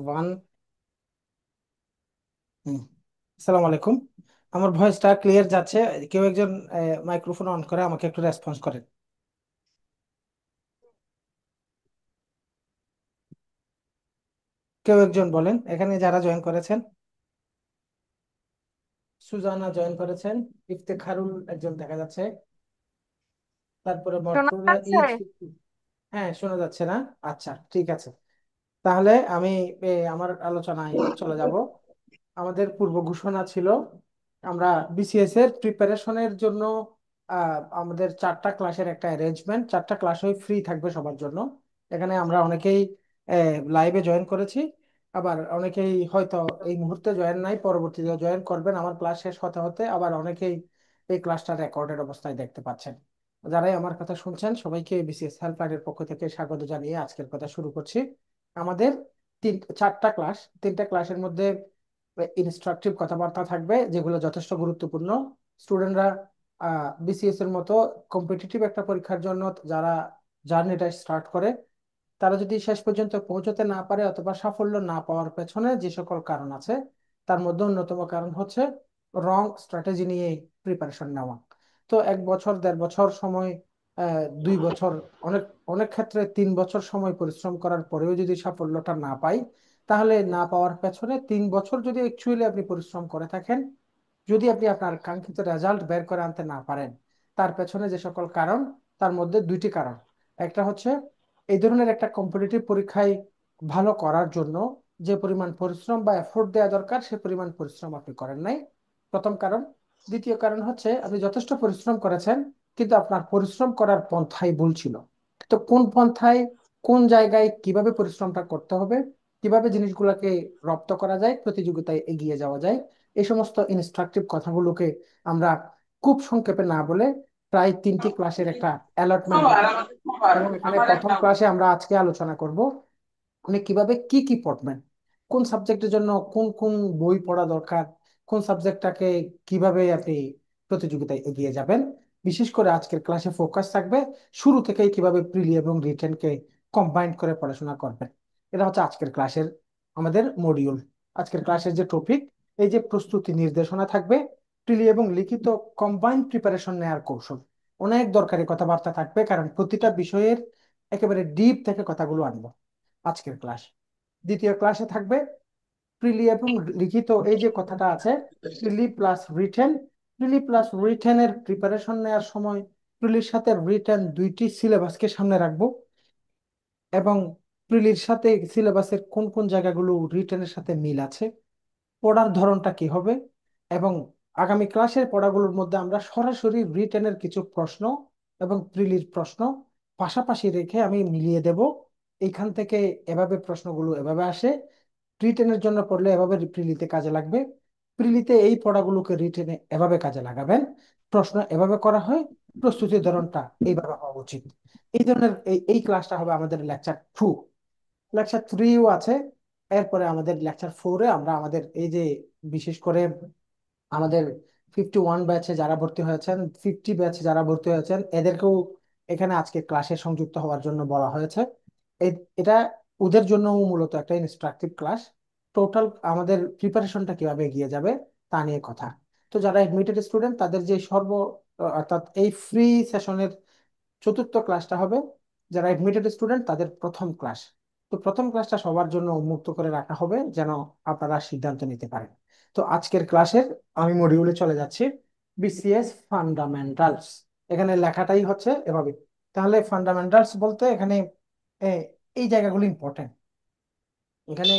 One. আসসালামু আলাইকুম। আমার ভয়েসটা ক্লিয়ার যাচ্ছে? কেউ একজন মাইক্রোফোন অন করে আমাকে একটু রেসপন্স করেন। কেউ একজন বলেন এখানে যারা জয়েন করেছেন। সুজানা জয়েন করেছেন। ইফতেখারুল একজন দেখা যাচ্ছে। তারপরে শোনা মরফুরা যাচ্ছে? ঈদ। হ্যাঁ, শোনা যাচ্ছে না? আচ্ছা, ঠিক আছে। তাহলে আমি আমার আলোচনায় চলে যাব। আমাদের পূর্ব ঘোষণা ছিল আমরা বিসিএস এর প্রিপারেশনের জন্য আমাদের 4টা ক্লাসের একটা অ্যারেঞ্জমেন্ট, 4টা ক্লাসই ফ্রি থাকবে সবার জন্য। এখানে আমরা অনেকেই লাইভে জয়েন করেছি, আবার অনেকেই হয়তো এই মুহূর্তে জয়েন নাই, পরবর্তীতে জয়েন করবেন আমার ক্লাস শেষ হতে হতে, আবার অনেকেই এই ক্লাসটা রেকর্ডেড অবস্থায় দেখতে পাচ্ছেন। যারাই আমার কথা শুনছেন সবাইকে বিসিএস হেল্পলাইনের পক্ষ থেকে স্বাগত জানিয়ে আজকের কথা শুরু করছি। আমাদের 4টা ক্লাস, 3টা ক্লাসের মধ্যে ইনস্ট্রাকটিভ কথাবার্তা থাকবে যেগুলো যথেষ্ট গুরুত্বপূর্ণ। স্টুডেন্টরা বিসিএস এর মতো কম্পিটিটিভ একটা পরীক্ষার জন্য যারা জার্নিটা স্টার্ট করে, তারা যদি শেষ পর্যন্ত পৌঁছতে না পারে অথবা সাফল্য না পাওয়ার পেছনে যে সকল কারণ আছে, তার মধ্যে অন্যতম কারণ হচ্ছে রং স্ট্র্যাটেজি নিয়ে প্রিপারেশন নেওয়া। তো 1 বছর 1.5 বছর সময়, 2 বছর, অনেক অনেক ক্ষেত্রে 3 বছর সময় পরিশ্রম করার পরেও যদি সাফল্যটা না পাই, তাহলে না পাওয়ার পেছনে 3 বছর যদি অ্যাকচুয়ালি আপনি পরিশ্রম করে থাকেন, যদি আপনি আপনার কাঙ্ক্ষিত রেজাল্ট বের করে আনতে না পারেন, তার পেছনে যে সকল কারণ, তার মধ্যে 2টি কারণ। একটা হচ্ছে এই ধরনের একটা কম্পিটিটিভ পরীক্ষায় ভালো করার জন্য যে পরিমাণ পরিশ্রম বা এফোর্ট দেওয়া দরকার সে পরিমাণ পরিশ্রম আপনি করেন নাই, প্রথম কারণ। দ্বিতীয় কারণ হচ্ছে আপনি যথেষ্ট পরিশ্রম করেছেন, কিন্তু আপনার পরিশ্রম করার পন্থাই ভুল ছিল। তো কোন পন্থায়, কোন জায়গায় কিভাবে পরিশ্রমটা করতে হবে, কিভাবে জিনিসগুলোকে রপ্ত করা যায়, প্রতিযোগিতায় এগিয়ে যাওয়া যায়, এই সমস্ত ইনস্ট্রাকটিভ কথাগুলোকে আমরা খুব সংক্ষেপে না বলে প্রায় 3টি ক্লাসের একটা অ্যালটমেন্ট দিব। এবং এখানে প্রথম ক্লাসে আমরা আজকে আলোচনা করব আপনি কিভাবে কি কি পড়বেন, কোন সাবজেক্টের জন্য কোন কোন বই পড়া দরকার, কোন সাবজেক্টটাকে কিভাবে আপনি প্রতিযোগিতায় এগিয়ে যাবেন। বিশেষ করে আজকের ক্লাসে ফোকাস থাকবে শুরু থেকেই কিভাবে প্রিলি এবং রিটেনকে কম্বাইন করে পড়াশোনা করবেন। এটা হচ্ছে আজকের ক্লাসের আমাদের মডিউল। আজকের ক্লাসের যে টপিক, এই যে প্রস্তুতি নির্দেশনা থাকবে, প্রিলি এবং লিখিত কম্বাইন প্রিপারেশন নেওয়ার কৌশল। অনেক দরকারি কথাবার্তা থাকবে কারণ প্রতিটা বিষয়ের একেবারে ডিপ থেকে কথাগুলো আনবো আজকের ক্লাস। দ্বিতীয় ক্লাসে থাকবে প্রিলি এবং লিখিত, এই যে কথাটা আছে, প্রিলি প্লাস রিটেন। প্রিলি প্লাস রিটেনের প্রিপারেশন নেওয়ার সময় প্রিলির সাথে রিটেন দুইটি সিলেবাসকে সামনে রাখবো, এবং প্রিলির সাথে সিলেবাসের কোন কোন জায়গাগুলো রিটেনের সাথে মিল আছে, পড়ার ধরনটা কি হবে, এবং আগামী ক্লাসের পড়াগুলোর মধ্যে আমরা সরাসরি রিটেনের কিছু প্রশ্ন এবং প্রিলির প্রশ্ন পাশাপাশি রেখে আমি মিলিয়ে দেব। এইখান থেকে এভাবে প্রশ্নগুলো এভাবে আসে, রিটেনের জন্য পড়লে এভাবে প্রিলিতে কাজে লাগবে, প্রিলিতে এই পড়াগুলোকে রিটেনে এভাবে কাজে লাগাবেন, প্রশ্ন এভাবে করা হয়, প্রস্তুতির ধরনটা এইভাবে হওয়া উচিত। এই ধরনের এই ক্লাসটা হবে আমাদের লেকচার 2। লেকচার 3ও আছে। এরপরে আমাদের লেকচার 4-এ আমরা আমাদের এই যে বিশেষ করে আমাদের 51 ব্যাচে যারা ভর্তি হয়েছেন, 50 ব্যাচে যারা ভর্তি হয়েছেন, এদেরকেও এখানে আজকে ক্লাসে সংযুক্ত হওয়ার জন্য বলা হয়েছে। এটা ওদের জন্য মূলত একটা ইনস্ট্রাকটিভ ক্লাস। টোটাল আমাদের প্রিপারেশনটা কিভাবে এগিয়ে যাবে তা নিয়ে কথা। তো যারা এডমিটেড স্টুডেন্ট তাদের যে অর্থাৎ এই ফ্রি সেশনের চতুর্থ ক্লাসটা হবে যারা এডমিটেড স্টুডেন্ট তাদের প্রথম ক্লাস। তো প্রথম ক্লাসটা সবার জন্য উন্মুক্ত করে রাখা হবে যেন আপনারা সিদ্ধান্ত নিতে পারেন। তো আজকের ক্লাসের আমি মডিউলে চলে যাচ্ছি, বিসিএস ফান্ডামেন্টালস। এখানে লেখাটাই হচ্ছে এভাবে। তাহলে ফান্ডামেন্টালস বলতে এখানে এ, এই জায়গাগুলো ইম্পর্টেন্ট। এখানে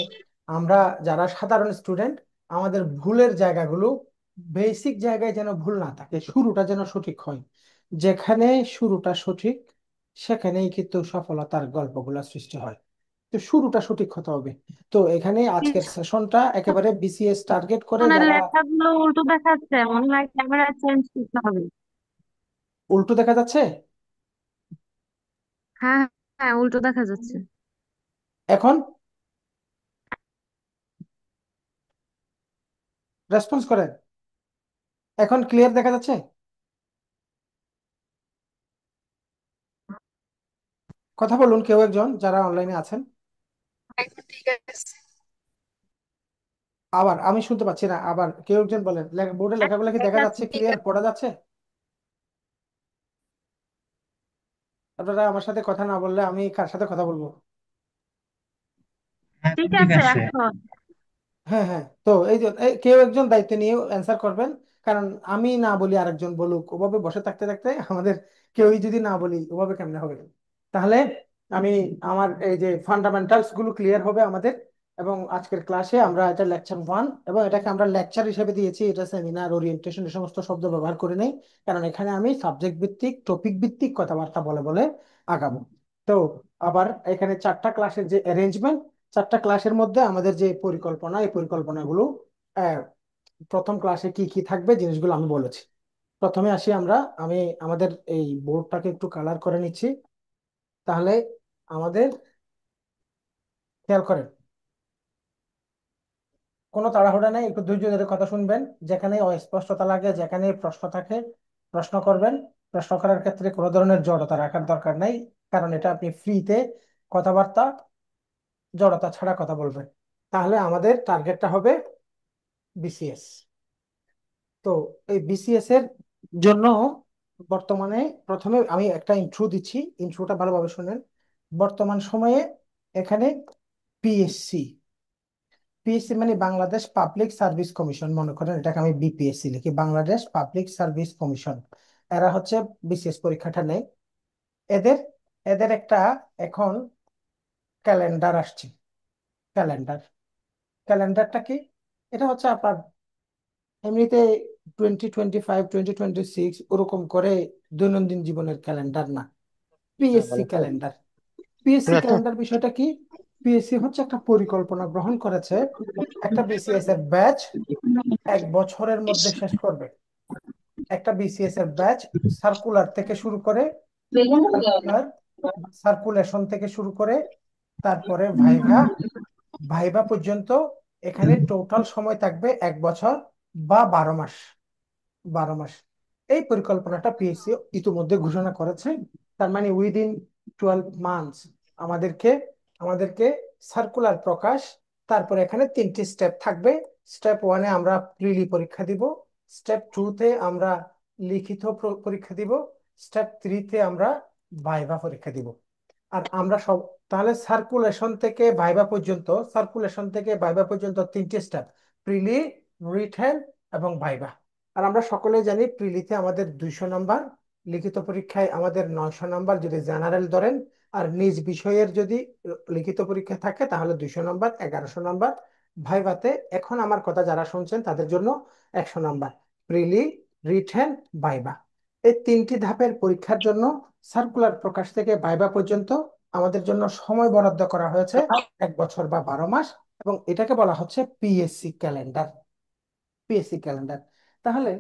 আমরা যারা সাধারণ স্টুডেন্ট, আমাদের ভুলের জায়গাগুলো, বেসিক জায়গায় যেন ভুল না থাকে, শুরুটা যেন সঠিক হয়। যেখানে শুরুটা সঠিক সেখানেই কিন্তু সফলতার গল্পগুলো সৃষ্টি হয়। তো শুরুটা সঠিক হতে হবে। তো এখানে আজকের সেশনটা একেবারে বিসিএস টার্গেট করে পিছনের যারা। লেখাগুলো উল্টো দেখাচ্ছে, মনে হয় ক্যামেরা চেঞ্জ করতে হবে। উল্টো দেখা যাচ্ছে? হ্যাঁ, হ্যাঁ, উল্টো দেখা যাচ্ছে। এখন রেসপন্স করেন। এখন ক্লিয়ার দেখা যাচ্ছে? কথা বলুন কেউ একজন যারা অনলাইনে আছেন। ঠিক আছে। আবার আমি শুনতে পাচ্ছি না, আবার কেউ একজন বলেন। বোর্ডে লেখাগুলো কি দেখা আচ্ছা যাচ্ছে, ঠিক ক্লিয়ার আছে। পড়া যাচ্ছে? আপনারা আমার সাথে কথা না বললে আমি কার সাথে কথা বলবো? হ্যাঁ, এখন ঠিক ঠিক আছে আছে। এখন। হ্যাঁ হ্যাঁ, তো এই যে কেউ একজন দায়িত্ব নিয়ে অ্যান্সার করবেন। কারণ আমি না বলি আরেকজন বলুক, ওভাবে বসে থাকতে থাকতে আমাদের কেউই যদি না বলি ওভাবে কেমনে হবে? তাহলে আমি আমার এই যে ফান্ডামেন্টালস গুলো ক্লিয়ার হবে আমাদের। এবং আজকের ক্লাসে আমরা এটা লেকচার 1, এবং এটাকে আমরা লেকচার হিসেবে দিয়েছি, এটা সেমিনার ওরিয়েন্টেশন এই সমস্ত শব্দ ব্যবহার করে নেই। কারণ এখানে আমি সাবজেক্ট ভিত্তিক টপিক ভিত্তিক কথাবার্তা বলে বলে আগাবো। তো আবার এখানে 4টা ক্লাসের যে অ্যারেঞ্জমেন্ট, 4টা ক্লাসের মধ্যে আমাদের যে পরিকল্পনা, এই পরিকল্পনাগুলো আহ, প্রথম ক্লাসে কি কি থাকবে জিনিসগুলো আমি বলেছি। প্রথমে আসি আমরা। আমি আমাদের এই বোর্ডটাকে একটু কালার করে নিচ্ছি। তাহলে আমাদের, খেয়াল করেন, কোনো তাড়াহুড়া নেই, একটু ধৈর্য ধরে কথা শুনবেন। যেখানে অস্পষ্টতা লাগে, যেখানে প্রশ্ন থাকে, প্রশ্ন করবেন। প্রশ্ন করার ক্ষেত্রে কোনো ধরনের জড়তা রাখার দরকার নাই, কারণ এটা আপনি ফ্রিতে কথাবার্তা জড়তা ছাড়া কথা বলবেন। তাহলে আমাদের টার্গেটটা হবে বিসিএস। তো এই বিসিএস এর জন্য বর্তমানে, প্রথমে আমি একটা ইন্ট্রো দিচ্ছি, ইন্ট্রোটা ভালোভাবে শুনেন। বর্তমান সময়ে এখানে পিএসসি, পিএসসি মানে বাংলাদেশ পাবলিক সার্ভিস কমিশন, মনে করেন এটাকে আমি বিপিএসসি লিখি, বাংলাদেশ পাবলিক সার্ভিস কমিশন। এরা হচ্ছে বিসিএস পরীক্ষাটা নেয়। এদের এদের একটা এখন ক্যালেন্ডার আসছে। ক্যালেন্ডার, ক্যালেন্ডারটা কি? এটা হচ্ছে আপনার এমনিতে 2025 2026 ওরকম করে দৈনন্দিন জীবনের ক্যালেন্ডার না, পিএসসি ক্যালেন্ডার। পিএসসি ক্যালেন্ডার বিষয়টা কি? পিএসসি হচ্ছে একটা পরিকল্পনা গ্রহণ করেছে, একটা বিসিএস এর ব্যাচ 1 বছরের মধ্যে শেষ করবে। একটা বিসিএস এর ব্যাচ সার্কুলার থেকে শুরু করে, সার্কুলার, সার্কুলেশন থেকে শুরু করে, তারপরে ভাইভা, ভাইভা পর্যন্ত এখানে টোটাল সময় থাকবে 1 বছর বা 12 মাস। 12 মাস। এই পরিকল্পনাটা পিএসসি ইতিমধ্যে ঘোষণা করেছে। তার মানে উইদিন 12 মান্থস আমাদেরকে আমাদেরকে সার্কুলার প্রকাশ, তারপরে এখানে 3টি স্টেপ থাকবে। স্টেপ 1-এ আমরা প্রিলি পরীক্ষা দিব, স্টেপ 2-তে আমরা লিখিত পরীক্ষা দিব, স্টেপ 3-তে আমরা ভাইভা পরীক্ষা দিব। আর আমরা সব, তাহলে সার্কুলেশন থেকে ভাইভা পর্যন্ত 3টি স্টেপ: প্রিলি, রিটেন এবং ভাইভা। আর আমরা সকলেই জানি প্রিলিতে আমাদের 200 নাম্বার, লিখিত পরীক্ষায় আমাদের 900 নাম্বার যদি জেনারেল ধরেন, আর নিজ বিষয়ের যদি লিখিত পরীক্ষা থাকে তাহলে 200 নাম্বার, 1100 নাম্বার। ভাইভাতে এখন আমার কথা যারা শুনছেন তাদের জন্য 100 নাম্বার। প্রিলি, রিটেন, ভাইভা, এই 3টি ধাপের পরীক্ষার জন্য সার্কুলার প্রকাশ থেকে ভাইভা পর্যন্ত আমাদের জন্য সময় বরাদ্দ করা হয়েছে 1 বছর বা 12 মাস। এবং এটাকে বলা হচ্ছে পিএসসি ক্যালেন্ডার। PSC calendar. তাহলে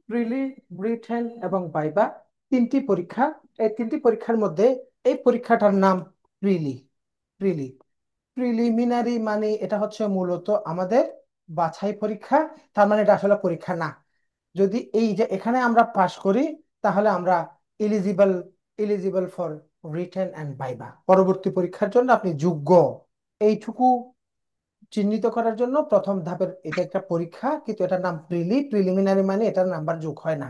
প্রিলি, রিটেন এবং ভাইভা, 3টি পরীক্ষা। এই 3টি পরীক্ষার মধ্যে এই পরীক্ষাটার নাম প্রিলি। প্রিলি, প্রিলিমিনারি মানে এটা হচ্ছে মূলত আমাদের বাছাই পরীক্ষা। তার মানে এটা আসলে পরীক্ষা না। যদি এই যে এখানে আমরা পাশ করি তাহলে আমরা eligible, eligible for written and viva, পরবর্তী পরীক্ষার জন্য আপনি যোগ্য। এইটুকু চিহ্নিত করার জন্য প্রথম ধাপের এটা একটা পরীক্ষা, কিন্তু এটার নাম প্রিলি। প্রিলিমিনারি মানে এটার নাম্বার যোগ হয় না।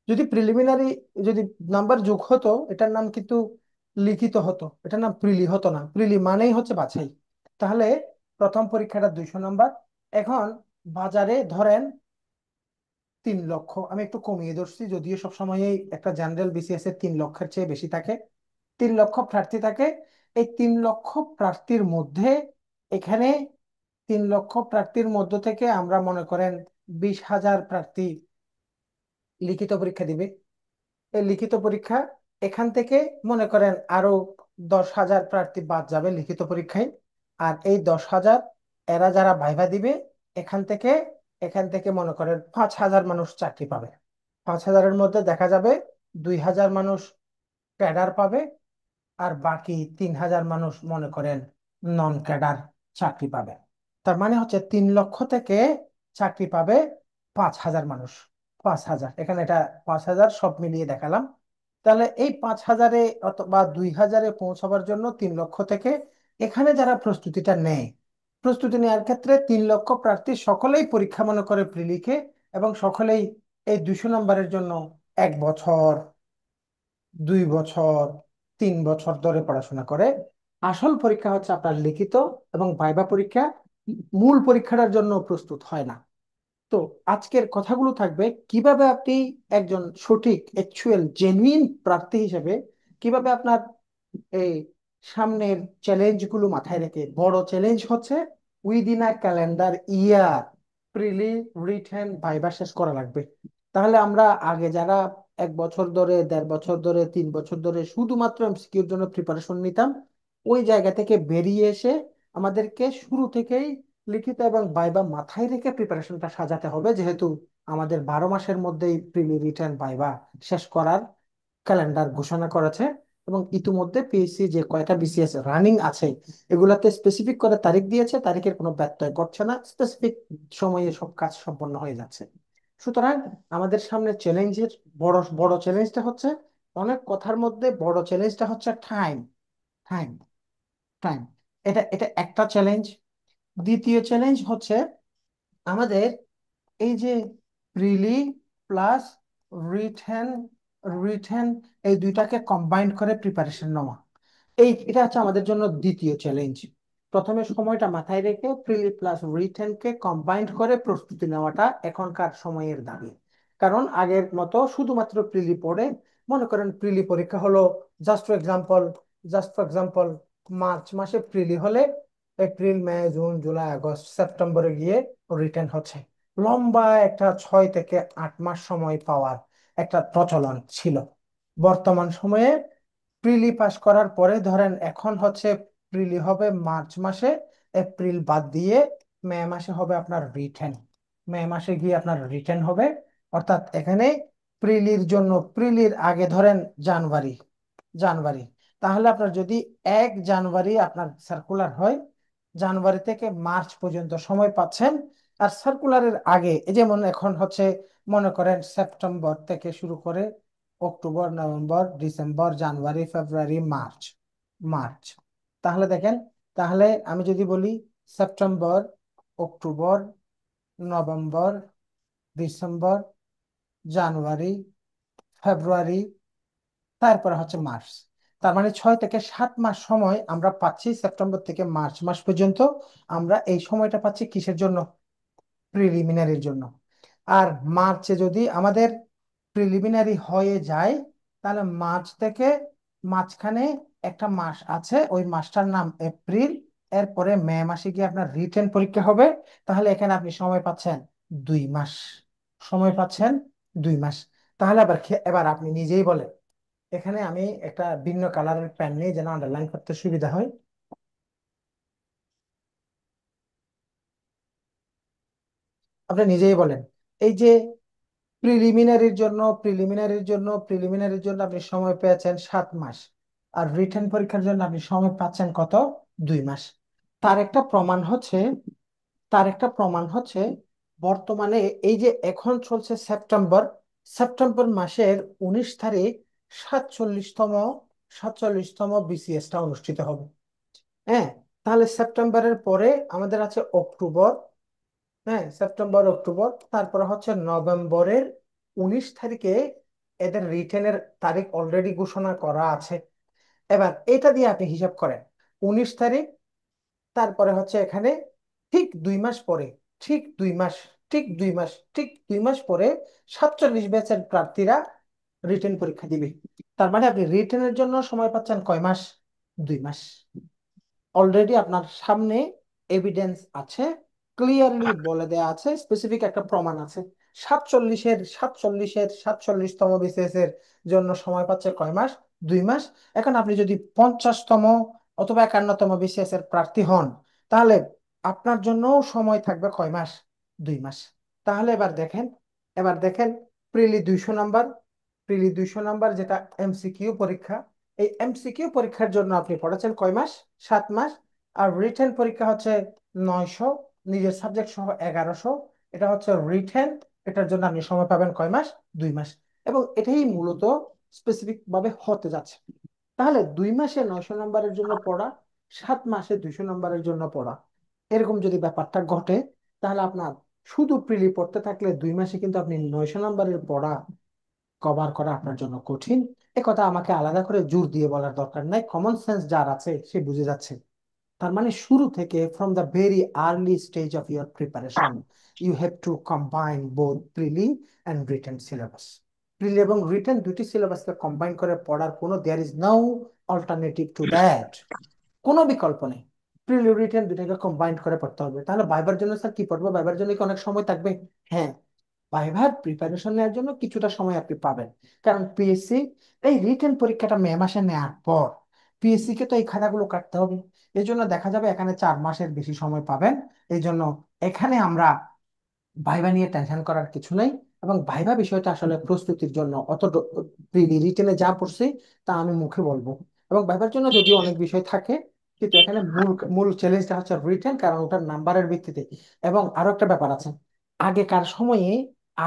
যদি প্রিলিমিনারি, যদি নাম্বার যোগ হতো এটার নাম কিন্তু লিখিত হতো, এটার নাম প্রিলি হতো না। প্রিলি মানেই হচ্ছে বাছাই। তাহলে প্রথম পরীক্ষাটা 200 নাম্বার। এখন বাজারে ধরেন 3 লক্ষ, আমি একটু কমিয়ে ধরছি যদিও সবসময়ই একটা জেনারেল বিসিএস এর 3 লক্ষের চেয়ে বেশি থাকে। 3 লক্ষ প্রার্থী থাকে। এই 3 লক্ষ প্রার্থীর মধ্যে, এখানে 3 লক্ষ প্রার্থীর মধ্য থেকে আমরা মনে করেন 20,000 প্রার্থী লিখিত পরীক্ষা দিবে। এই লিখিত পরীক্ষা, এখান থেকে মনে করেন আরো 10,000 প্রার্থী বাদ যাবে লিখিত পরীক্ষায়। আর এই 10,000, এরা যারা ভাইভা দিবে, এখান থেকে এখান থেকে মনে করেন 5,000 মানুষ চাকরি পাবে। 5,000-এর মধ্যে দেখা যাবে 2,000 মানুষ ক্যাডার পাবে, আর বাকি 3,000 মানুষ মনে করেন নন ক্যাডার চাকরি পাবে। তার মানে হচ্ছে 3 লক্ষ থেকে চাকরি পাবে 5,000 মানুষ। 5,000, এখানে এটা 5,000 সব মিলিয়ে দেখালাম। তাহলে এই 5,000-এ অথবা 2,000-এ পৌঁছাবার জন্য 3 লক্ষ থেকে এখানে যারা প্রস্তুতিটা নেয় প্রস্তুতি নেওয়ার ক্ষেত্রে 3 লক্ষ প্রার্থী সকলেই পরীক্ষা মনে করে প্রিলিকে, এবং সকলেই এই 200 নম্বরের জন্য 1 বছর, 2 বছর, 3 বছর ধরে পড়াশোনা করে। আসল পরীক্ষা হচ্ছে আপনার লিখিত এবং ভাইবা পরীক্ষা। মূল পরীক্ষাটার জন্য প্রস্তুত হয় না। তো আজকের কথাগুলো থাকবে কিভাবে আপনি একজন সঠিক অ্যাকচুয়াল জেনুইন প্রার্থী হিসেবে কিভাবে আপনার এই সামনের চ্যালেঞ্জ গুলো মাথায় রেখে, বড় চ্যালেঞ্জ হচ্ছে within a calendar year preli written viva শেষ করা লাগবে। তাহলে আমরা আগে যারা 1 বছর ধরে, 1.5 বছর ধরে, 3 বছর ধরে শুধুমাত্র এমসিকিউর জন্য প্রিপারেশন নিতাম, ওই জায়গা থেকে বেরিয়ে এসে আমাদেরকে শুরু থেকেই লিখিত এবং ভাইবা মাথায় রেখে প্রিপারেশনটা সাজাতে হবে, যেহেতু আমাদের 12 মাসের মধ্যেই প্রিলি রিটেন ভাইবা শেষ করার ক্যালেন্ডার ঘোষণা করেছে। এবং ইতিমধ্যে পিএসসি যে কয়টা বিসিএস রানিং আছে এগুলাতে স্পেসিফিক করে তারিখ দিয়েছে, তারিখের কোনো ব্যত্যয় করছে না, স্পেসিফিক সময়ে সব কাজ সম্পন্ন হয়ে যাচ্ছে। সুতরাং আমাদের সামনে চ্যালেঞ্জের বড় বড় চ্যালেঞ্জটা হচ্ছে, অনেক কথার মধ্যে বড় চ্যালেঞ্জটা হচ্ছে টাইম। টাইম, টাইম, এটা এটা একটা চ্যালেঞ্জ। দ্বিতীয় চ্যালেঞ্জ হচ্ছে আমাদের এই যে প্রিলি প্লাস রিটেন, রিটেন এই দুইটাকে কম্বাইন্ড করে প্রিপারেশন নেওয়া, এটা হচ্ছে আমাদের জন্য দ্বিতীয় চ্যালেঞ্জ। প্রথমে সময়টা মাথায় রেখে প্রিলি প্লাস রিটেনকে কম্বাইন্ড করে প্রস্তুতি নেওয়াটা এখনকার সময়ের দাবি। কারণ আগের মতো শুধুমাত্র প্রিলি পড়ে, মনে করেন প্রিলি পরীক্ষা হলো, just for example, just for example March মাসে প্রিলি হলে এপ্রিল, মে, জুন, জুলাই, আগস্ট, সেপ্টেম্বরে গিয়ে রিটেন হচ্ছে। লম্বা একটা 6 থেকে 8 মাস সময় পাওয়ার একটা প্রচলন ছিল। বর্তমান সময়ে প্রিলি পাস করার পরে ধরেন এখন হচ্ছে প্রিলি হবে মার্চ মাসে, এপ্রিল বাদ দিয়ে মে মাসে হবে আপনার রিটেন। মে মাসে গিয়ে আপনার রিটেন হবে। অর্থাৎ এখানে প্রিলির জন্য, প্রিলির আগে ধরেন জানুয়ারি, জানুয়ারি, তাহলে আপনার যদি 1 জানুয়ারি আপনার সার্কুলার হয়, জানুয়ারি থেকে মার্চ পর্যন্ত সময় পাচ্ছেন। আর সার্কুলারের আগে এই যেমন এখন হচ্ছে মনে করেন সেপ্টেম্বর থেকে শুরু করে অক্টোবর, নভেম্বর, ডিসেম্বর, জানুয়ারি, ফেব্রুয়ারি, মার্চ, মার্চ, তাহলে দেখেন, তাহলে আমি যদি বলি সেপ্টেম্বর, অক্টোবর, নভেম্বর, ডিসেম্বর, জানুয়ারি, ফেব্রুয়ারি, তারপরে হচ্ছে মার্চ, তার মানে 6 থেকে 7 মাস সময় আমরা পাচ্ছি। সেপ্টেম্বর থেকে মার্চ মাস পর্যন্ত আমরা এই সময়টা পাচ্ছি কিসের জন্য? প্রিলিমিনারির জন্য। আর মার্চে যদি আমাদের প্রিলিমিনারি হয়ে যায়, তাহলে মার্চ থেকে মাঝখানে একটা মাস আছে, ওই মাসটার নাম এপ্রিল। এরপরে মে মাসে গিয়ে আপনার রিটেন পরীক্ষা হবে। তাহলে এখানে আপনি সময় পাচ্ছেন 2 মাস, সময় পাচ্ছেন 2 মাস। তাহলে আবার এবার আপনি নিজেই বলেন, এখানে আমি একটা ভিন্ন কালারের পেন নিয়ে যেন আন্ডারলাইন করতে সুবিধা হয়। আপনি নিজেই বলেন, এই যে প্রিলিমিনারির জন্য আপনি সময় পেয়েছেন 7 মাস, আর রিটেন পরীক্ষার জন্য আপনি সময় পাচ্ছেন কত? 2 মাস। তার একটা প্রমাণ হচ্ছে, তার একটা প্রমাণ হচ্ছে বর্তমানে এই যে এখন চলছে সেপ্টেম্বর, সেপ্টেম্বর মাসের 19 তারিখ 47তম, 47তম বিসিএসটা অনুষ্ঠিত হবে। হ্যাঁ, তাহলে সেপ্টেম্বরের পরে আমাদের আছে অক্টোবর। হ্যাঁ, সেপ্টেম্বর, অক্টোবর, তারপরে হচ্ছে নভেম্বরের 19 তারিখে এদের রিটেনের তারিখ অলরেডি ঘোষণা করা আছে। এবার এটা দিয়ে আপনি হিসাব করেন, 19 তারিখ, তারপরে হচ্ছে এখানে ঠিক 2 মাস পরে, ঠিক 2 মাস, ঠিক 2 মাস, ঠিক 2 মাস পরে 47 ব্যাচের প্রার্থীরা রিটেন পরীক্ষা দিবে। তার মানে আপনি রিটেনের জন্য সময় পাচ্ছেন কয় মাস? 2 মাস। অলরেডি আপনার সামনে এভিডেন্স আছে, ক্লিয়ারলি বলে দেয়া আছে, স্পেসিফিক একটা প্রমাণ আছে। 47তম বিসিএস এর জন্য সময় পাচ্ছে কয় মাস? 2 মাস। এখন আপনি যদি 50তম অথবা 51তম বিসিএস এর প্রার্থী হন, তাহলে আপনার জন্য সময় থাকবে কয় মাস? 2 মাস। তাহলে এবার দেখেন, এবার দেখেন, প্রিলি 200 নাম্বার, প্রিলি 200 নাম্বার যেটা এমসিকিউ পরীক্ষা, এই এমসিকিউ পরীক্ষার জন্য আপনি পড়েছেন কয় মাস? 7 মাস। আর রিটেন পরীক্ষা হচ্ছে 900, নিজের সাবজেক্ট সহ 1100। এটা হচ্ছে রিটেন, এটার জন্য আপনি সময় পাবেন কয় মাস? 2 মাস। এবং এটাই মূলত স্পেসিফিক ভাবে হতে যাচ্ছে। তাহলে 2 মাসে 900 নাম্বারের জন্য পড়া, 7 মাসে 200 নাম্বারের জন্য পড়া, এরকম যদি ব্যাপারটা ঘটে, তাহলে আপনার শুধু প্রিলি পড়তে থাকলে 2 মাসে কিন্তু আপনি 900 নম্বরের পড়া কভার করা আপনার জন্য কঠিন। কথা আমাকে আলাদা করে জোর দিয়ে বলার দরকার নাই, কমন সেন্স যার আছে সে বুঝে যাচ্ছে। তার মানে শুরু থেকে, from the very early stage of your preparation, you have to combine both prelim and written syllabus. Prelim এবং রিটেন দুটি সিলেবাসকে কম্বাইন করে পড়ার কোনো, there is no alternative to that. কোনো বিকল্প নেই। প্রিলি রিটেন দুটাকে কম্বাইন করে পড়তে হবে। তাহলে ভাইবার জন্য স্যার কি পড়বো? ভাইবার জন্য কি অনেক সময় থাকবে? হ্যাঁ, ভাইভার প্রিপারেশন নেওয়ার জন্য কিছুটা সময় আপনি পাবেন। কারণ পিএসসি এই রিটেন পরীক্ষাটা মে মাসে নেওয়ার পর পিএসসি কে তো এই খাতাগুলো কাটতে হবে। এই জন্য দেখা যাবে এখানে 4 মাসের বেশি সময় পাবেন। এই জন্য এখানে আমরা ভাইভা নিয়ে টেনশন করার কিছু নাই। এবং ভাইভা বিষয়টা আসলে প্রস্তুতির জন্য অত রিটেনে যা পড়ছি তা আমি মুখে বলবো। এবং ভাইভার জন্য যদিও অনেক বিষয় থাকে, কিন্তু এখানে মূল মূল চ্যালেঞ্জটা হচ্ছে রিটেন, কারণ ওটার নাম্বারের ভিত্তিতে। এবং আরো একটা ব্যাপার আছে, আগেকার সময়ে,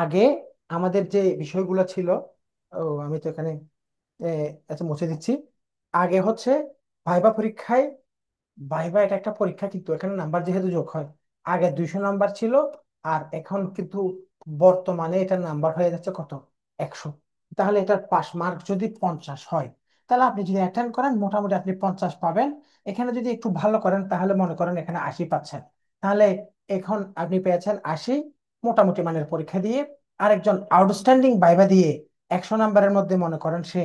আগে আমাদের যে বিষয়গুলো ছিল, ও আমি তো এখানে আচ্ছা মুছে দিচ্ছি। আগে হচ্ছে ভাইভা পরীক্ষায়, ভাইভা এটা একটা পরীক্ষা কিন্তু এখানে নাম্বার যেহেতু যোগ হয়, আগে 200 নাম্বার ছিল, আর এখন কিন্তু বর্তমানে এটার নাম্বার হয়ে যাচ্ছে কত, 100। তাহলে এটার পাস মার্ক যদি 50 হয়, তাহলে আপনি যদি অ্যাটেন্ড করেন মোটামুটি আপনি 50 পাবেন। এখানে যদি একটু ভালো করেন তাহলে মনে করেন এখানে 80 পাচ্ছেন। তাহলে এখন আপনি পেয়েছেন 80, মোটামুটি মানের পরীক্ষা দিয়ে। আরেকজন আউটস্ট্যান্ডিং ভাইভা দিয়ে 100 নাম্বারের মধ্যে মনে করেন সে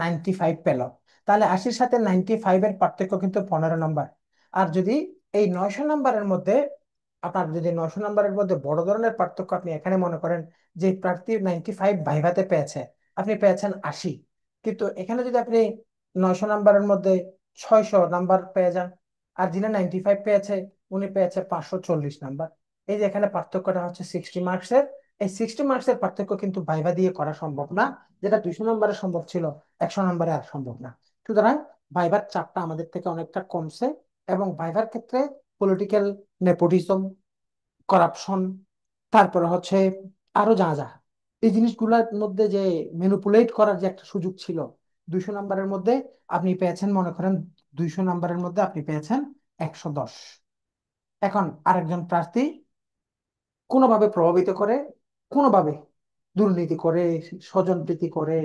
95 পেল। তাহলে 80-র সাথে 95-এর পার্থক্য কিন্তু 15 নাম্বার। আর যদি এই 900 নাম্বারের মধ্যে, আপনার যদি 900 নাম্বারের মধ্যে বড় ধরনের পার্থক্য আপনি এখানে মনে করেন যে প্রার্থী 95 ভাইভাতে পেয়েছে, আপনি পেয়েছেন 80, কিন্তু এখানে যদি আপনি 900 নাম্বারের মধ্যে 600 নাম্বার পেয়ে যান, আর যিনি 95 পেয়েছে উনি পেয়েছে 540 নাম্বার, এই যে এখানে পার্থক্যটা হচ্ছে 60 মার্কসের। এই 60 মার্কসের পার্থক্য কিন্তু ভাইভা দিয়ে করা সম্ভব না। যেটা 200 নম্বরে সম্ভব ছিল, 100 নম্বরে আর সম্ভব না। সুতরাং ভাইবার চাপটা আমাদের থেকে অনেকটা কমছে। এবং ভাইভার ক্ষেত্রে পলিটিক্যাল নেপোটিজম, করাপশন, তারপরে হচ্ছে আরো যা যা এই জিনিসগুলোর মধ্যে যে ম্যানিপুলেট করার যে একটা সুযোগ ছিল, 200 নাম্বারের মধ্যে আপনি পেয়েছেন মনে করেন, 200 নাম্বারের মধ্যে আপনি পেয়েছেন 110। এখন আরেকজন প্রার্থী কোনোভাবে প্রভাবিত করে, কোনোভাবে দুর্নীতি করে, স্বজনপ্রীতি করে,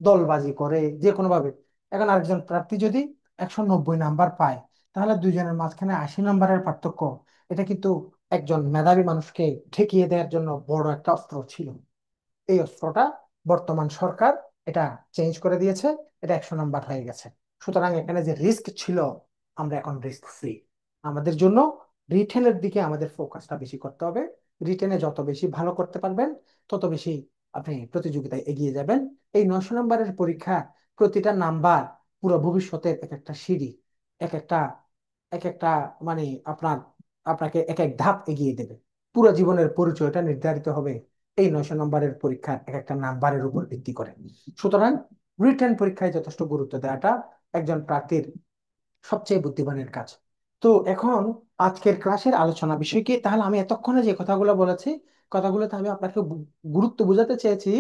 দলবাজি করে, যে কোনো ভাবে, এখন আরেকজন প্রার্থী যদি 190 নাম্বার পায়, তাহলে দুইজনের মাঝখানে 80 নাম্বারের পার্থক্য। এটা কিন্তু একজন মেধাবী মানুষকে ঠেকিয়ে দেওয়ার জন্য বড় একটা অস্ত্র ছিল। এই অস্ত্রটা বর্তমান সরকার এটা চেঞ্জ করে দিয়েছে, এটা 100 নাম্বার হয়ে গেছে। সুতরাং এখানে যে রিস্ক ছিল, আমরা এখন রিস্ক ফ্রি। আমাদের জন্য রিটেনের দিকে আমাদের ফোকাসটা বেশি করতে হবে। রিটেনে যত বেশি ভালো করতে পারবেন, তত বেশি আপনি প্রতিযোগিতায় এগিয়ে যাবেন। এই 900 নাম্বারের পরীক্ষা, প্রতিটা নাম্বার পুরো ভবিষ্যতের এক একটা সিঁড়ি, এক একটা এক একটা মানে আপনার, আপনাকে এক এক ধাপ এগিয়ে দেবে। পুরো জীবনের পরিচয়টা নির্ধারিত হবে এই 900 নম্বরের পরীক্ষার এক একটা নাম্বারের উপর ভিত্তি করে। সুতরাং রিটেন পরীক্ষায় যথেষ্ট গুরুত্ব দেওয়াটা একজন প্রার্থীর সবচেয়ে বুদ্ধিমানের কাজ। তো এখন আজকের ক্লাসের আলোচনা বিষয় কি? তাহলে আমি এতক্ষণে যে কথাগুলো বলেছি, কথাগুলোতে আমি আপনাকে গুরুত্ব বোঝাতে চেয়েছি,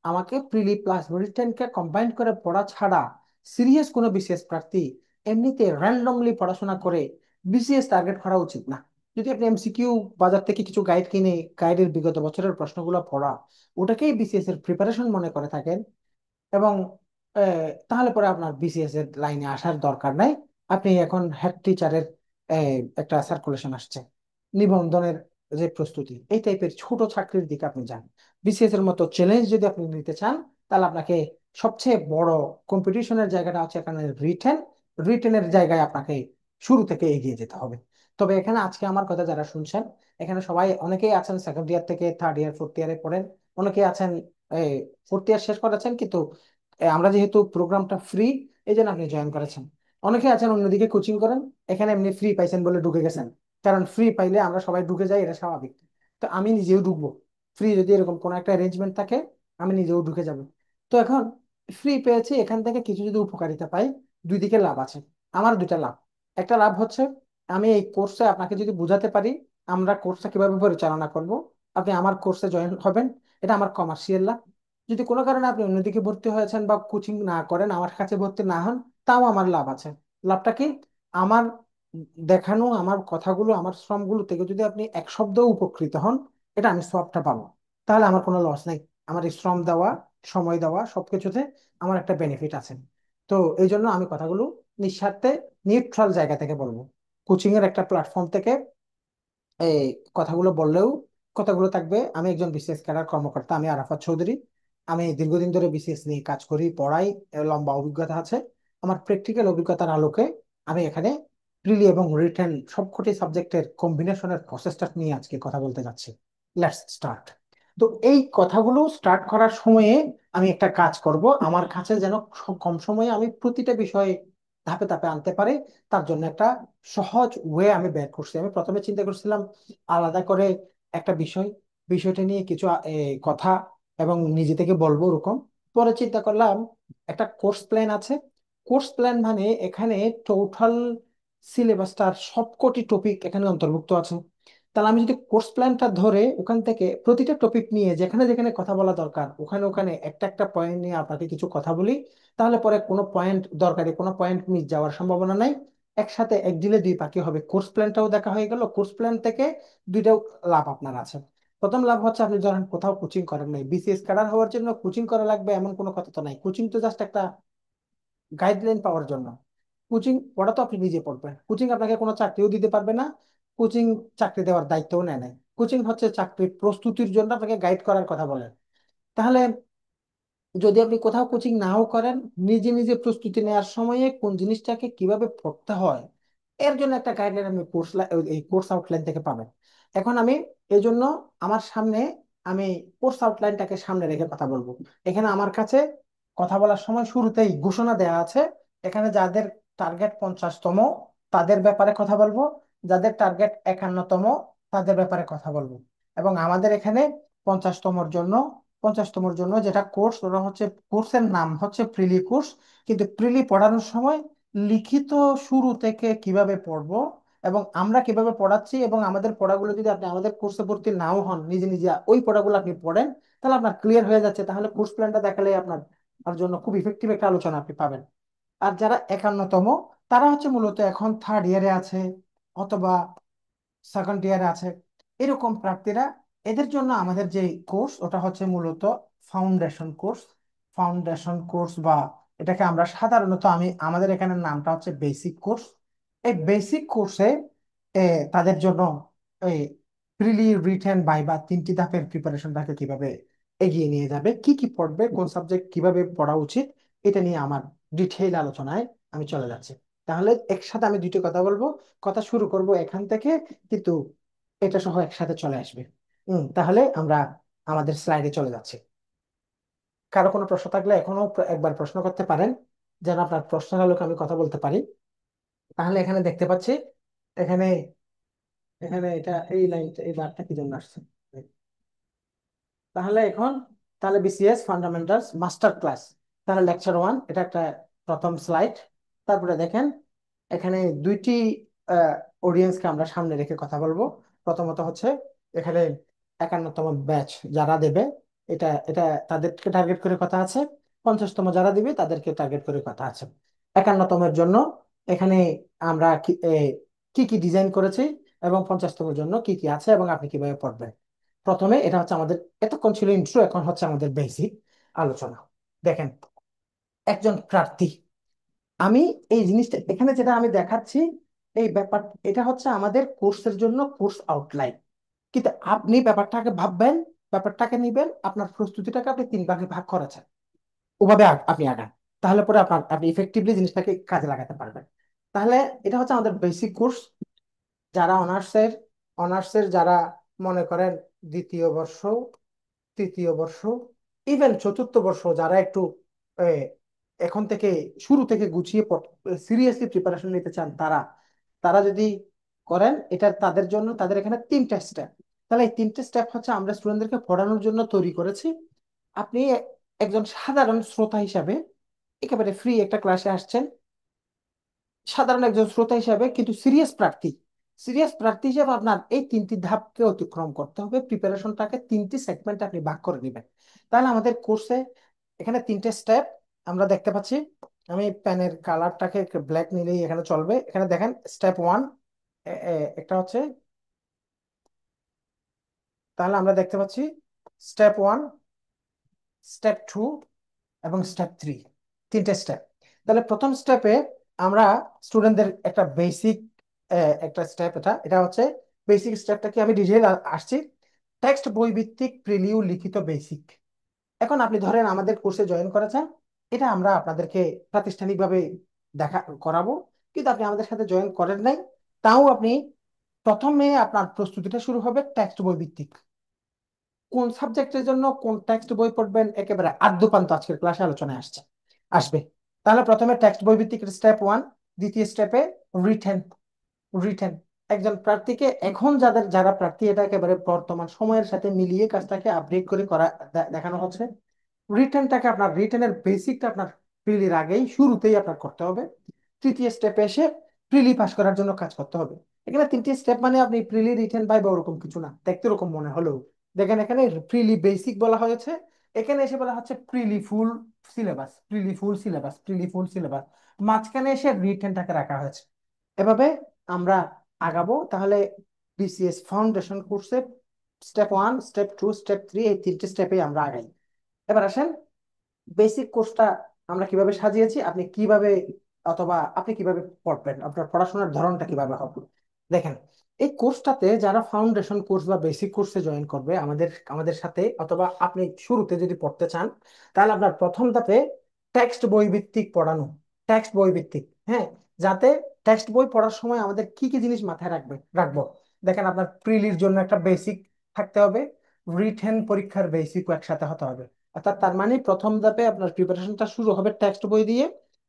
আমাকে প্রিলি প্লাস রিটেনকে কম্বাইন করে পড়া ছাড়া সিরিয়াস কোনো বিসিএস প্রার্থী এমনিতে র্যান্ডমলি পড়াশোনা করে বিসিএস টার্গেট করা উচিত না। যদি আপনি এমসিকিউ বাজার থেকে কিছু গাইড কিনে গাইডের বিগত বছরের প্রশ্নগুলো পড়া, ওটাকেই বিসিএস এর প্রিপারেশন মনে করে থাকেন, এবং তাহলে পরে আপনার বিসিএস এর লাইনে আসার দরকার নাই। আপনি এখন হেড টিচারের একটা সার্কুলেশন আসছে, নিবন্ধনের যে প্রস্তুতি, এই টাইপের ছোট চাকরির দিকে আপনি যান। বিসিএস এর মতো চ্যালেঞ্জ যদি আপনি নিতে চান, তাহলে আপনাকে সবচেয়ে বড় কম্পিটিশনের জায়গাটা হচ্ছে এখানে রিটেন। রিটেনের জায়গায় আপনাকে শুরু থেকে এগিয়ে যেতে হবে। তবে এখানে আজকে আমার কথা যারা শুনছেন, এখানে সবাই অনেকেই আছেন সেকেন্ড ইয়ার থেকে থার্ড ইয়ার ফোর্থ ইয়ারে পড়েন, অনেকেই আছেন ফোর্থ ইয়ার শেষ করেছেন, কিন্তু আমরা যেহেতু প্রোগ্রামটা ফ্রি, এই জন্য আপনি জয়েন করেছেন। অনেকে আছেন অন্যদিকে কোচিং করেন, এখানে এমনি ফ্রি পাইছেন বলে ঢুকে গেছেন। কারণ ফ্রি পাইলে আমরা সবাই ঢুকে যাই, এটা স্বাভাবিক। তো আমি নিজেও ঢুকবো, ফ্রি যদি এরকম কোনো একটা অ্যারেঞ্জমেন্ট থাকে আমি নিজেও ঢুকে যাব। তো এখন ফ্রি পেয়েছি, এখান থেকে কিছু যদি উপকারিতা পাই, দুই দিকে লাভ আছে। আমার দুইটা লাভ। একটা লাভ হচ্ছে, আমি এই কোর্সে আপনাকে যদি বুঝাতে পারি আমরা কোর্সটা কিভাবে পরিচালনা করব, আপনি আমার কোর্সে জয়েন হবেন, এটা আমার কমার্শিয়াল লাভ। যদি কোনো কারণে আপনি অন্যদিকে ভর্তি হয়েছেন বা কোচিং না করেন, আমার কাছে ভর্তি না হন, তাও আমার লাভ আছে। লাভটা কি? আমার দেখানো আমার কথাগুলো, আমার শ্রমগুলো থেকে যদি আপনি এক শব্দ উপকৃত হন, এটা আমি সবটা পাবো, তাহলে আমার কোনো লস নেই। আমার এই শ্রম দেওয়া, সময় দেওয়া সবকিছুতে আমার একটা বেনিফিট আছে। তো এই জন্য আমি কথাগুলো নিঃস্বার্থে, নিউট্রাল জায়গা থেকে বলবো। কোচিং এর একটা প্ল্যাটফর্ম থেকে এই কথাগুলো বললেও কথাগুলো থাকবে। আমি একজন বিসিএস ক্যাডার কর্মকর্তা, আমি আরাফাত চৌধুরী। আমি দীর্ঘদিন ধরে বিসিএস নিয়ে কাজ করি, পড়াই, লম্বা অভিজ্ঞতা আছে। আমার প্র্যাকটিক্যাল অভিজ্ঞতার আলোকে আমি এখানে প্রিলি এবং রিটেন সবকটি সাবজেক্টের কম্বিনেশনের প্রসেসটা নিয়ে আজকে কথা বলতে যাচ্ছি। Let's start. তো এই কথাগুলো স্টার্ট করার সময়ে আমি একটা কাজ করব, আমার কাছে যেন কম সময়ে আমি প্রতিটা বিষয়ে ধাপে ধাপে আনতে পারি। তার জন্য একটা সহজ ওয়ে আমি বের করছি। আমি প্রথমে চিন্তা করছিলাম আলাদা করে একটা বিষয়টা নিয়ে কিছু কথা এবং নিজে থেকে বলবো ওরকম। পরে চিন্তা করলাম একটা কোর্স প্ল্যান আছে। কোর্স প্ল্যান মানে এখানে টোটাল সিলেবাসটার সবকটি টপিক এখানে অন্তর্ভুক্ত আছে। তাহলে আমি যদি কোর্স প্ল্যানটা ধরে ওখান থেকে প্রতিটা টপিক নিয়ে যেখানে যেখানে কথা বলা দরকার ওখানে ওখানে একটা একটা পয়েন্ট নিয়ে আপনাকে কিছু কথা বলি, তাহলে পরে কোনো পয়েন্ট, দরকারি কোনো পয়েন্ট মিস যাওয়ার সম্ভাবনা নাই। একসাথে এক ডিলে দুই পাখি হবে, কোর্স প্ল্যানটাও দেখা হয়ে গেল। কোর্স প্ল্যান থেকে দুইটা লাভ আপনার আছে। প্রথম লাভ হচ্ছে আপনি ধরেন কোথাও কোচিং করেন নাই, বিসিএস ক্যাডার হওয়ার জন্য কোচিং করা লাগবে এমন কোনো কথা তো নাই। কোচিং তো জাস্ট একটা গাইডলাইন পাওয়ার জন্য। কোচিং পড়া তো আপনি নিজে পড়বেন, কোচিং আপনাকে কোনো চাকরিও দিতে পারবে না। কোচিং চাকরি দেওয়ার দায়িত্বও নেয় নাই। কোচিং হচ্ছে চাকরির প্রস্তুতির জন্য আপনাকে গাইড করার কথা বলে। তাহলে যদি আপনি কোথাও কোচিং নাও করেন, নিজে নিজে প্রস্তুতি নেওয়ার সময়ে কোন জিনিসটাকে কিভাবে পড়তে হয় এর জন্য একটা গাইডলাইন আপনি এই কোর্স আউটলাইন থেকে পাবেন। এখন আমি এই জন্য আমার সামনে আমি কোর্স আউটলাইনটাকে সামনে রেখে কথা বলবো। এখানে আমার কাছে কথা বলার সময় শুরুতেই ঘোষণা দেওয়া আছে। এখানে যাদের টার্গেট 50তম তাদের ব্যাপারে কথা বলবো, যাদের টার্গেট 51তম তাদের ব্যাপারে কথা বলবো। এবং আমাদের এখানে 50তমর জন্য 50তমর জন্য যেটা কোর্স, ওটা হচ্ছে কোর্সের নাম হচ্ছে প্রিলি কোর্স। কিন্তু প্রিলি পড়ানোর সময় লিখিত শুরু থেকে কিভাবে পড়বো এবং আমরা কিভাবে পড়াচ্ছি এবং আমাদের পড়াগুলো যদি আপনি আমাদের কোর্সে ভর্তি নাও হন, নিজে নিজে ওই পড়াগুলো আপনি পড়েন, তাহলে আপনার ক্লিয়ার হয়ে যাচ্ছে। তাহলে কোর্স প্ল্যানটা দেখালে আপনার আপনার জন্য খুব ইফেক্টিভ একটা আলোচনা আপনি পাবেন। আর যারা 51তম তারা হচ্ছে মূলত এখন থার্ড ইয়ারে আছে অথবা সেকেন্ড ইয়ারে আছে, এরকম প্রার্থীরা। এদের জন্য আমাদের যে কোর্স ওটা হচ্ছে মূলত ফাউন্ডেশন কোর্স। ফাউন্ডেশন কোর্স বা এটাকে আমরা সাধারণত আমাদের এখানে নামটা হচ্ছে বেসিক কোর্স। এই বেসিক কোর্সে তাদের জন্য এই প্রিলি, রিটেন, ভাইভা তিনটি ধাপের প্রিপারেশনটাকে কিভাবে এগিয়ে নিয়ে যাবে, কি কি পড়বে, কোন সাবজেক্ট কিভাবে পড়া উচিত, এটা নিয়ে আমার ডিটেইল আলোচনায় আমি চলে যাচ্ছি। তাহলে একসাথে আমি দুটো কথা বলবো, কথা শুরু করব এখান থেকে, কিন্তু এটা সহ একসাথে চলে আসবে। তাহলে আমরা আমাদের স্লাইডে চলে যাচ্ছি। কারো কোনো প্রশ্ন থাকলে এখনো একবার প্রশ্ন করতে পারেন, যেন আপনার প্রশ্নের আলোকে আমি কথা বলতে পারি। তাহলে এখানে দেখতে পাচ্ছি, এখানে এখানে এটা এই লাইনটা, এই বারটা কি জন্য আসছে। তাহলে এখন তাহলে বিসিএস ফান্ডামেন্টালস মাস্টার ক্লাস, তাহলে লেকচার 1 এটা একটা প্রথম স্লাইড। তারপরে দেখেন এখানে দুইটি অডিয়েন্সকে আমরা সামনে রেখে কথা বলবো। প্রথমত হচ্ছে এখানে 51তম ব্যাচ যারা দেবে, এটা এটা তাদেরকে টার্গেট করে কথা আছে। 50তম যারা দিবে তাদেরকে টার্গেট করে কথা আছে। 51তমের জন্য এখানে আমরা কি কি ডিজাইন করেছি এবং 50তমের জন্য কি কি আছে এবং আপনি কিভাবে পড়বেন। প্রথমে এটা হচ্ছে আমাদের, এতক্ষণ ছিল ইন্ট্রো, এখন হচ্ছে আমাদের বেসিক আলোচনা। দেখেন একজন প্রার্থী, আমি এই জিনিসটা এখানে যেটা আমি দেখাচ্ছি, এই ব্যাপার এটা হচ্ছে আমাদের কোর্সের জন্য কোর্স আউটলাইন। কিন্তু আপনি ব্যাপারটাকে ভাববেন, ব্যাপারটাকে নিবেন, আপনার প্রস্তুতিটাকে আপনি 3 ভাগে ভাগ করেছেন, ওভাবে আপনি আগান। তাহলে পরে আপনি ইফেক্টিভলি জিনিসটাকে কাজে লাগাতে পারবেন। তাহলে এটা হচ্ছে আমাদের বেসিক কোর্স। যারা অনার্সের যারা মনে করেন দ্বিতীয় বর্ষ, তৃতীয় বর্ষ, ইভেন চতুর্থ বর্ষ, যারা একটু আহ, এখন থেকে শুরু থেকে গুছিয়ে সিরিয়াসলি প্রিপারেশন নিতে চান, তারা তারা যদি করেন এটা তাদের জন্য, তাদের এখানে 3টা স্টেপ। তাহলে এই 3টে স্টেপ হচ্ছে আমরা স্টুডেন্টদেরকে পড়ানোর জন্য তৈরি করেছি। আপনি একজন সাধারণ শ্রোতা হিসাবে একেবারে ফ্রি একটা ক্লাসে আসছেন, সাধারণ একজন শ্রোতা হিসাবে, কিন্তু সিরিয়াস প্রার্থী হিসেবে আপনার এই 3টি ধাপকে অতিক্রম করতে হবে। প্রিপারেশনটাকে 3টি সেগমেন্টে আপনি ভাগ করে নেবেন। তাহলে আমাদের কোর্সে এখানে 3টে স্টেপ আমরা দেখতে পাচ্ছি। আমি প্যানের কালারটাকে ব্ল্যাক নিলেই এখানে চলবে। এখানে দেখেন স্টেপ ওয়ান একটা হচ্ছে, তাহলে আমরা দেখতে পাচ্ছি স্টেপ ওয়ান, স্টেপ টু এবং স্টেপ থ্রি, তিনটে স্টেপ। তাহলে প্রথম স্টেপে আমরা স্টুডেন্টদের একটা বেসিক একটা স্টেপ, এটা এটা হচ্ছে বেসিক স্টেপটা কি, আমি ডিটেইল আসছি। টেক্সট বই ভিত্তিক প্রিলিউ লিখিত বেসিক। এখন আপনি ধরেন আমাদের কোর্সে জয়েন করেছেন, এটা আমরা আপনাদেরকে প্রাতিষ্ঠানিকভাবে দেখা করাবো, কিন্তু আপনি আমাদের সাথে জয়েন করেন নাই, তাও আপনি প্রথমে আপনার প্রস্তুতিটা শুরু হবে টেক্সট বই ভিত্তিক। কোন সাবজেক্টের জন্য কোন টেক্সট বই পড়বেন একেবারে আদ্যোপান্ত আজকের ক্লাসে আলোচনায় আসবে। তাহলে প্রথমে টেক্সট বই ভিত্তিক স্টেপ ওয়ান। দ্বিতীয় স্টেপে রিটেন। রিটেন একজন প্রার্থীকে, এখন যারা প্রার্থী এটা একেবারে বর্তমান সময়ের সাথে মিলিয়ে কাজটাকে আপডেট করে করা দেখানো হচ্ছে। রিটেনটাকে আপনার, রিটেনের বেসিকটা আপনার প্রিলির আগেই শুরুতেই আপনার করতে হবে। তৃতীয় স্টেপে এসে প্রিলি পাস করার জন্য কাজ করতে হবে। এখানে তিনটি স্টেপ, মানে আপনি প্রিলি রিটেন পাইবে ওরকম কিছু না, দেখতে ওরকম মনে হলেও। দেখেন এখানে প্রিলি বেসিক বলা হয়েছে, এখানে এসে বলা হচ্ছে preli full syllabus, preli full syllabus, preli full syllabus, মাঝখানে এসে রিটেনটাকে রাখা হয়েছে। এভাবে আমরা আগাবো। তাহলে বিসিএস ফাউন্ডেশন কোর্সে step one, step two, step three, এই তিনটে স্টেপে আমরা আগাই। এবার আসেন বেসিক কোর্সটা আমরা কিভাবে সাজিয়েছি, আপনি কিভাবে, অথবা আপনি কিভাবে পড়বেন, আপনার পড়াশোনার ধরনটা কিভাবে হবে। দেখেন, এই কোর্সটাতে যারা ফাউন্ডেশন কোর্স বা বেসিক কোর্সে জয়েন করবে আমাদের আমাদের সাথে, অথবা আপনি শুরুতে যদি পড়তে চান, তাহলে আপনার প্রথম ধাপে টেক্সট বই ভিত্তিক পড়ানো। টেক্সট বই ভিত্তিক, হ্যাঁ, যাতে টেক্সট বই পড়ার সময় আমাদের কি কি জিনিস মাথায় রাখবো। দেখেন, আপনার প্রিলির জন্য একটা বেসিক থাকতে হবে, রিটেন পরীক্ষার বেসিকও একসাথে হতে হবে। অর্থাৎ তার মানে প্রথম ধাপে আপনার প্রিপারেশনটা শুরু হবে টেক্সট বই দিয়ে।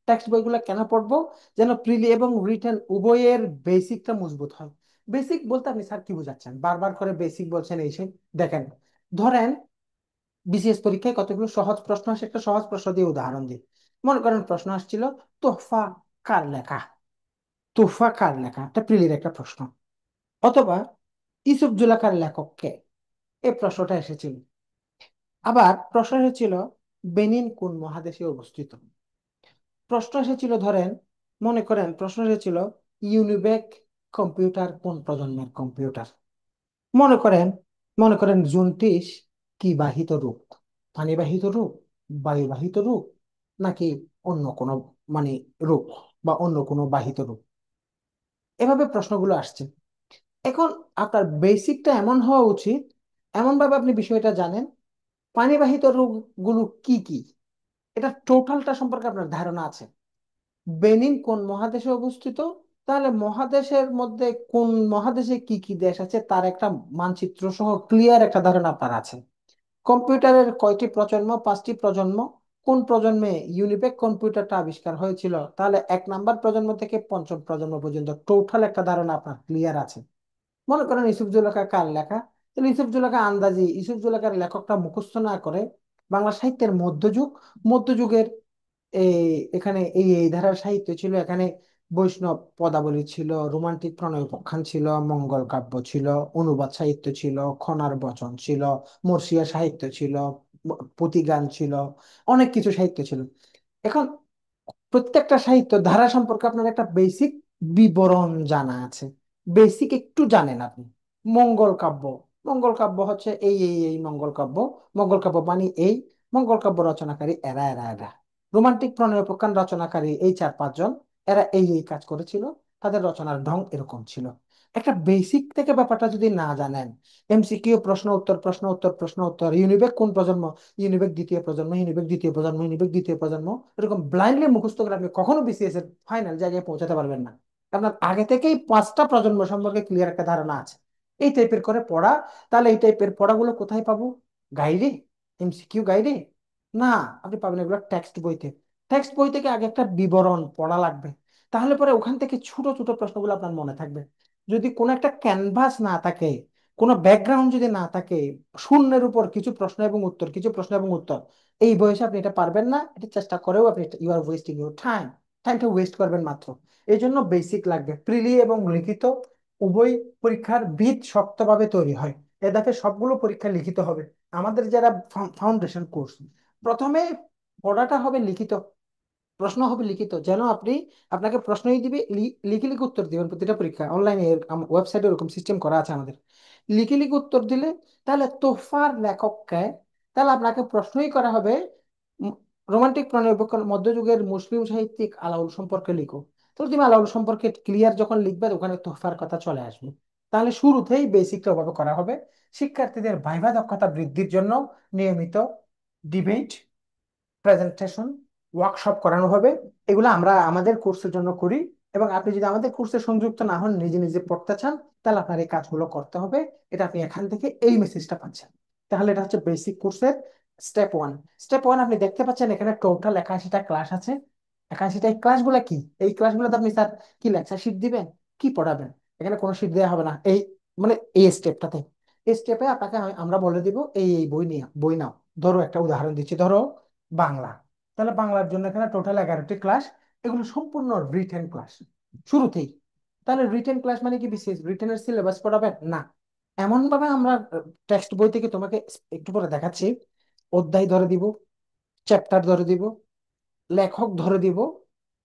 টেক্সট বইগুলো কেন পড়বো? যেন প্রিলি এবং রিটেন উভয়ের বেসিকটা মজবুত হয়। বেসিক বলতে আপনি স্যার কি বোঝাচ্ছেন, বারবার করে বেসিক বলছেন এই সেই। দেখেন, ধরেন বিসিএস পরীক্ষায় কতগুলো সহজ প্রশ্ন আসে, একটা সহজ প্রশ্ন দিয়ে উদাহরণ দিই। মনে করেন প্রশ্ন আসছিল, তোহফা কার লেখা? তোহফা কার লেখা, এটা প্রিলির একটা প্রশ্ন। অথবা ইউসুফ জুলেখার লেখক কে? এই প্রশ্নটা এসেছিল। আবার প্রশ্ন এসেছিল, বেনিন কোন মহাদেশে অবস্থিত? প্রশ্ন এসেছিল, ধরেন মনে করেন প্রশ্ন এসেছিল, ইউনিবেক কম্পিউটার কোন প্রজন্মের কম্পিউটার? মনে করেন মনে করেন জুনটিস কি বাহিত রূপ? পানিবাহিত রূপ, বায়ুবাহিত রূপ, নাকি অন্য কোনো, মানে রূপ, বা অন্য কোনো বাহিত রূপ? এভাবে প্রশ্নগুলো আসছে। এখন আপনার বেসিকটা এমন হওয়া উচিত, এমন ভাবে আপনি বিষয়টা জানেন, পানিবাহিত রোগগুলো কি কি, এটা টোটালটা সম্পর্কে আপনার ধারণা আছে। বেনিন কোন মহাদেশে অবস্থিত? তাহলে মহাদেশের মধ্যে কোন মহাদেশে কি কি দেশ আছে তার একটা মানচিত্র সহ ক্লিয়ার একটা ধারণা আপনার আছে। কম্পিউটারের কয়টি প্রজন্ম? পাঁচটি প্রজন্ম। কোন প্রজন্মে ইউনিবেক কম্পিউটারটা আবিষ্কার হয়েছিল? তাহলে এক নাম্বার প্রজন্ম থেকে পঞ্চম প্রজন্ম পর্যন্ত টোটাল একটা ধারণা আপনার ক্লিয়ার আছে। মনে করেন ইউসুফ জুলেখা কার লেখা, তাহলে ইউসুফ জুলেখা আন্দাজি ইউসুফ জুলেখার লেখকটা মুখস্থ না করে বাংলা সাহিত্যের মধ্যযুগ, মধ্যযুগের এই এখানে এই এই ধারার সাহিত্য ছিল, এখানে বৈষ্ণব পদাবলী ছিল, রোমান্টিক প্রণয় উপাখ্যান ছিল, মঙ্গল কাব্য ছিল, অনুবাদ সাহিত্য ছিল, খনার বচন ছিল, মরসিয়া সাহিত্য ছিল, পুঁথিগান ছিল, অনেক কিছু সাহিত্য ছিল। এখন প্রত্যেকটা সাহিত্য ধারা সম্পর্কে আপনার একটা বেসিক বিবরণ জানা আছে, বেসিক একটু জানেন আপনি। মঙ্গল কাব্য, মঙ্গল কাব্য হচ্ছে এই এই এই মঙ্গল কাব্য, মঙ্গল কাব্য মানে এই, মঙ্গল কাব্য রচনাকারী এরা এরা এরা, রোমান্টিক প্রণয় উপাখ্যান রচনাকারী এই চার পাঁচজন, এরা এই এই কাজ করেছিল, তাদের রচনার ঢং এরকম ছিল। একটা বেসিক থেকে ব্যাপারটা যদি না জানেন, এমসিকিউ প্রশ্ন উত্তর, প্রশ্ন উত্তর, প্রশ্ন উত্তর, ইউনিবেক কোন প্রজন্ম, ইউনিবেক দ্বিতীয় প্রজন্ম, ইউনিবেক দ্বিতীয় প্রজন্ম, ইউনিবেক দ্বিতীয় প্রজন্ম, এরকম ব্লাইন্ডলি মুখস্থ করে আপনি কখনো বিসিএস এর ফাইনাল জায়গায় পৌঁছাতে পারবেন না। আপনার আগে থেকেই পাঁচটা প্রজন্ম সম্পর্কে ক্লিয়ার একটা ধারণা আছে। এই টাইপের করে পড়া। তাহলে এই টাইপের পড়াগুলো কোথায় পাবো? গাইডে? এমসিকিউ গাইডে? না, আপনি পাবেন এগুলো টেক্সট বইতে। টেক্সট বই থেকে আগে একটা বিবরণ পড়া লাগবে, তাহলে পরে ওখান থেকে ছোট ছোট প্রশ্নগুলো আপনার মনে থাকবে। যদি কোনো একটা ক্যানভাস না থাকে, কোনো ব্যাকগ্রাউন্ড যদি না থাকে, শূন্যের উপর কিছু প্রশ্ন এবং উত্তর, কিছু প্রশ্ন এবং উত্তর, এই বয়সে আপনি এটা পারবেন না। এটা চেষ্টা করেও আপনি, you are wasting your time, টাইমটা ওয়েস্ট করবেন মাত্র। এই জন্য বেসিক লাগবে। প্রিলি এবং লিখিত উভয় পরীক্ষার ভিত শক্তভাবে তৈরি হয়। এ ধাপে সবগুলো পরীক্ষা লিখিত হবে। আমাদের যারা ফাউন্ডেশন কোর্স, প্রথমে পড়াটা হবে লিখিত, প্রশ্ন হবে লিখিত, যেন আপনি, আপনাকে প্রশ্নই দিবে, লিখে লিখে উত্তর দিবেন প্রতিটা পরীক্ষা। অনলাইনে ওয়েবসাইটে এরকম সিস্টেম করা আছে আমাদের। লিখে লিখে উত্তর দিলে তাহলে তোফার লেখককে, তাহলে আপনাকে প্রশ্নই করা হবে রোমান্টিক প্রণয় মধ্যযুগের মুসলিম সাহিত্যিক আলাউল সম্পর্কে লিখো। তো তুমি আলাউল সম্পর্কে ক্লিয়ার যখন লিখবে ওখানে তোহফার কথা চলে আসবে। তাহলে শুরুতেই বেসিকটা ওভাবে করা হবে। শিক্ষার্থীদের ভাইভা দক্ষতা বৃদ্ধির জন্য নিয়মিত ডিবেট, প্রেজেন্টেশন, ওয়ার্কশপ করানো হবে। এগুলো আমরা আমাদের কোর্সের জন্য করি। এবং আপনি যদি আমাদের কোর্সে সংযুক্ত না হন, নিজে নিজে পড়তে চান, তাহলে আপনার এই কাজগুলো করতে হবে। এটা আপনি এখান থেকে এই মেসেজটা পাচ্ছেন। তাহলে এটা হচ্ছে বেসিক কোর্সের স্টেপ ওয়ান। স্টেপ ওয়ান আপনি দেখতে পাচ্ছেন এখানে টোটাল 81টা ক্লাস আছে। 81টা, এই ক্লাসগুলো কি? এই ক্লাসগুলোতে আপনি স্যার কি লেকচার শিট দিবেন, কি পড়াবেন? এখানে কোনো শিট দেওয়া হবে না। এই মানে এই স্টেপটাতে, এই স্টেপে আপনাকে আমরা বলে দিব এই এই বই নিয়ে বই নাও। ধরো একটা উদাহরণ দিচ্ছি, ধরো বাংলা। তাহলে বাংলার জন্য এখানে টোটাল 11টি ক্লাস। এগুলো সম্পূর্ণ রিটেন ক্লাস শুরুতেই। তাহলে রিটেন ক্লাস মানে কি বিশেষ রিটেনের সিলেবাস পড়াবেন না। এমন ভাবে আমরা টেক্সট বই থেকে তোমাকে একটু পরে দেখাচ্ছি, অধ্যায় ধরে দিব, চ্যাপ্টার ধরে দিব, লেখক ধরে দিব।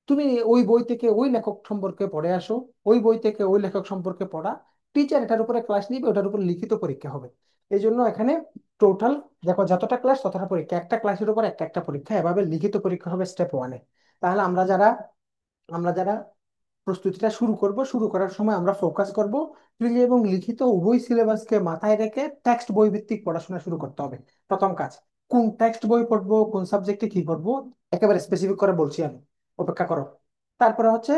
তুমি ওই বই থেকে ওই লেখক সম্পর্কে পড়ে আসো, ওই বই থেকে ওই লেখক সম্পর্কে পড়া। টিচার এটার উপরে ক্লাস নিবে, ওটার উপর লিখিত পরীক্ষা হবে। এই জন্য এখানে টোটাল দেখো যতটা ক্লাস ততটা পরীক্ষা, একটা ক্লাসের উপর একটা একটা পরীক্ষা, এভাবে লিখিত পরীক্ষা হবে স্টেপ ওয়ানে। তাহলে আমরা যারা প্রস্তুতিটা শুরু করব, শুরু করার সময় আমরা ফোকাস করব প্রিলি এবং লিখিত উভয় সিলেবাসকে মাথায় রেখে টেক্সট বই ভিত্তিক পড়াশোনা শুরু করতে হবে। প্রথম কাজ, কোন টেক্সট বই পড়বো, কোন সাবজেক্টে কি পড়বো, একেবারে স্পেসিফিক করে বলছি আমি, অপেক্ষা করো। তারপরে হচ্ছে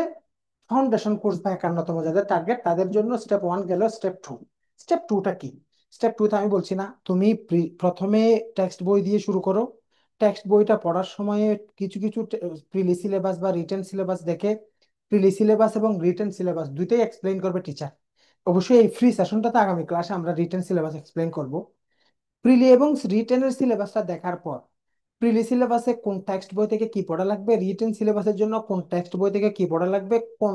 ফাউন্ডেশন কোর্স বা 51তম যাদের টার্গেট, তাদের জন্য স্টেপ ওয়ান গেল। স্টেপ টু, স্টেপ টুটা কি? স্টেপ টুতে আমি বলছি না, তুমি প্রথমে টেক্সট বই দিয়ে শুরু করো। টেক্সট বইটা পড়ার সময় কিছু কিছু প্রিলি সিলেবাস বা রিটেন সিলেবাস দেখে, প্রিলি সিলেবাস এবং রিটেন সিলেবাস দুইটাই এক্সপ্লেইন করবে টিচার। অবশ্যই এই ফ্রি সেশনটাতে আগামী ক্লাসে আমরা রিটেন সিলেবাস এক্সপ্লেইন করব। প্রিলি এবং রিটেনের সিলেবাসটা দেখার পর, প্রিলি সিলেবাসে কোন টেক্সট বই থেকে কি পড়া লাগবে, রিটেন সিলেবাসের জন্য কোন টেক্সট বই থেকে কি পড়া লাগবে, কোন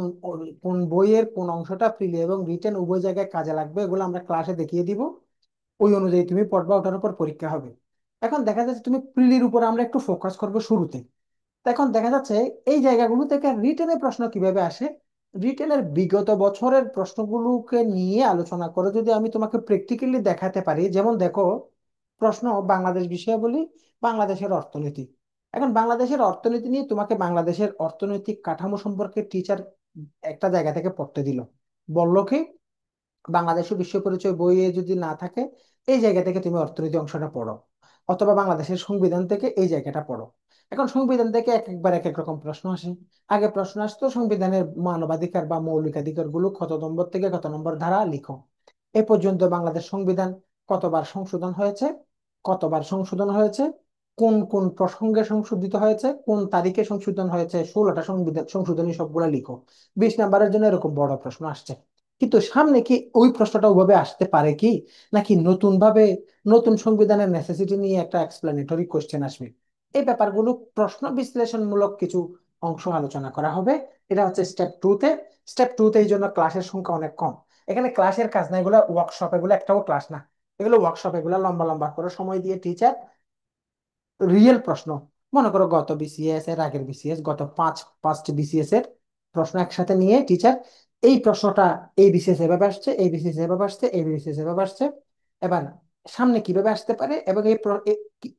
কোন বইয়ের কোন অংশটা প্রিলি এবং রিটেন উভয় জায়গায় কাজে লাগবে, এগুলো আমরা ক্লাসে দেখিয়ে দিব। ওই অনুযায়ী তুমি পড়বা, ওটার উপর পরীক্ষা হবে। এখন দেখা যাচ্ছে তুমি প্রিলির উপর আমরা একটু ফোকাস করবো শুরুতে। তো এখন দেখা যাচ্ছে এই জায়গাগুলো থেকে রিটেনের প্রশ্ন কিভাবে আসে। রিটেনের বিগত বছরের প্রশ্নগুলোকে নিয়ে আলোচনা করে যদি আমি তোমাকে প্র্যাকটিক্যালি দেখাতে পারি, যেমন দেখো, প্রশ্ন বাংলাদেশ বিষয়ে বলি, বাংলাদেশের অর্থনীতি। এখন বাংলাদেশের অর্থনীতি নিয়ে তোমাকে বাংলাদেশের অর্থনৈতিক কাঠামো সম্পর্কে টিচার একটা জায়গা থেকে পড়তে দিল, বললো কি বাংলাদেশ ও বিশ্ব পরিচয় বইয়ে যদি না থাকে এই জায়গা থেকে তুমি অর্থনীতি অংশটা পড়ো, অথবা বাংলাদেশের সংবিধান থেকে এই জায়গাটা পড়ো। এখন সংবিধান থেকে এক একবার এক এক রকম প্রশ্ন আসে। আগে প্রশ্ন আসতো সংবিধানের মানবাধিকার বা মৌলিকাধিকার গুলো কত নম্বর থেকে কত নম্বর ধারা লিখো। এ পর্যন্ত বাংলাদেশ সংবিধান কতবার সংশোধন হয়েছে, কতবার সংশোধন হয়েছে, কোন কোন প্রসঙ্গে সংশোধিত হয়েছে, কোন তারিখে সংশোধন হয়েছে, 16টা সংবিধান সংশোধনী সবগুলা লিখো। 20 নাম্বারের জন্য এরকম বড় প্রশ্ন আসছে। কিন্তু সামনে কি ওই প্রশ্নটা ওইভাবে আসতে পারে কি, নাকি নতুন ভাবে নতুন সংবিধানের নেসেসিটি নিয়ে একটা এক্সপ্লেনেটরি কোশ্চেন আসবে? এই ব্যাপারগুলো প্রশ্ন বিশ্লেষণমূলক কিছু অংশ আলোচনা করা হবে। এটা হচ্ছে স্টেপ টুতে। স্টেপ টুতে এই জন্য ক্লাসের সংখ্যা অনেক কম। এখানে ক্লাসের কাজ না, এগুলো ওয়ার্কশপ, এগুলো একটাও ক্লাস না। এগুলো ওয়ার্কশপ, এগুলো লম্বা লম্বা করে সময় দিয়ে টিচার রিয়েল প্রশ্ন, মনে করো গত বিসিএস এর আগের বিসিএস, গত পাঁচটি বিসিএস এর প্রশ্ন একসাথে নিয়ে টিচার এই প্রশ্নটা এই বিসিএস এভাবে আসছে, এই বিসিএস এভাবে আসছে, এই বিসিএস এভাবে আসছে, এবার সামনে কিভাবে আসতে পারে, এবং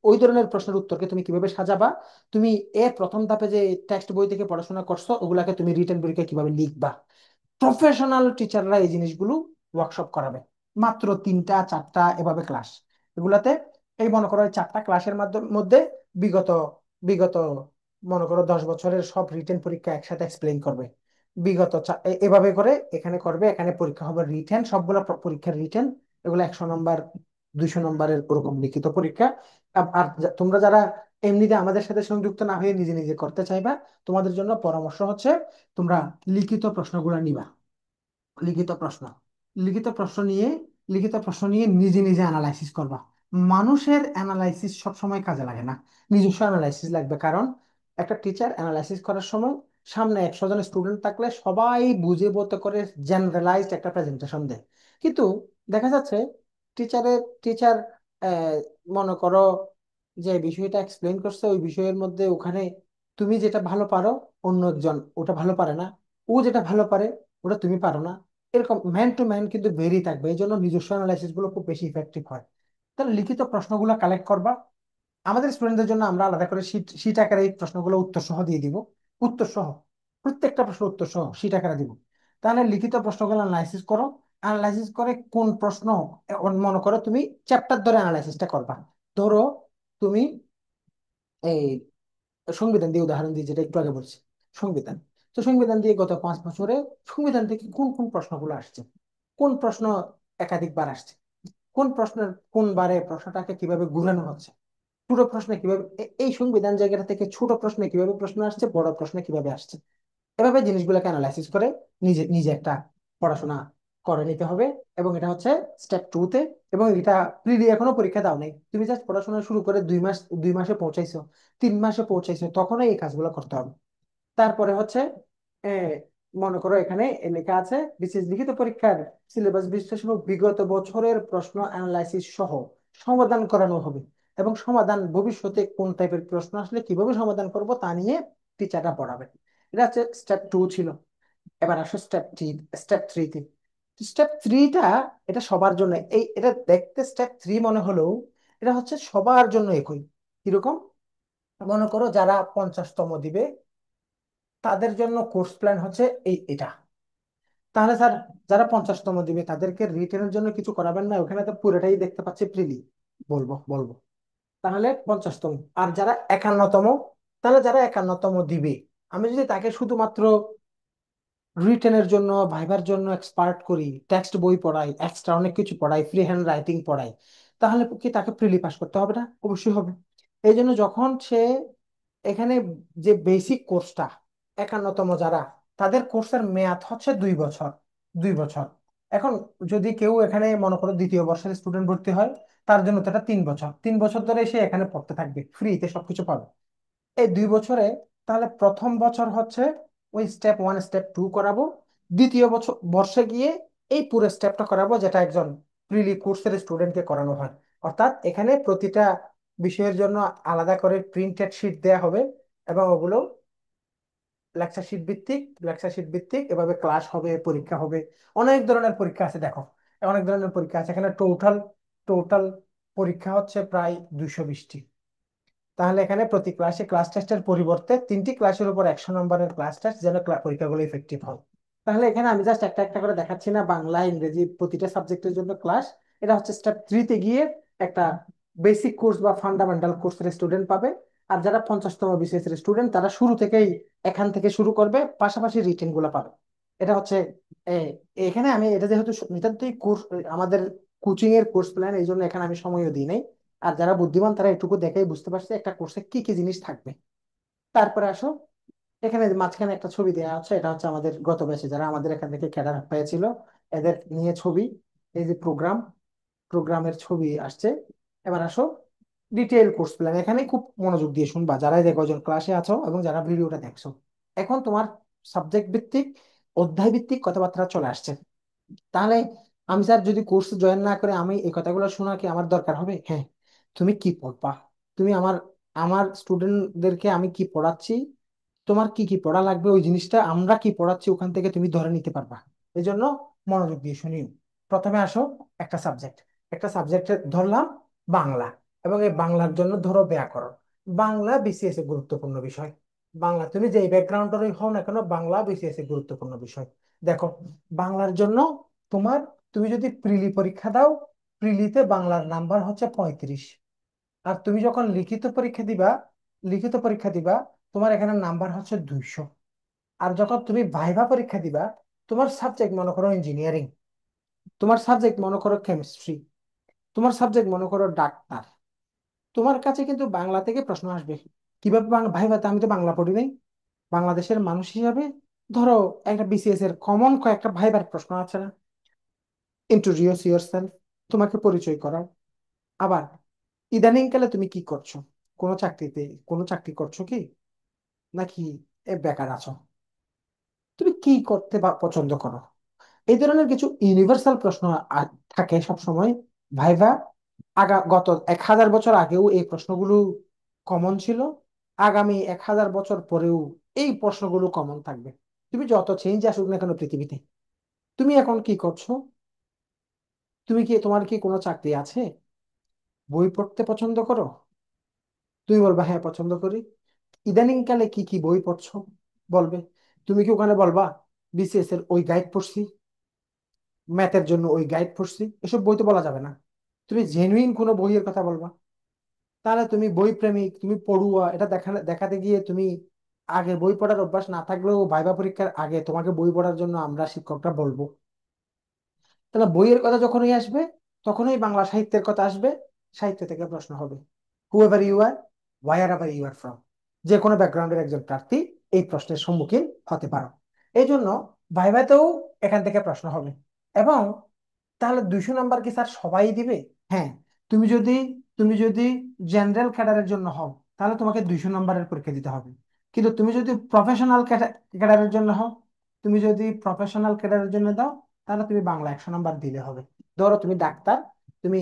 ওই ধরনের প্রশ্নের উত্তরকে তুমি কিভাবে সাজাবা, তুমি এর প্রথম ধাপে যে টেক্সট বই থেকে পড়াশোনা করছো ওগুলাকে তুমি রিটেন পরীক্ষায় কিভাবে লিখবা। প্রফেশনাল টিচাররা এই জিনিসগুলো ওয়ার্কশপ করাবে। মাত্র 3টা 4টা এভাবে ক্লাস এগুলাতে। এই মনে করো এই 4টা ক্লাসের মধ্যে বিগত বিগত মনে করো 10 বছরের সব রিটেন পরীক্ষা একসাথে এক্সপ্লেইন করবে। এভাবে করে এখানে করবে, এখানে পরীক্ষা হবে রিটেন, সবগুলো পরীক্ষার রিটেন। এগুলো 100 নম্বর, 200 নম্বরের ওরকম লিখিত পরীক্ষা। আর তোমরা যারা এমনিতে আমাদের সাথে সংযুক্ত না হয়ে নিজে নিজে করতে চাইবা, তোমাদের জন্য পরামর্শ হচ্ছে তোমরা লিখিত প্রশ্নগুলো নিবা। লিখিত প্রশ্ন, লিখিত প্রশ্ন নিয়ে লিখিত প্রশ্ন নিয়ে নিজে নিজে অ্যানালাইসিস করবা। মানুষের অ্যানালাইসিস সবসময় কাজে লাগে না, নিজস্ব অ্যানালাইসিস লাগবে। কারণ একটা টিচার অ্যানালাইসিস করার সময় সামনে 100 জন স্টুডেন্ট থাকলে সবাই বুঝে বলতে করে জেনারেলাইজড একটা প্রেজেন্টেশন দেয়। কিন্তু দেখা যাচ্ছে টিচার মনে করো যে বিষয়টা এক্সপ্লেন করছে ওই বিষয়ের মধ্যে ওখানে তুমি যেটা ভালো পারো অন্য একজন ওটা ভালো পারে না, ও যেটা ভালো পারে ওটা তুমি পারো না, এরকম ম্যান টু ম্যান কিন্তু ভেরি থাকবে। এই জন্য নিজস্ব অ্যানালাইসিস গুলো খুব বেশি ইফেক্টিভ হয়। তাহলে লিখিত প্রশ্নগুলো কালেক্ট করবা। আমাদের স্টুডেন্টদের জন্য আমরা আলাদা করে শীট শীট আকারে এই প্রশ্নগুলো উত্তর সহ দিয়ে দিব। উত্তর সহ, প্রত্যেকটা প্রশ্ন উত্তর সহ শীট আকারে দিব। তাহলে লিখিত প্রশ্নগুলো অ্যানালাইসিস করো। অ্যানালাইসিস করে কোন প্রশ্ন, মনে করো তুমি চ্যাপ্টার ধরে অ্যানালাইসিসটা করবা। ধরো তুমি এই সংবিধান দিয়ে উদাহরণ দিই, যেটা একটু আগে বলছি, সংবিধান। তো সংবিধান দিয়ে গত 5 বছরে সংবিধান থেকে কোন কোন প্রশ্নগুলো আসছে, কোন প্রশ্ন একাধিকবার আসছে, কোন প্রশ্নের কোন বারে প্রশ্নটাকে কিভাবে ঘুরানো হচ্ছে, ছোট প্রশ্নে কিভাবে এই সংবিধান জায়গাটা থেকে ছোট প্রশ্নে কিভাবে প্রশ্ন আসছে, বড় প্রশ্নে কিভাবে আসছে, এভাবে জিনিসগুলোকে অ্যানালাইসিস করে নিজে নিজে একটা পড়াশোনা করে নিতে হবে। এবং এটা হচ্ছে স্টেপ 2-তে। এবং এটা প্রিলি এখনো পরীক্ষা দাও নাই, তুমি জাস্ট পড়াশোনা শুরু করে 2 মাস, 2 মাসে পৌঁছাইছো, 3 মাসে পৌঁছাইছো, তখনই এই কাজগুলো করতে হবে। তারপরে হচ্ছে এ, মনে করো এখানে লেখা আছে বিশেষ লিখিত পরীক্ষার সিলেবাস বিশ্লেষণ ও বিগত বছরের প্রশ্ন অ্যানালাইসিস সহ সমাধান করানো হবে। এবং সমাধান ভবিষ্যতে কোন টাইপের প্রশ্ন আসলে কিভাবে সমাধান করব তা নিয়ে টিচাররা পড়াবে। এটা হচ্ছে স্টেপ 2 ছিল। এবার আসো স্টেপ 3-তে। স্টেপ 3টা এটা সবার জন্য, এটা দেখতে স্টেপ 3 মনে হলেও এটা হচ্ছে সবার জন্য একই। কিরকম? মনে করো যারা 50তম দিবে তাদের জন্য কোর্স প্ল্যান হচ্ছে এটা। তাহলে স্যার, যারা 50তম দিবে তাদেরকে রিটেনের জন্য কিছু করাবেন না? ওখানে তো পুরোটাই দেখতে পাচ্ছি প্রিলি। বলবো বলবো। তাহলে 50তম। আর যারা 51তম, তাহলে যারা 51তম দিবে, আমি যদি তাকে শুধুমাত্র রিটেনের জন্য, ভাইবার জন্য এক্সপার্ট করি, টেক্সট বই পড়াই, এক্সট্রা অনেক কিছু পড়াই, ফ্রি হ্যান্ড রাইটিং পড়াই, তাহলে কি তাকে প্রিলি পাস করতে হবে না? অবশ্যই হবে। এই জন্য যখন সে এখানে যে বেসিক কোর্সটা, 51তম যারা, তাদের কোর্সের মেয়াদ হচ্ছে 2 বছর। 2 বছর। এখন যদি কেউ এখানে মনে করো দ্বিতীয় বর্ষের স্টুডেন্ট ভর্তি হয়, তার জন্য তো এটা 3 বছর। 3 বছর ধরে সে এখানে পড়তে থাকবে, ফ্রিতে সবকিছু পাবে এই 2 বছরে। তাহলে প্রথম বছর হচ্ছে ওই স্টেপ 1 স্টেপ 2 করাবো, দ্বিতীয় বছর বর্ষে গিয়ে এই পুরো স্টেপটা করাবো যেটা একজন প্রিলি কোর্সের স্টুডেন্টকে করানো হয়। অর্থাৎ এখানে প্রতিটা বিষয়ের জন্য আলাদা করে প্রিন্টেড শিট দেয়া হবে। এবং ওগুলো লেকচার শিট ভিত্তিক এভাবে ক্লাস হবে, পরীক্ষা হবে। অনেক ধরনের পরীক্ষা আছে দেখো, অনেক ধরনের পরীক্ষা আছে এখানে। টোটাল টোটাল পরীক্ষা হচ্ছে প্রায় 220টি। তাহলে এখানে প্রতি ক্লাসে ক্লাস টেস্টের পরিবর্তে 3টি ক্লাসের উপর 100 নম্বরের ক্লাস টেস্ট, যেন পরীক্ষাগুলো ইফেক্টিভ হয়। তাহলে এখানে আমি জাস্ট একটা একটা করে দেখাচ্ছি না, বাংলা ইংরেজি প্রতিটা সাবজেক্টের জন্য ক্লাস। এটা হচ্ছে স্টেপ 3-তে গিয়ে একটা বেসিক কোর্স বা ফান্ডামেন্টাল কোর্সের স্টুডেন্ট পাবে। আর যারা 50তম বিসিএস এর স্টুডেন্ট, তারা শুরু থেকেই এখান থেকে শুরু করবে, পাশাপাশি রিটেন গুলো পাবে। এটা হচ্ছে এ, এখানে আমি এটা যেহেতু নিতান্তই কোর্স, আমাদের কোচিং এর কোর্স প্ল্যান, এই জন্য এখানে আমি সময়ও দিই নাই। আর যারা বুদ্ধিমান তারা এটুকু দেখেই বুঝতে পারছে একটা কোর্সে কি কি জিনিস থাকবে। তারপরে আসো, এখানে যে মাঝখানে একটা ছবি দেওয়া আছে, এটা হচ্ছে আমাদের গত ব্যাচে যারা আমাদের এখান থেকে ক্যাডার পেয়েছিল, এদের নিয়ে ছবি। এই যে প্রোগ্রামের ছবি আসছে। এবার আসো ডিটেইল কোর্স প্ল্যান। এখানে খুব মনোযোগ দিয়ে শুনবা যারা যে কজন ক্লাসে আছো এবং যারা ভিডিওটা দেখছো। এখন তোমার সাবজেক্ট ভিত্তিক, অধ্যায় ভিত্তিক কথাবার্তা চলে আসছে। তাহলে আমি স্যার যদি কোর্স জয়েন না করে আমি এই কথাগুলো শোনা কি আমার দরকার হবে? হ্যাঁ। তুমি কি পড়বা, তুমি আমার আমার স্টুডেন্টদেরকে আমি কি পড়াচ্ছি, তোমার কি কি পড়া লাগবে, ওই জিনিসটা আমরা কি পড়াচ্ছি ওখান থেকে তুমি ধরে নিতে পারবা। এই জন্য মনোযোগ দিয়ে শুনিও। প্রথমে আসো, একটা সাবজেক্ট একটা সাবজেক্টে ধরলাম বাংলা। এবং এই বাংলার জন্য ধরো ব্যাকরণ। বাংলা বিসিএস এ গুরুত্বপূর্ণ বিষয়। বাংলা তুমি যে ব্যাকগ্রাউন্ডেরই হও না কেন, বাংলা বিসিএস এ গুরুত্বপূর্ণ বিষয়। দেখো, বাংলার জন্য তোমার, তুমি যদি প্রিলি পরীক্ষা দাও, প্রিলিতে বাংলার নাম্বার হচ্ছে 35। আর তুমি যখন লিখিত পরীক্ষা দিবা তোমার এখানে নাম্বার হচ্ছে 200। আর যখন তুমি ভাইভা পরীক্ষা দিবা, তোমার সাবজেক্ট মনে করো ইঞ্জিনিয়ারিং, তোমার সাবজেক্ট মনে করো কেমিস্ট্রি, তোমার সাবজেক্ট মনে করো ডাক্তার, তোমার কাছে কিন্তু বাংলা থেকে প্রশ্ন আসবে। কিভাবে ভাইভাতে? আমি তো বাংলা পড়ি নাই। বাংলাদেশের মানুষ হিসাবে ধরো একটা বিসিএস এর কমন কয়েকটা ভাইবার প্রশ্ন আছে না? ইন্ট্রোডিউস ইয়োরসেলফ, তোমাকে পরিচয় করাও। আবার ইদানিং কালে তুমি কি করছো? কোনো চাকরিতে, কোনো চাকরি করছো কি, নাকি বেকার আছো? তুমি কি করতে পছন্দ করো? এই ধরনের কিছু ইউনিভার্সাল প্রশ্ন থাকে সব সময়। ভাইভা গত 1000 বছর আগেও এই প্রশ্নগুলো কমন ছিল। আগামী 1000 বছর পরেও এই প্রশ্নগুলো কমন থাকবে। তুমি যত চেঞ্জ আসুক না কেন পৃথিবীতে, তুমি এখন কি করছো? তোমার কি কোনো চাকরি আছে? বই পড়তে পছন্দ করো? তুমি বলবা হ্যাঁ পছন্দ করি। ইদানিং কালে কি কি বই পড়ছো বলবে? তুমি কি ওখানে বলবা বিসিএস এর ওই গাইড পড়ছি, ম্যাথের জন্য ওই গাইড পড়ছি? এসব বই তো বলা যাবে না। তুমি জেনুইন কোনো বইয়ের কথা বলবা। তাহলে তুমি বই প্রেমিক, তুমি পড়ুয়া, এটা দেখাতে গিয়ে তুমি আগে বই পড়ার অভ্যাস না থাকলেও ভাইবা পরীক্ষার আগে তোমাকে বই পড়ার জন্য আমরা শিক্ষকরা বলবো। তাহলে বইয়ের কথা যখনই আসবে, তখনই বাংলা সাহিত্যের কথা আসবে। সাহিত্য থেকে প্রশ্ন হবে, whoever you are, wherever you are from. যে কোনো ব্যাকগ্রাউন্ডের একজন প্রার্থী এই প্রশ্নের সম্মুখীন হতে পারো। এই জন্য ভাইভাতেও এখান থেকে প্রশ্ন হবে। এবং তাহলে 200 নাম্বার কি স্যার সবাই দিবে? হ্যাঁ। তুমি যদি তুমি যদি জেনারেল ক্যাডারের জন্য হও, তাহলে তোমাকে 200 নাম্বারের পরীক্ষা দিতে হবে। কিন্তু তুমি যদি প্রফেশনাল ক্যাডারের জন্য হও, তুমি যদি প্রফেশনাল ক্যাডারের জন্য দাও, তাহলে তুমি বাংলা 100 নাম্বার দিলে হবে। ধরো তুমি ডাক্তার, তুমি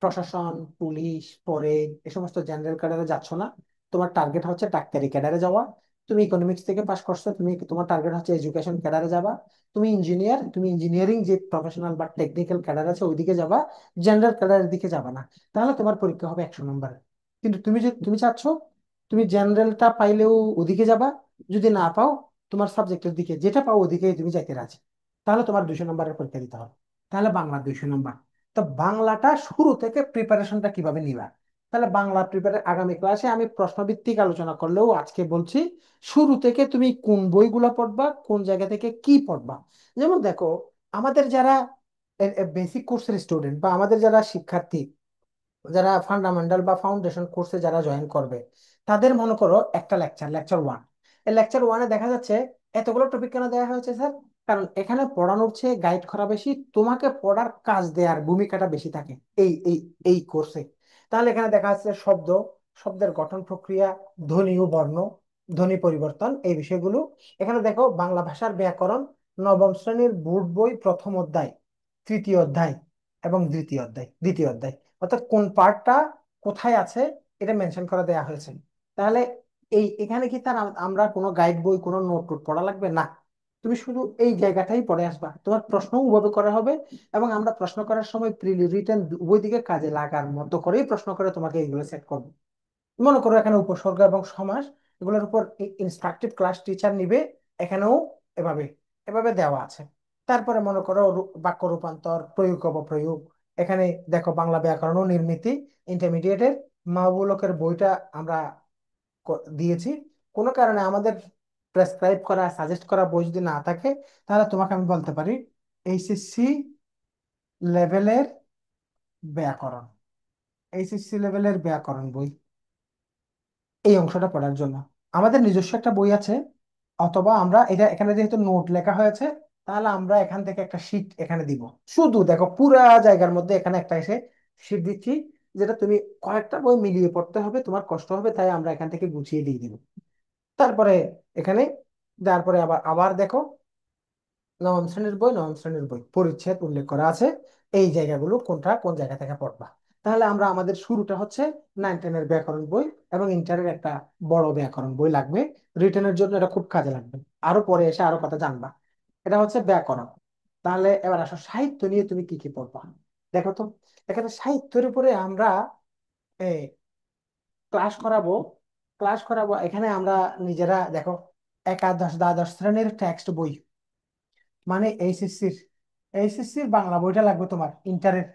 প্রশাসন, পুলিশ, ফরেন এ সমস্ত জেনারেল ক্যাডারে যাচ্ছ না, তোমার টার্গেট হচ্ছে ডাক্তারি ক্যাডারে যাওয়া। তুমি ইকোনমিক্স থেকে পাশ করছো, তোমার টার্গেট হচ্ছে এডুকেশন ক্যাডারে যাবা। তুমি ইঞ্জিনিয়ার, তুমি ইঞ্জিনিয়ারিং যে প্রফেশনাল বা টেকনিক্যাল ক্যাডার আছে ওইদিকে যাবা, জেনারেল ক্যাডারের দিকে যাবা না। তাহলে তোমার পরীক্ষা হবে 100 নাম্বার। কিন্তু তুমি চাচ্ছ তুমি জেনারেলটা পাইলেও ওদিকে যাবা, যদি না পাও তোমার সাবজেক্টের দিকে যেটা পাও ওদিকে তুমি যাইতে রাজি, তাহলে তোমার 200 নাম্বারের পরীক্ষা দিতে হবে। তাহলে বাংলা 200 নাম্বার। তো বাংলাটা শুরু থেকে প্রিপারেশনটা কিভাবে নিবা? তাহলে বাংলা আগামী ক্লাসে আমি প্রশ্নভিত্তিক আলোচনা করলেও আজকে বলছি, শুরু থেকে তুমি কোন বইগুলা পড়বা, কোন জায়গা থেকে কি পড়বা। যেমন দেখো, আমাদের যারা বেসিক কোর্সের স্টুডেন্ট বা আমাদের যারা শিক্ষার্থী, যারা ফান্ডামেন্টাল বা ফাউন্ডেশন কোর্সে যারা জয়েন করবে, তাদের মনে করো একটা লেকচার ওয়ান। এই লেকচার ওয়ানে দেখা যাচ্ছে এতগুলো টপিক কেন দেওয়া হয়েছে স্যার? কারণ এখানে পড়ানোর চেয়ে গাইড করা বেশি, তোমাকে পড়ার কাজ দেওয়ার ভূমিকাটা বেশি থাকে এই এই এই কোর্সে। তাহলে এখানে দেখা যাচ্ছে শব্দ, শব্দের গঠন প্রক্রিয়া, ধ্বনি ও বর্ণ, ধ্বনি পরিবর্তন, এই বিষয়গুলো। এখানে দেখো বাংলা ভাষার ব্যাকরণ, নবম শ্রেণীর বোর্ড বই প্রথম অধ্যায়, তৃতীয় অধ্যায় এবং দ্বিতীয় অধ্যায়, অর্থাৎ কোন পার্টটা কোথায় আছে এটা মেনশন করে দেওয়া হয়েছে। তাহলে এখানে কি তার আমরা কোনো গাইড বই কোনো নোট টোট পড়া লাগবে না। তুমি শুধু এই জায়গাটাই পড়ে আসবা, তোমার প্রশ্ন ওভাবে করা হবে। এবং আমরা প্রশ্ন করার সময় প্রিলি রিটেন উভয় দিকে কাজে লাগার মতো করেই প্রশ্ন করে তোমাকে এইগুলো সেট করবো। মনে করো এখানে উপসর্গ এবং সমাস, এগুলোর উপর ইনস্ট্রাকটিভ ক্লাস টিচার নিবে। এখানেও এভাবে এভাবে দেওয়া আছে। তারপরে মনে করো বাক্য রূপান্তর, প্রয়োগ অপপ্রয়োগ। এখানে দেখো বাংলা ব্যাকরণ ও নির্মিতি ইন্টারমিডিয়েটের মাহবুলকের বইটা আমরা দিয়েছি। কোনো কারণে আমাদের প্রেসক্রাইব করা সাজেস্ট করা বই যদি না থাকে, তাহলে তোমাকে আমি বলতে পারি এইচএসসি লেভেলের ব্যাকরণ, এইচএসসি লেভেলের ব্যাকরণ বই, এই অংশটা পড়ার জন্য আমাদের নিজস্ব একটা বই আছে। অথবা আমরা এটা এখানে যেহেতু নোট লেখা হয়েছে, তাহলে আমরা এখান থেকে একটা শীট এখানে দিব। শুধু দেখো পুরা জায়গার মধ্যে এখানে একটা এসে শীট দিচ্ছি, যেটা তুমি কয়েকটা বই মিলিয়ে পড়তে হবে, তোমার কষ্ট হবে, তাই আমরা এখান থেকে গুছিয়ে দিয়ে দিব। তারপরে এখানে দেওয়ার পরে আবার আবার দেখো নবম শ্রেণীর বই পরিচ্ছেদ উল্লেখ করা আছে, এই জায়গাগুলো কোনটা কোন জায়গা থেকে পড়বা। তাহলে আমরা আমাদের শুরুটা হচ্ছে 9-10-এর ব্যাকরণ বই, এবং ইন্টারের একটা বড় ব্যাকরণ বই লাগবে। রিটেনের জন্য এটা খুব কাজে লাগবে, আরো পরে এসে আরো কথা জানবা। এটা হচ্ছে ব্যাকরণ। তাহলে এবার আসো সাহিত্য নিয়ে তুমি কি কি পড়বা। দেখো তো, এখানে সাহিত্যের উপরে আমরা ক্লাস করাবো ক্লাস করাবো। এখানে আমরা নিজেরা দেখো, একাদশ দ্বাদশ শ্রেণীর টেক্সট বই, মানে এইচএসসির বাংলা বইটা লাগবে তোমার, ইন্টারের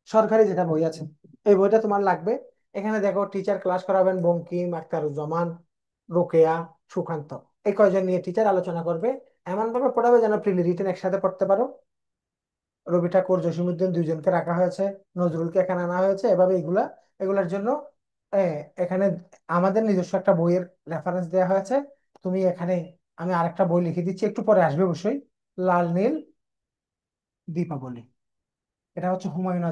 সরকারি যেটা বই আছে এই বইটা তোমার লাগবে। এখানে দেখো টিচার ক্লাস করাবেন বঙ্কিম, আখতারুজ্জামান, রোকেয়া, সুকান্ত, এই কয়জন নিয়ে টিচার আলোচনা করবে। এমন ভাবে পড়াবে যেন প্রিলি রিটেন একসাথে পড়তে পারো। রবি ঠাকুর, জসীমউদ্দিন দুইজনকে রাখা হয়েছে, নজরুলকে এখানে আনা হয়েছে, এভাবে এগুলার জন্য এখানে আমাদের নিজস্ব একটা বইয়ের রেফারেন্স দেওয়া হয়েছে। তুমি এখানে আমি আরেকটা বই লিখে দিচ্ছি, একটু পরে আসবে অবশ্যই, লাল নীল দীপাবলি। এটা হচ্ছে হুমায়ুন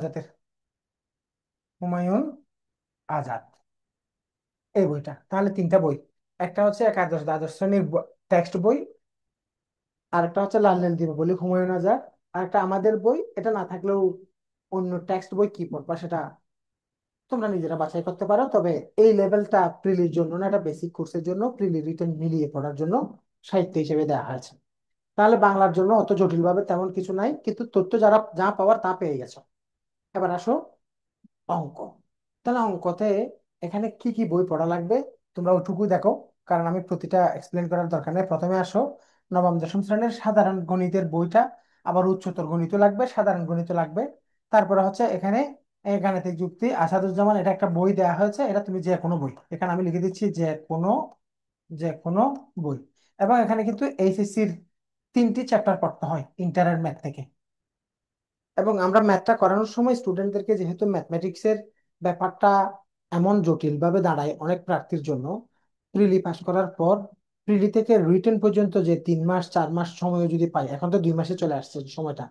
আজাদ এই বইটা। তাহলে তিনটা বই, একটা হচ্ছে একাদশ দ্বাদশ শ্রেণীর টেক্সট বই, আরেকটা হচ্ছে লাল নীল দীপাবলি হুমায়ুন আজাদ, আর একটা আমাদের বই। এটা না থাকলেও অন্য টেক্সট বই কি পড়বা সেটা তোমরা নিজেরা বাছাই করতে পারো। তবে এই লেভেলটা প্রিলির জন্য না, এটা বেসিক কোর্সের জন্য, প্রিলি রিটেন মিলিয়ে পড়ার জন্য সাহিত্য হিসেবে দেওয়া হয়েছে। তাহলে বাংলার জন্য অত জটিল ভাবে তেমন কিছু নাই, কিন্তু তথ্য যারা যা পাওয়ার তা পেয়ে গেছো। এবার আসো অঙ্ক। তাহলে অঙ্কতে এখানে কি কি বই পড়া লাগবে তোমরা ওটুকু দেখো, কারণ আমি প্রতিটা এক্সপ্লেন করার দরকার নেই। প্রথমে আসো নবম দশম শ্রেণীর সাধারণ গণিতের বইটা, আবার উচ্চতর গণিত লাগবে, সাধারণ গণিত লাগবে। তারপরে হচ্ছে এখানে গাণিতিক যুক্তি আসাদুজ্জামান, এটা একটা বই দেওয়া হয়েছে, এটা তুমি যে কোনো বই, এখানে আমি লিখে দিচ্ছি যে কোনো বই। এবং এখানে কিন্তু এইচএসসির 3টি চ্যাপ্টার পড়তে হয় ইন্টারের ম্যাথ থেকে। এবং আমরা ম্যাথটা করানোর সময় স্টুডেন্টদেরকে, যেহেতু ম্যাথমেটিক্সের ব্যাপারটা এমন জটিল ভাবে দাঁড়ায় অনেক প্রার্থীর জন্য, প্রিলি পাস করার পর প্রিলি থেকে রিটেন পর্যন্ত যে 3 মাস 4 মাস সময় যদি পাই, এখন তো 2 মাসে চলে আসছে সময়টা,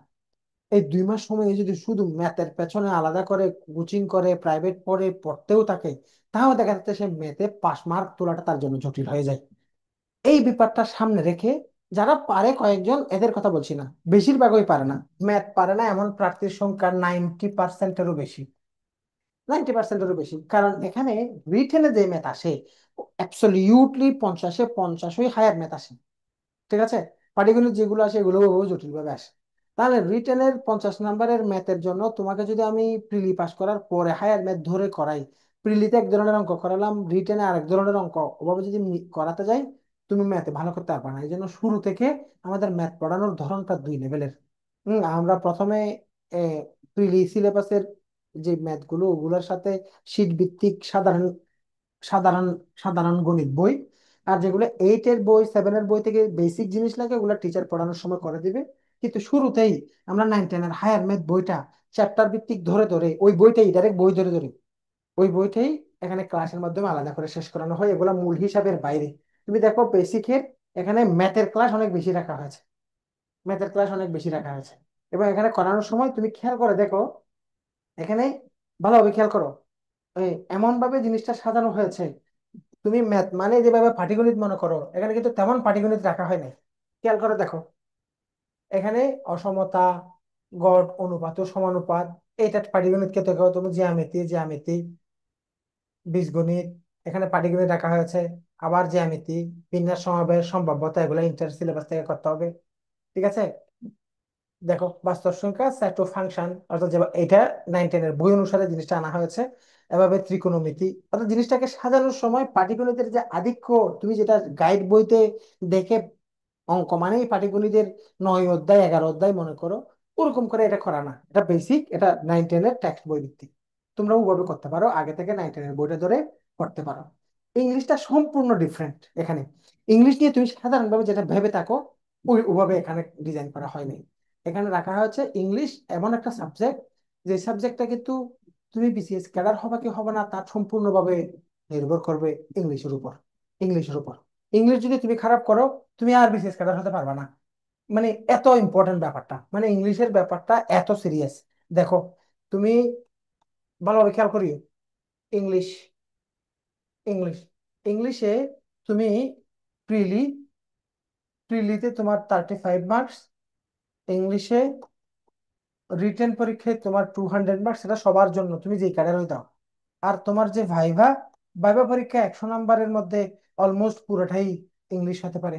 এই 2 মাস সময়ে যদি শুধু ম্যাথের পেছনে আলাদা করে কোচিং করে প্রাইভেট পড়ে পড়তেও থাকে, তাও দেখা যাচ্ছে সে ম্যাথে পাস মার্ক তোলাটা তার জন্য জটিল হয়ে যায়। এই ব্যাপারটা সামনে রেখে যারা পারে কয়েকজন, এদের কথা বলছি না, বেশিরভাগই পারে না। ম্যাথ পারে না এমন প্রার্থীর সংখ্যা 90%-এরও বেশি। 90%-এরও বেশি, কারণ এখানে রিটেনে যে ম্যাথ আসে অ্যাবসলিউটলি 50-এ 50 হায়ার ম্যাথ আসে। ঠিক আছে। পাটিগণিত যেগুলো আসে এগুলো জটিল ভাবে আসে। তাহলে রিটেনের 50 নাম্বারের ম্যাথের জন্য তোমাকে যদি আমি প্রিলি পাস করার পরে হায়ার ম্যাথ ধরে করাই, প্রিলিতে এক ধরনের অঙ্ক করালাম, রিটেনে আরেক ধরনের অঙ্ক, ওভাবে যদি করাতে যাই, তুমি ম্যাথে ভালো করতে পারবে না। এই জন্য শুরু থেকে আমাদের ম্যাথ পড়ানোর ধরনটা 2 লেভেলের। আমরা প্রথমে প্রিলি সিলেবাসের যে ম্যাথ গুলো ওগুলোর সাথে শীট ভিত্তিক সাধারণ সাধারণ সাধারণ গণিত বই, আর যেগুলো 8-এর বই 7-এর বই থেকে বেসিক জিনিস লাগে ওগুলো টিচার পড়ানোর সময় করে দিবে। কিন্তু শুরুতেই আমরা 9-10-এর হায়ার ম্যাথ বইটা চ্যাপ্টার ভিত্তিক ধরে ধরে, ওই বইটাই ডাইরেক্ট বই ধরে ধরে ওই বইটাই এখানে ক্লাসের মাধ্যমে আলাদা করে শেষ করানো হয়। এগুলো মূল হিসাবের বাইরে। তুমি দেখো বেসিকের এখানে ম্যাথের ক্লাস অনেক বেশি রাখা হয়েছে, ম্যাথের ক্লাস অনেক বেশি রাখা হয়েছে। এবং এখানে করানোর সময় তুমি খেয়াল করে দেখো, এখানে ভালোভাবে খেয়াল করো, এমন ভাবে জিনিসটা সাজানো হয়েছে, তুমি ম্যাথ মানে যেভাবে পাটিগণিত মনে করো, এখানে কিন্তু তেমন পাটিগণিত রাখা হয় নাই। খেয়াল করে দেখো, এখানে অসমতা, গড়, অনুপাত ও সমানুপাত, এটা পাটিগণিতকে দেখো তুমি, জ্যামিতি জ্যামিতি, বীজগণিত, এখানে পাটিগণিত রাখা হয়েছে। আবার জ্যামিতি, বিন্যাস, সমাবেশ, সম্ভাব্যতা, এগুলো ইন্টার সিলেবাস থেকে করতে হবে। ঠিক আছে। দেখো বাস্তব সংখ্যা, সেট ও ফাংশন, অর্থাৎ যে এটা 9-10-এর বই অনুসারে জিনিসটা আনা হয়েছে। এভাবে ত্রিকোণমিতি, অর্থাৎ জিনিসটাকে সাজানোর সময় পাটিগণিতের যে আধিক্য, তুমি যেটা গাইড বইতে দেখে অঙ্ক মানেই পাটিগণিতের 9 অধ্যায় 11 অধ্যায় মনে করো, ওরকম করে এটা করা না। এটা বেসিক, এটা 9-10-এর টেক্সট বই ভিত্তিক। তোমরা ওভাবে করতে পারো, আগে থেকে 9-10-এর বইটা ধরে পড়তে পারো। ইংলিশটা সম্পূর্ণ ডিফারেন্ট এখানে। ইংলিশ নিয়ে তুমি সাধারণভাবে যেটা ভেবে থাকো, ওভাবে এখানে ডিজাইন করা হয়নি। এখানে রাখা হয়েছে ইংলিশ এমন একটা সাবজেক্ট, যে সাবজেক্টটা কিন্তু তুমি বিসিএস ক্যাডার হবে কি হবে না তার সম্পূর্ণভাবে নির্ভর করবে ইংলিশের উপর। ইংলিশের উপর ইংলিশ যদি তুমি খারাপ করো, তুমি আর বিসিএস ক্যাডার হতে পারবে না। মানে এত ইম্পর্টেন্ট ব্যাপারটা, মানে ইংলিশের ব্যাপারটা এত সিরিয়াস। দেখো তুমি ভালোভাবে খেয়াল করিও, ইংলিশ ইংলিশ ইংলিশে তুমি প্রিলি প্রিলিতে তোমার 35 মার্কস, ইংলিশে রিটেন পরীক্ষায় তোমার 200 মার্কস, এটা সবার জন্য তুমি যেই ক্যাডারই দাও। আর তোমার যে ভাইভা, ভাইভা পরীক্ষা 100 নাম্বারের মধ্যে অলমোস্ট পুরোটাই ইংলিশ হতে পারে।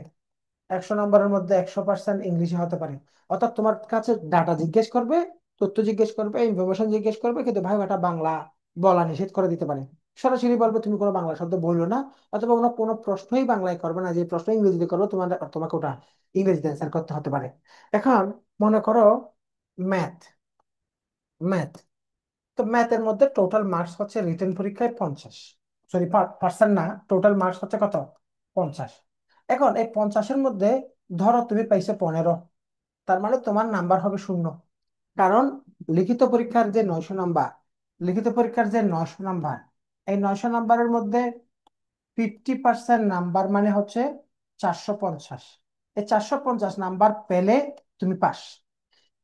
100 নাম্বারের মধ্যে 100% ইংলিশে হতে পারে। অর্থাৎ তোমার কাছে ডাটা জিজ্ঞেস করবে, তথ্য জিজ্ঞেস করবে, ইনফরমেশন জিজ্ঞেস করবে, কিন্তু ভাইভাটা বাংলা বলা নিষেধ করে দিতে পারে। সরাসরি বলবে তুমি কোনো বাংলা শব্দ বললো না, অথবা কোনো কোনো প্রশ্নই বাংলায় করবে না, যে প্রশ্ন ইংরেজিতে করবে তোমার, তোমাকে ওটা ইংরেজিতে অ্যান্সার করতে হতে পারে। এখন মনে করো ম্যাথ ম্যাথ তো ম্যাথের মধ্যে টোটাল মার্কস হচ্ছে রিটেন পরীক্ষায় 50, সরি পার্সেন্ট না, টোটাল মার্কস হচ্ছে কত, 50। এখন এই 50-এর মধ্যে ধরো তুমি পাইছো 15, তার মানে তোমার নাম্বার হবে 0। কারণ লিখিত পরীক্ষার যে 900 নাম্বার, লিখিত পরীক্ষার যে 900 নাম্বার, এই 900 নাম্বারের মধ্যে 50% নাম্বার মানে হচ্ছে 450। এই 450 নাম্বার পেলে তুমি পাস।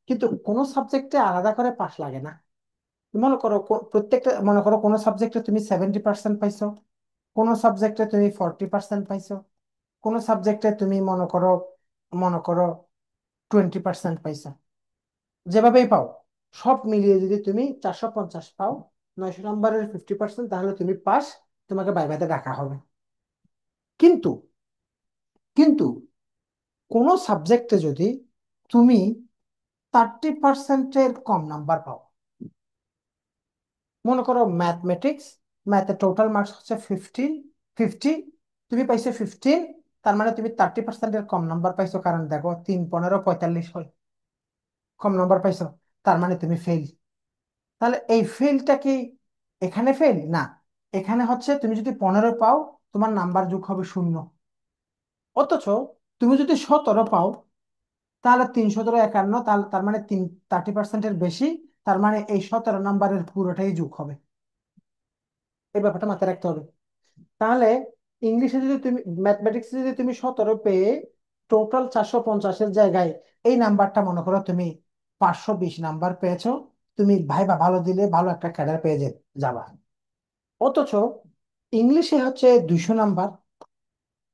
কিন্তু কোনো সাবজেক্টে আলাদা করে পাস লাগে না। মনে করো প্রত্যেকটা, মনে করো কোনো সাবজেক্টে তুমি 70% পাইছো, কোনো সাবজেক্টে তুমি 40% পাইছো, কোনো সাবজেক্টে তুমি মনে করো 20% পাইছো। যেভাবেই পাও, সব মিলিয়ে যদি তুমি 450 পাও, 900 নম্বরের 50%, তাহলে তুমি পাস, তোমাকে ভাইভাতে ডাকা হবে। কিন্তু কিন্তু কোন সাবজেক্টে যদি তুমি 30%-এর কম নাম্বার পাও, মনে করো ম্যাথমেটিক্স, ম্যাথের টোটাল মার্কস হচ্ছে 50, তুমি পাইছো 15, তার মানে তুমি 30%-এর কম নাম্বার পাইছো, কারণ দেখো 3 15 45 হয়, কম নাম্বার পাইছো, তার মানে তুমি ফেল। তাহলে এই ফেলটা কি এখানে ফেল না, এখানে হচ্ছে তুমি যদি 15 পাও, তোমার নাম্বার যোগ হবে 0। অথচ তুমি যদি 17 পাও, তাহলে 3 17 51, তাহলে তার মানে 30%-এর বেশি, তার মানে এই 17 নাম্বারের পুরোটাই যোগ হবে। এই ব্যাপারটা মাথায় রাখতে হবে। তাহলে ইংলিশে যদি তুমি, ম্যাথমেটিক্সে যদি তুমি 17 পেয়ে টোটাল 450-এর জায়গায় এই নাম্বারটা মনে করো তুমি 520 নাম্বার পেয়েছো, তুমি ভাইবা ভালো দিলে ভালো একটা ক্যাডার পেয়ে যাবা। অথচ ইংলিশে হচ্ছে 200 নাম্বার,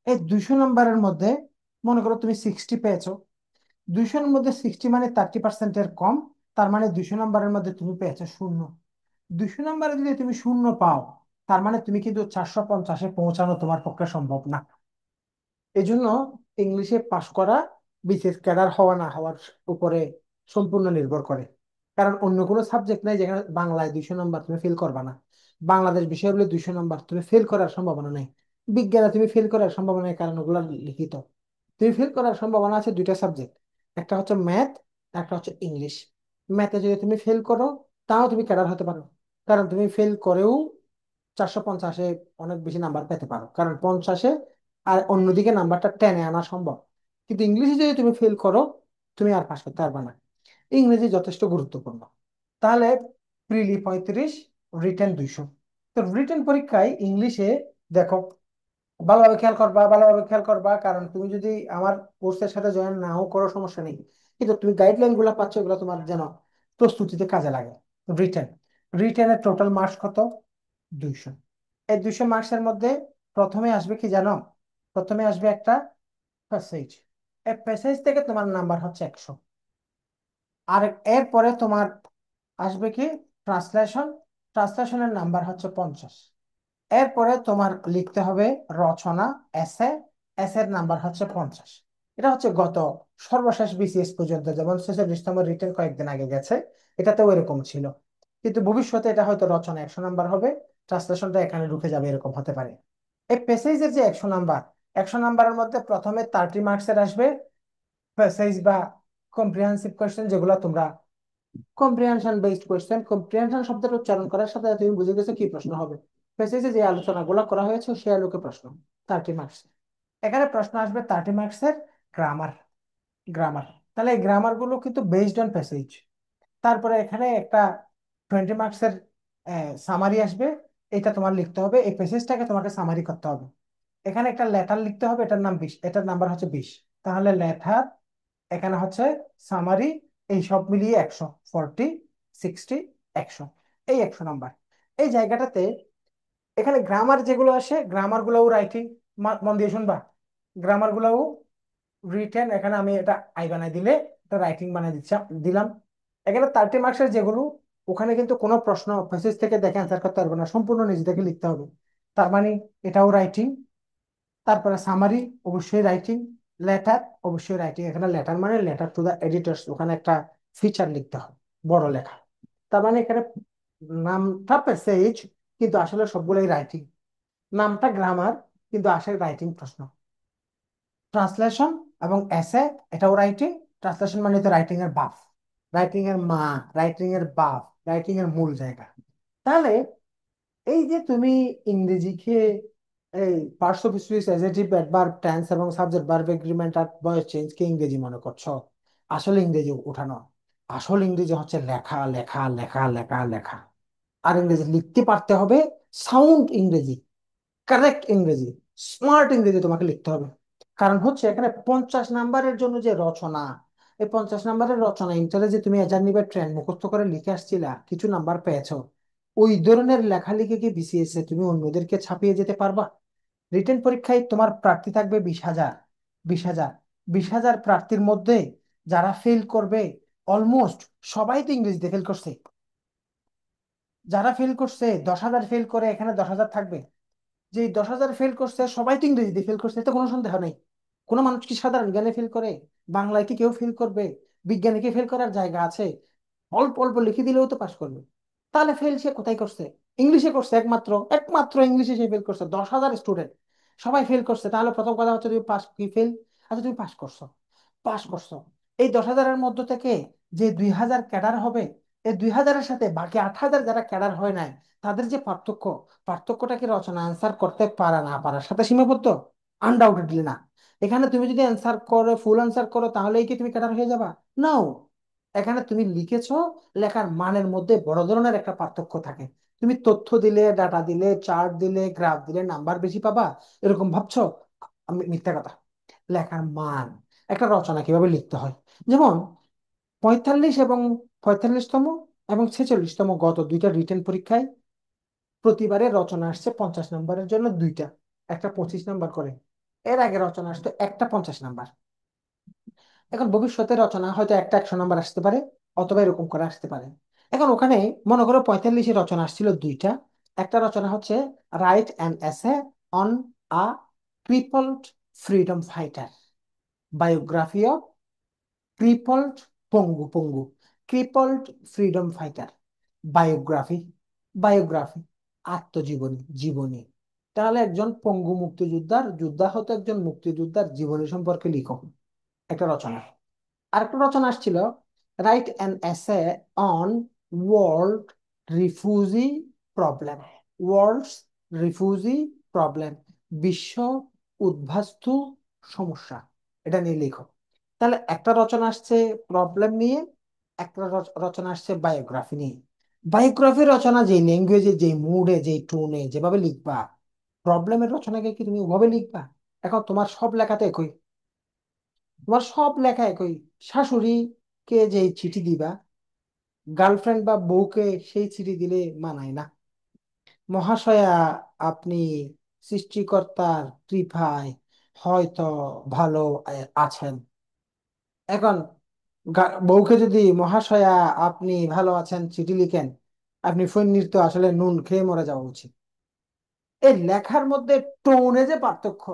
এই 200 নাম্বারের মধ্যে মনে করো তুমি 60 পেয়েছো, 200-এর মধ্যে 60 মানে 30%-এর কম, তার মানে 200 নাম্বারের মধ্যে তুমি পেয়েছো 0। 200 নাম্বারে যদি তুমি 0 পাও, তার মানে তুমি কিন্তু 450-এ পৌঁছানো তোমার পক্ষে সম্ভব না। এই জন্য ইংলিশে পাশ করা বিশেষ ক্যাডার হওয়া না হওয়ার উপরে সম্পূর্ণ নির্ভর করে। কারণ অন্য কোনো সাবজেক্ট নাই যেখানে বাংলায় 200 নাম্বার তুমি ফেল করবা না, বাংলাদেশ বিষয় হলে 200 নাম্বার তুমি ফেল করার সম্ভাবনা নেই, বিজ্ঞানে তুমি ফেল করার সম্ভাবনা নেই, কারণ ওগুলো লিখিত। তুমি ফেল করার সম্ভাবনা আছে দুইটা সাবজেক্ট, একটা হচ্ছে ম্যাথ, একটা হচ্ছে ইংলিশ। ম্যাথে যদি তুমি ফেল করো, তাও তুমি ক্যাডার হতে পারো, কারণ তুমি ফেল করেও 450-এ অনেক বেশি নাম্বার পেতে পারো, কারণ 50-এ আর অন্যদিকে নাম্বারটা টেনে আনা সম্ভব। কিন্তু ইংলিশে যদি তুমি ফেল করো, তুমি আর পাস করতে পারবে না। ইংরেজি যথেষ্ট গুরুত্বপূর্ণ। তাহলে প্রিলি 35, রিটেন 200। তো রিটেন পরীক্ষায় ইংলিশে দেখো, ভালোভাবে খেয়াল করবা, ভালোভাবে খেয়াল করবা, কারণ তুমি যদি আমার কোর্সের সাথে জয়েন নাও করো সমস্যা নেই, কিন্তু তুমি গাইডলাইন গুলো পাচ্ছ, এগুলো তোমার যেন প্রস্তুতিতে কাজে লাগে। রিটেন, রিটেনের টোটাল মার্কস কত? 200। এই 200 মার্কসের মধ্যে প্রথমে আসবে কি জানো? প্রথমে আসবে একটা প্যাসেজ, এই প্যাসেজ থেকে তোমার নাম্বার হচ্ছে 100। আর এরপরে তোমার আসবে কি ট্রান্সলেশন, ট্রান্সলেশনের নাম্বার হচ্ছে 50। এরপরে তোমার লিখতে হবে রচনা, এসে, এসের নাম্বার হচ্ছে 50। এটা হচ্ছে গত সর্বশেষ বিসিএস পর্যন্ত, যেমন 46তম রিটেন কয়েকদিন আগে গেছে, এটাতেও এরকম ছিল। কিন্তু ভবিষ্যতে এটা হয়তো রচনা 100 নাম্বার হবে, ট্রান্সলেশনটা এখানে ঢুকে যাবে, এরকম হতে পারে। এই প্যাসেজের যে 100 নাম্বার, 100 নাম্বারের মধ্যে প্রথমে 30 মার্কসের আসবে প্যাসেজ বা কম্প্রিহেন্সিভ কোয়েশ্চেন, যেগুলো তোমরা কম্প্রিহেনশন বেসড কোয়েশ্চেন, কম্প্রিহেনশন শব্দটা উচ্চারণ করার সাথে সাথে তুমি বুঝে গেছো কি প্রশ্ন হবে। প্যাসেজে যে আলোচনাগুলো করা হয়েছে সেই আলোকে প্রশ্ন 30 মার্কস। এখানে প্রশ্ন আসবে 30 মার্কসের গ্রামার, গ্রামার। তাহলে এই গ্রামার গুলো কিন্তু বেসড অন প্যাসেজ। তারপরে এখানে একটা 20 মার্কসের সামারি আসবে, এটা তোমার লিখতে হবে, এই প্যাসেজটাকে তোমাকে সামারি করতে হবে। এখানে একটা লেটার লিখতে হবে, এটার নাম 20, এটার নাম্বার হচ্ছে 20। তাহলে লেটার, এখানে হচ্ছে সামারি, এই সব মিলিয়ে 100, 40, 60, 100, এই 100 নাম্বার। এই জায়গাটাতে এখানে গ্রামার যেগুলো আসে, গ্রামার গুলোও রাইটিং, মন দিয়ে শুনবা, গ্রামার গুলোও রিটেন। এখানে আমি এটা আই বানাই দিলে এটা রাইটিং বানাই দিলাম। এখানে 30 মার্কসের যেগুলো, ওখানে কিন্তু কোনো প্রশ্ন প্যাসেজ থেকে দেখে অ্যান্সার করতে পারবে না, সম্পূর্ণ নিজে থেকে লিখতে হবে, তার মানে এটাও রাইটিং। তারপরে সামারি, অবশ্যই রাইটিং। লেটার, অবশ্যই রাইটিং। এখানে লেটার মানে লেটার টু দা এডিটর্স, ওখানে একটা ফিচার লিখতে হবে, বড় লেখা। তার মানে এখানে নামটা প্যাসেজ, কিন্তু আসলে সবগুলোই রাইটিং। নামটা গ্রামার, কিন্তু আসলে রাইটিং প্রশ্ন। ট্রান্সলেশন এবং এসে, এটাও রাইটিং। ট্রান্সলেশন মানে তো রাইটিং এর বাপ, রাইটিং এর মা, রাইটিং এর বাপ, রাইটিং এর মূল জায়গা। তাহলে এই যে তুমি ইংরেজিকে এই parts of speech, adjective, adverb, tense এবং সাবজেক্ট, ভার্ব, এগ্রিমেন্ট আর ভয়েস চেঞ্জ কে ইংরেজি মনে করছো, আসলে ইংরেজি ওঠানো। আসল ইংরেজি হচ্ছে লেখা, লেখা, লেখা, লেখা, লেখা। আর ইংরেজি লিখতে পারতে হবে, সাউন্ড ইংরেজি, কারেক্ট ইংরেজি, স্মার্ট ইংরেজি তোমাকে লিখতে হবে। কারণ হচ্ছে এখানে 50 নাম্বারের জন্য যে রচনা, এই 50 নাম্বারের রচনা ইন্টারে যে তুমি এজার নিবে ট্রেন মুখস্থ করে লিখে আসছিলা, কিছু নাম্বার পেয়েছো, ওই ধরনের লেখালেখি কি বিসিএস এ তুমি অন্যদেরকে ছাপিয়ে যেতে পারবা? রিটেন পরীক্ষায় তোমার প্রার্থী থাকবে 20,000, 20,000, 20,000 প্রার্থীর মধ্যে যারা ফেল করবে অলমোস্ট সবাই তো ইংরেজিতে ফেল করছে। যারা ফেল করছে 10,000 ফেল করে এখানে 10,000 থাকবে? যে 10,000 ফেল করছে সবাই তো ইংরেজিতে ফেল করছে, এতে কোনো সন্দেহ নেই। কোনো মানুষ কি সাধারণ জ্ঞানে ফেল করে? বাংলায় কি কেউ ফেল করবে? বিজ্ঞানে কি ফেল করার জায়গা আছে? অল্প অল্প লিখে দিলেও তো পাস করবে। তাহলে ফেল সে কোথায় করছে? ইংলিশে করছে, একমাত্র একমাত্র ইংলিশে সে ফেল করছে। 10,000 স্টুডেন্ট সবাই ফেল করছে, তাহলে প্রথম কথা হচ্ছে তুমি পাস কি ফেল? আচ্ছা তুমি পাস করছো, পাস করছো। এই 10,000-এর মধ্য থেকে যে 2,000 ক্যাডার হবে, এই 2,000-এর সাথে বাকি 8,000 যারা ক্যাডার হয় নাই, তাদের যে পার্থক্য, পার্থক্যটা কি রচনা অ্যান্সার করতে পারা না পারার সাথে সীমাবদ্ধ? আনডাউটেডলি না। এখানে তুমি যদি অ্যান্সার করো, ফুল অ্যান্সার করো, তাহলেই কি তুমি ক্যাডার হয়ে যাবা? নাও। এখানে তুমি লিখেছো, লেখার মানের মধ্যে বড় ধরনের একটা পার্থক্য থাকে। তুমি তথ্য দিলে, ডাটা দিলে, চার্ট দিলে, গ্রাফ দিলে নাম্বার বেশি পাবা এরকম ভাবছো? আমি মিথ্যা কথা। লেখার মান, একটা রচনা কিভাবে লিখতে হয়, যেমন 45 এবং 45তম এবং 46তম গত দুইটা রিটেন পরীক্ষায় প্রতিবারে রচনা আসছে 50 নম্বরের জন্য দুইটা, একটা 25 নম্বর করে। এর আগে রচনা আসতো একটা 50 নম্বর। এখন ভবিষ্যতে রচনা হয়তো একটা 100 নম্বর আসতে পারে, অথবা এরকম করে আসতে পারে। এখন ওখানে মনে করো 45-এ রচনা আসছিল দুইটা। একটা রচনা হচ্ছে write an essay on a crippled freedom fighter, biography of crippled, পঙ্গু পঙ্গু, crippled freedom fighter, biography, biography, আত্মজীবনী, জীবনী। তাহলে একজন পঙ্গু মুক্তিযোদ্ধার, যোদ্ধা হতো একজন মুক্তিযোদ্ধার জীবনী সম্পর্কে লিখো, একটা রচনা। আরেকটা রচনা আসছিল write an essay on world refugee problem, world's refugee problem, বিশ্ব উদ্বাস্তু সমস্যা, এটা নিয়ে লিখো। তাহলে একটা রচনা আসছে প্রবলেম নিয়ে, একটা রচনা আসছে বায়োগ্রাফি নিয়ে। বায়োগ্রাফি রচনা যেই ল্যাঙ্গুয়েজে, যেই মুডে, যেই টোনে যেভাবে লিখবা, প্রবলেমের রচনাকে কি তুমি ওভাবে লিখবা? এখন তোমার সব লেখাতে একই, তোমার সব লেখা একই। শাশুড়িকে যে চিঠি দিবা, গার্লফ্রেন্ড বা বউকে সেই চিঠি দিলে মানায় না। মহাশয়া, আপনি সৃষ্টিকর্তার কৃপায় হয়তো ভালো আছেন। এখন বউকে যদি মহাশয়া আপনি ভালো আছেন চিঠি লিখেন, আপনি ফৈন্নির তো আসলে নুন খেয়ে মরে যাওয়া উচিত। এই লেখার মধ্যে টোনে যে পার্থক্য,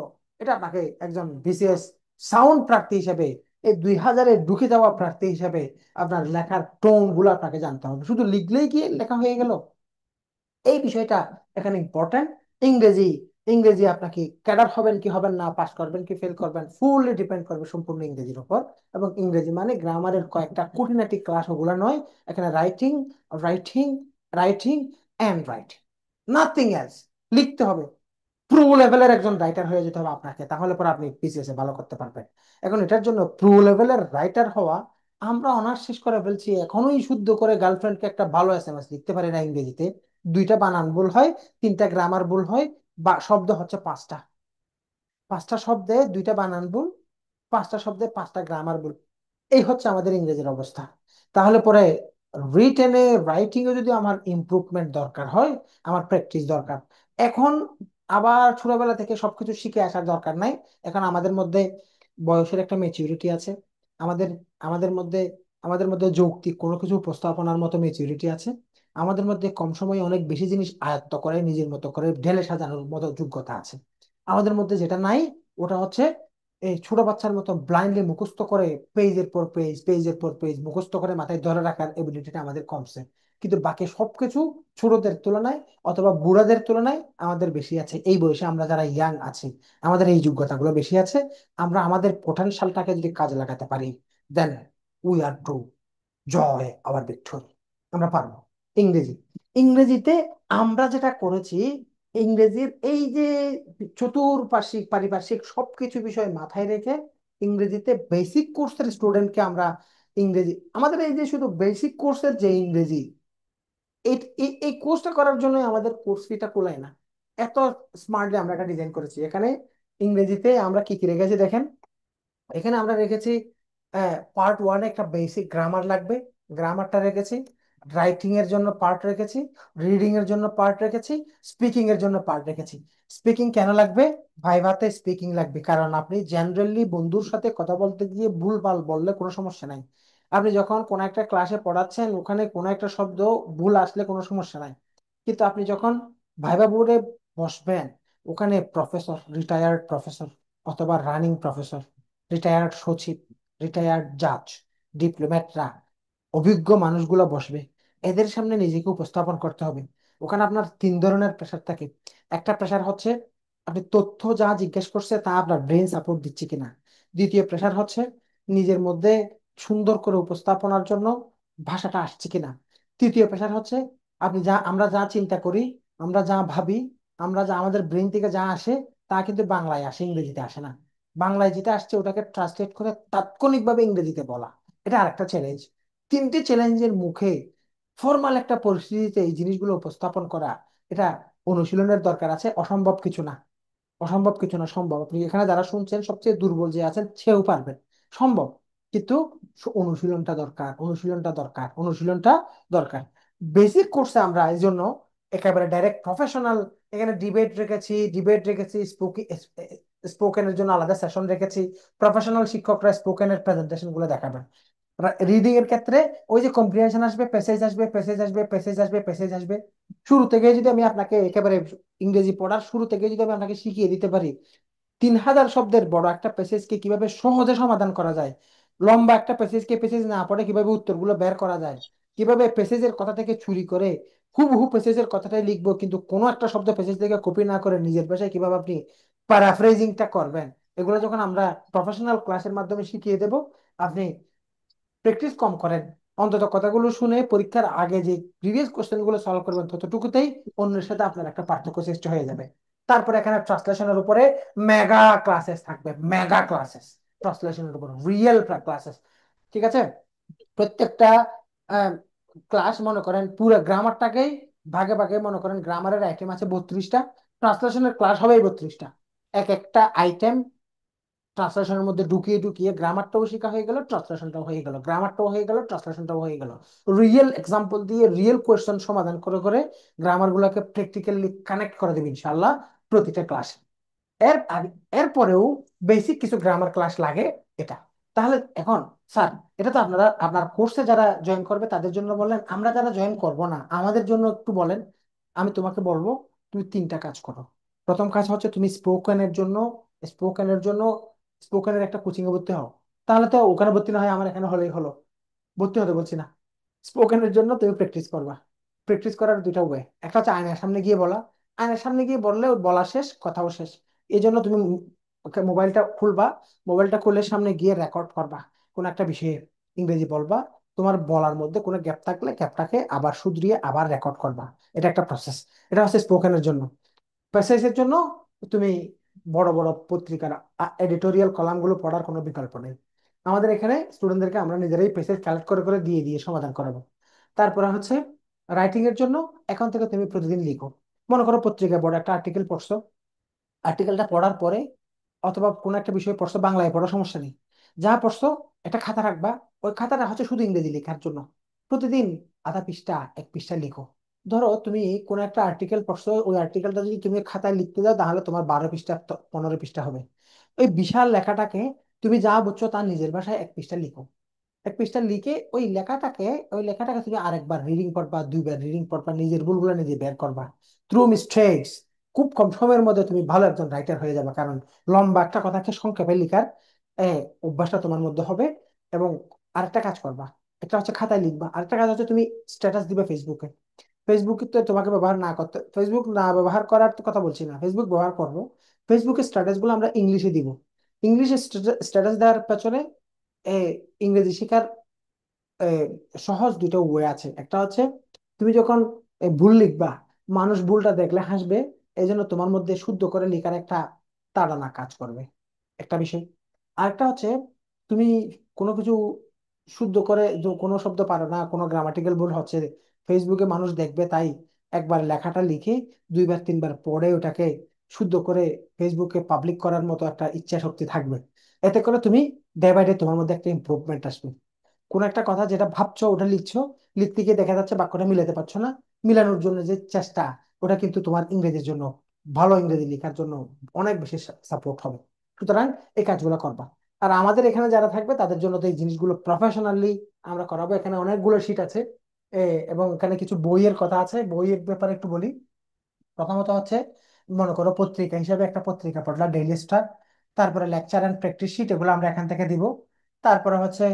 এটা আপনাকে একজন বিসিএস সাউন্ড প্রার্থী হিসেবে, এই 2,000-এ ঢুকে যাওয়া প্রার্থী হিসেবে আপনার লেখার টোন গুলো আপনাকে জানতে হবে। শুধু লিখলেই কি লেখা হয়ে গেল? এই বিষয়টা এখানে ইম্পর্টেন্ট। ইংরেজি, ইংরেজি আপনাকে ক্যাডার হবেন কি হবেন না, পাস করবেন কি ফেল করবেন, ফুললি ডিপেন্ড করবে সম্পূর্ণ ইংরেজির উপর। এবং ইংরেজি মানে গ্রামারের কয়েকটা খুঁটিনাটি ক্লাস, ওগুলা নয়। এখানে writing, writing, writing and writing, nothing else. লিখতে হবে। প্রো লেভেলের একজন রাইটার হয়ে যেতে হবে আপনাকে, তাহলে পরে আপনি বিসিএস এ ভালো করতে পারবেন। এখন এটার জন্য প্রো লেভেলের রাইটার হওয়া, আমরা অনার্স শেষ করে ফেলছি, এখনোই শুদ্ধ করে গার্লফ্রেন্ডকে একটা ভালো এসএমএস লিখতে পারি না ইংরেজিতে। দুইটা বানান ভুল হয়, তিনটা গ্রামার ভুল হয়, বা শব্দ হচ্ছে পাঁচটা, পাঁচটা শব্দে দুইটা বানান ভুল, পাঁচটা শব্দে পাঁচটা গ্রামার ভুল। এই হচ্ছে আমাদের ইংরেজির অবস্থা। তাহলে পরে রিটেনে, রাইটিং এ যদি আমার ইমপ্রুভমেন্ট দরকার হয়, আমার প্র্যাকটিস দরকার। এখন আবার ছোটবেলা থেকে সবকিছু শিখে আসার দরকার নাই। এখন আমাদের মধ্যে বয়সের একটা ম্যাচিউরিটি আছে। আমাদের আমাদের মধ্যে আমাদের মধ্যে যৌক্তিক কোনো কিছু উপস্থাপনার মতো ম্যাচিউরিটি আছে। আমাদের মধ্যে কম সময়ে অনেক বেশি জিনিস আয়ত্ত করে নিজের মতো করে ঢেলে সাজানোর মতো যোগ্যতা আছে। আমাদের মধ্যে যেটা নাই, ওটা হচ্ছে এই ছোট বাচ্চার মতো ব্লাইন্ডলি মুখস্থ করে পেজের পর পেজ, পেজের পর পেজ মুখস্থ করে মাথায় ধরে রাখার এবিলিটিটা আমাদের কমছে। কিন্তু বাকি সবকিছু ছোটদের তুলনায় অথবা বুড়াদের তুলনায় আমাদের বেশি আছে। এই বয়সে আমরা যারা ইয়াং আছি, আমাদের এই যোগ্যতাগুলো বেশি আছে। আমরা আমাদের পোটেনশিয়ালটাকে যদি কাজে লাগাতে পারি, then we are true joy our victory. আমরা পারবো। ইংরেজি, ইংরেজিতে আমরা যেটা করেছি, ইংরেজির এই যে চতুর্পার্শ্বিক পারিপার্শ্বিক সবকিছু বিষয় মাথায় রেখে ইংরেজিতে বেসিক কোর্সের স্টুডেন্টকে আমরা ইংরেজি, আমাদের এই যে শুধু বেসিক কোর্সের যে ইংরেজি, এই এই কোর্সটা করার জন্য আমাদের কোর্স ফিটা কুলায় না। এত স্মার্টলি আমরা একটা ডিজাইন করেছি। এখানে ইংরেজিতে আমরা কি কি রেখেছি দেখেন। এখানে আমরা রেখেছি পার্ট ওয়ানে একটা বেসিক গ্রামার লাগবে, গ্রামারটা রেখেছি। রাইটিং এর জন্য পার্ট রেখেছি, রিডিং এর জন্য পার্ট রেখেছি, স্পিকিং এর জন্য পার্ট রেখেছি। স্পিকিং কেন লাগবে? ভাইভাতে স্পিকিং লাগবে, কারণ আপনি জেনারেলি বন্ধুর সাথে কথা বলতে গিয়ে ভুলভাল বললে কোনো সমস্যা নাই। আপনি যখন কোনো একটা ক্লাসে পড়াচ্ছেন, ওখানে কোনো একটা শব্দ ভুল আসলে কোনো সমস্যা নাই, কিন্তু আপনি যখন ভাইবা বোর্ডে বসবেন, ওখানে প্রফেসর, রিটায়ার্ড প্রফেসর অথবা রানিং প্রফেসর, রিটায়ার্ড সচিব, রিটায়ার্ড জাজ, ডিপ্লোম্যাটরা, অভিজ্ঞ মানুষগুলো বসবে। এদের সামনে নিজেকে উপস্থাপন করতে হবে। ওখানে আপনার তিন ধরনের প্রেশার থাকে। একটা প্রেশার হচ্ছে আপনি তথ্য যা জিজ্ঞেস করছে তা আপনার ব্রেন সাপোর্ট দিচ্ছে কিনা। দ্বিতীয় প্রেশার হচ্ছে নিজের মধ্যে সুন্দর করে উপস্থাপনার জন্য ভাষাটা আসছে কিনা। তৃতীয় প্রেশার হচ্ছে আমরা যা চিন্তা করি, আমরা যা ভাবি, আমরা যা আমাদের ব্রেন থেকে যা আসে তা কিন্তু বাংলায় আসে, ইংরেজিতে আসে না। বাংলায় যেটা আসছে ওটাকে ট্রান্সলেট করে তাৎক্ষণিকভাবে ইংরেজিতে বলা, এটা আরেকটা চ্যালেঞ্জ। তিনটি চ্যালেঞ্জের মুখে ফর্মাল একটা পরিস্থিতিতে এই জিনিসগুলো উপস্থাপন করা, এটা অনুশীলনের দরকার আছে, অসম্ভব কিছু না। অসম্ভব কিছু না, সম্ভব। আপনি এখানে যারা শুনছেন সবচেয়ে দুর্বল যে আছেন সেও পারবেন, সম্ভব। কিন্তু অনুশীলনটা দরকার, অনুশীলনটা দরকার, অনুশীলনটা দরকার। বেসিক কোর্সে আমরা এই জন্য একেবারে ডাইরেক্ট প্রফেশনাল, এখানে ডিবেট রেখেছি, স্পোকেনের জন্য আলাদা সেশন রেখেছি। প্রফেশনাল শিক্ষকরা স্পোকেনের প্রেজেন্টেশন গুলো দেখাবেন। রিডিং এর ক্ষেত্রে ওই যে কম্প্রিহেনশন আসবে, প্যাসেজ আসবে, প্যাসেজ আসবে, প্যাসেজ আসবে, প্যাসেজ আসবে। শুরু থেকে যদি আমি আপনাকে একেবারে ইংরেজি পড়ার শুরু থেকে যদি আমি আপনাকে শিখিয়ে দিতে পারি 3000 শব্দের বড় একটা প্যাসেজকে কিভাবে সহজে সমাধান করা যায়, লম্বা একটা প্যাসেজকে প্যাসেজ না পড়ে কিভাবে উত্তরগুলো বের করা যায়, কিভাবে প্যাসেজের কথা থেকে চুরি করে হুবহু প্যাসেজের কথাটাই লিখবো, কিন্তু কোনো একটা শব্দ প্যাসেজ থেকে কপি না করে নিজের ভাষায় কিভাবে আপনি প্যারাফ্রেজিংটা করবেন, এগুলো যখন আমরা প্রফেশনাল ক্লাসের মাধ্যমে শিখিয়ে দেব, আপনি প্র্যাকটিস কম করেন, অন্তত কথাগুলো শুনে পরীক্ষার আগে যে প্রিভিয়াস কোশ্চেন গুলো সলভ করবেন ততটুকুতেই অন্যের সাথে আপনার একটা পার্থক্য সৃষ্টি হয়ে যাবে। তারপরে এখানে ট্রান্সলেশনের উপরে মেগা ক্লাসেস থাকবে, মেগা ক্লাসেস, ট্রান্সলেশনের উপর রিয়েল ক্লাসেস। ঠিক আছে? প্রত্যেকটা ক্লাস মনে করেন পুরো গ্রামারটাকেই ভাগে ভাগে, মনে করেন গ্রামারের আইটেম আছে 32টা, ট্রান্সলেশনের ক্লাস হবে 32টা। এক একটা আইটেম ট্রান্সলেশনের মধ্যে ঢুকিয়ে ঢুকিয়ে গ্রামারটাও শেখা হয়ে গেল, ট্রান্সলেশনটাও হয়ে গেল, গ্রামারটাও হয়ে গেল, ট্রান্সলেশনটাও হয়ে গেল। রিয়েল এক্সাম্পল দিয়ে রিয়েল কোয়েশ্চেন সমাধান করে করে গ্রামার গুলাকে প্র্যাকটিক্যালি কানেক্ট করে দেবে ইনশাআল্লাহ প্রতিটা ক্লাস। এরপরেও বেসিক কিছু গ্রামার ক্লাস লাগে এটা। তাহলে এখন স্যার, এটা তো আপনারা আপনার কোর্সে যারা জয়েন করবে তাদের জন্য বললেন, আমরা যারা জয়েন করব না আমাদের জন্য একটু বলেন। আমি তোমাকে বলবো তুমি তিনটা কাজ করো। প্রথম কাজ হচ্ছে তুমি স্পোকেনের জন্য স্পোকেনের একটা কোচিং এ ভর্তি হও। তাহলে তো ওখানে ভর্তি না হয় আমার এখানে হলেই হলো, ভর্তি হতে বলছি না। স্পোকেনের জন্য তুমি প্র্যাকটিস করবা। প্র্যাকটিস করার দুইটা ওয়ে, একটা হচ্ছে আয়নার সামনে গিয়ে বলা। আয়নার সামনে গিয়ে বললে বলা শেষ, কথাও শেষ। এই জন্য তুমি মোবাইলটা খুলবা, মোবাইলটা খুলে সামনে গিয়ে রেকর্ড করবা কোন একটা বিষয়ে, ইংরেজি বলবা। তোমার বলার মধ্যে কোনো গ্যাপ থাকলে গ্যাপটাকে আবার শুধরিয়ে আবার রেকর্ড করবা। এটা একটা প্রসেস। এটা হচ্ছে স্পোকেনের জন্য। প্যাসেজের জন্য তুমি বড় বড় পত্রিকার এডিটোরিয়াল কলামগুলো পড়ার কোনো বিকল্প নেই। আমাদের এখানে স্টুডেন্টদেরকে আমরা নিজেরাই প্যাসেজ কালেক্ট করে করে দিয়ে দিয়ে সমাধান করাবো। তারপরে হচ্ছে রাইটিং এর জন্য, এখন থেকে তুমি প্রতিদিন লিখো। মনে করো পত্রিকায় বড় একটা আর্টিকেল পড়ছো, আর্টিকেলটা পড়ার পরে অথবা কোনো একটা বিষয় পড়ছো, বাংলায় পড়ো সমস্যা নেই, যা পড়ছো একটা খাতা রাখবা। ওই খাতাটা হচ্ছে শুধু ইংরেজি লেখার জন্য। প্রতিদিন আধা পৃষ্ঠা, এক পৃষ্ঠা লিখো। ধরো তুমি কোনো একটা আর্টিকেল পড়ছো, ওই আর্টিকেলটা যদি তুমি খাতায় লিখতে যাও তাহলে তোমার 12 পৃষ্ঠা 15 পৃষ্ঠা হবে। ওই বিশাল লেখাটাকে তুমি যা বুঝছো তার নিজের ভাষায় এক পৃষ্ঠা লিখো। এক পৃষ্ঠা লিখে ওই লেখাটাকে তুমি আরেকবার রিডিং করবা, দুইবার রিডিং করবা, নিজের ভুলগুলো নিজে বের করবা থ্রু মিস্টেক্স। খুব কম সময়ের মধ্যে তুমি ভালো একজন রাইটার হয়ে যাবে, কারণ লম্বা একটা কথাকে সংক্ষেপে লিখার অভ্যাসটা তোমার মধ্যে হবে। এবং আরেকটা কাজ করবা, একটা হচ্ছে খাতায় লিখবা, আরেকটা কাজ হচ্ছে তুমি স্ট্যাটাস দিবে ফেসবুকে। ফেসবুক তো তোমাকে ব্যবহার না করতে, ফেসবুক না ব্যবহার করার তো কথা বলছি না, ফেসবুক ব্যবহার করবো। ফেসবুকের স্ট্যাটাস গুলো আমরা ইংলিশে দিব। ইংলিশে স্ট্যাটাস দেওয়ার পেছনে এ, ইংরেজি শেখার এ, সহজ দুটো ওয়ে আছে। একটা হচ্ছে তুমি যখন ভুল লিখবা, মানুষ ভুলটা দেখলে হাসবে, এই জন্য তোমার মধ্যে শুদ্ধ করে লেখার একটা তাড়না কাজ করবে, একটা বিষয়। আরেকটা হচ্ছে তুমি কোনো কিছু শুদ্ধ করে কোনো শব্দ পারো না, কোনো গ্রামাটিক্যাল ভুল হচ্ছে, ফেসবুকে মানুষ দেখবে, তাই একবার লেখাটা লিখে দুইবার তিনবার পড়ে ওটাকে শুদ্ধ করে ফেসবুকে পাবলিক করার মতো একটা ইচ্ছা শক্তি থাকবে। এতে করে তুমি ডে বাই ডে তোমার মধ্যে একটা ইমপ্রুভমেন্ট আসবে। কোন একটা কথা যেটা ভাবছো ওটা লিখছো, লিখতে গিয়ে দেখা যাচ্ছে বাক্যটা মিলাতে পারছো না, মিলানোর জন্য যে চেষ্টা, ওটা কিন্তু তোমার ইংরেজির জন্য, ভালো ইংরেজি লেখার জন্য অনেক বেশি সাপোর্ট হবে। সুতরাং এই কাজগুলো করবা। আর আমাদের এখানে যারা থাকবে তাদের জন্য তো এই জিনিসগুলো প্রফেশনালি আমরা করাবো। এখানে অনেকগুলো শীট আছে, এ, এবং এখানে কিছু বইয়ের কথা আছে। বইয়ের ব্যাপারে একটু বলি। প্রথমত হচ্ছে, মনে করো পত্রিকা হিসেবে একটা পত্রিকা পড়লা, ডেইলি স্টার। তারপরে লেকচার অ্যান্ড প্র্যাকটিস শিট, এগুলো আমরা এখান থেকে দিব। তারপরে হচ্ছে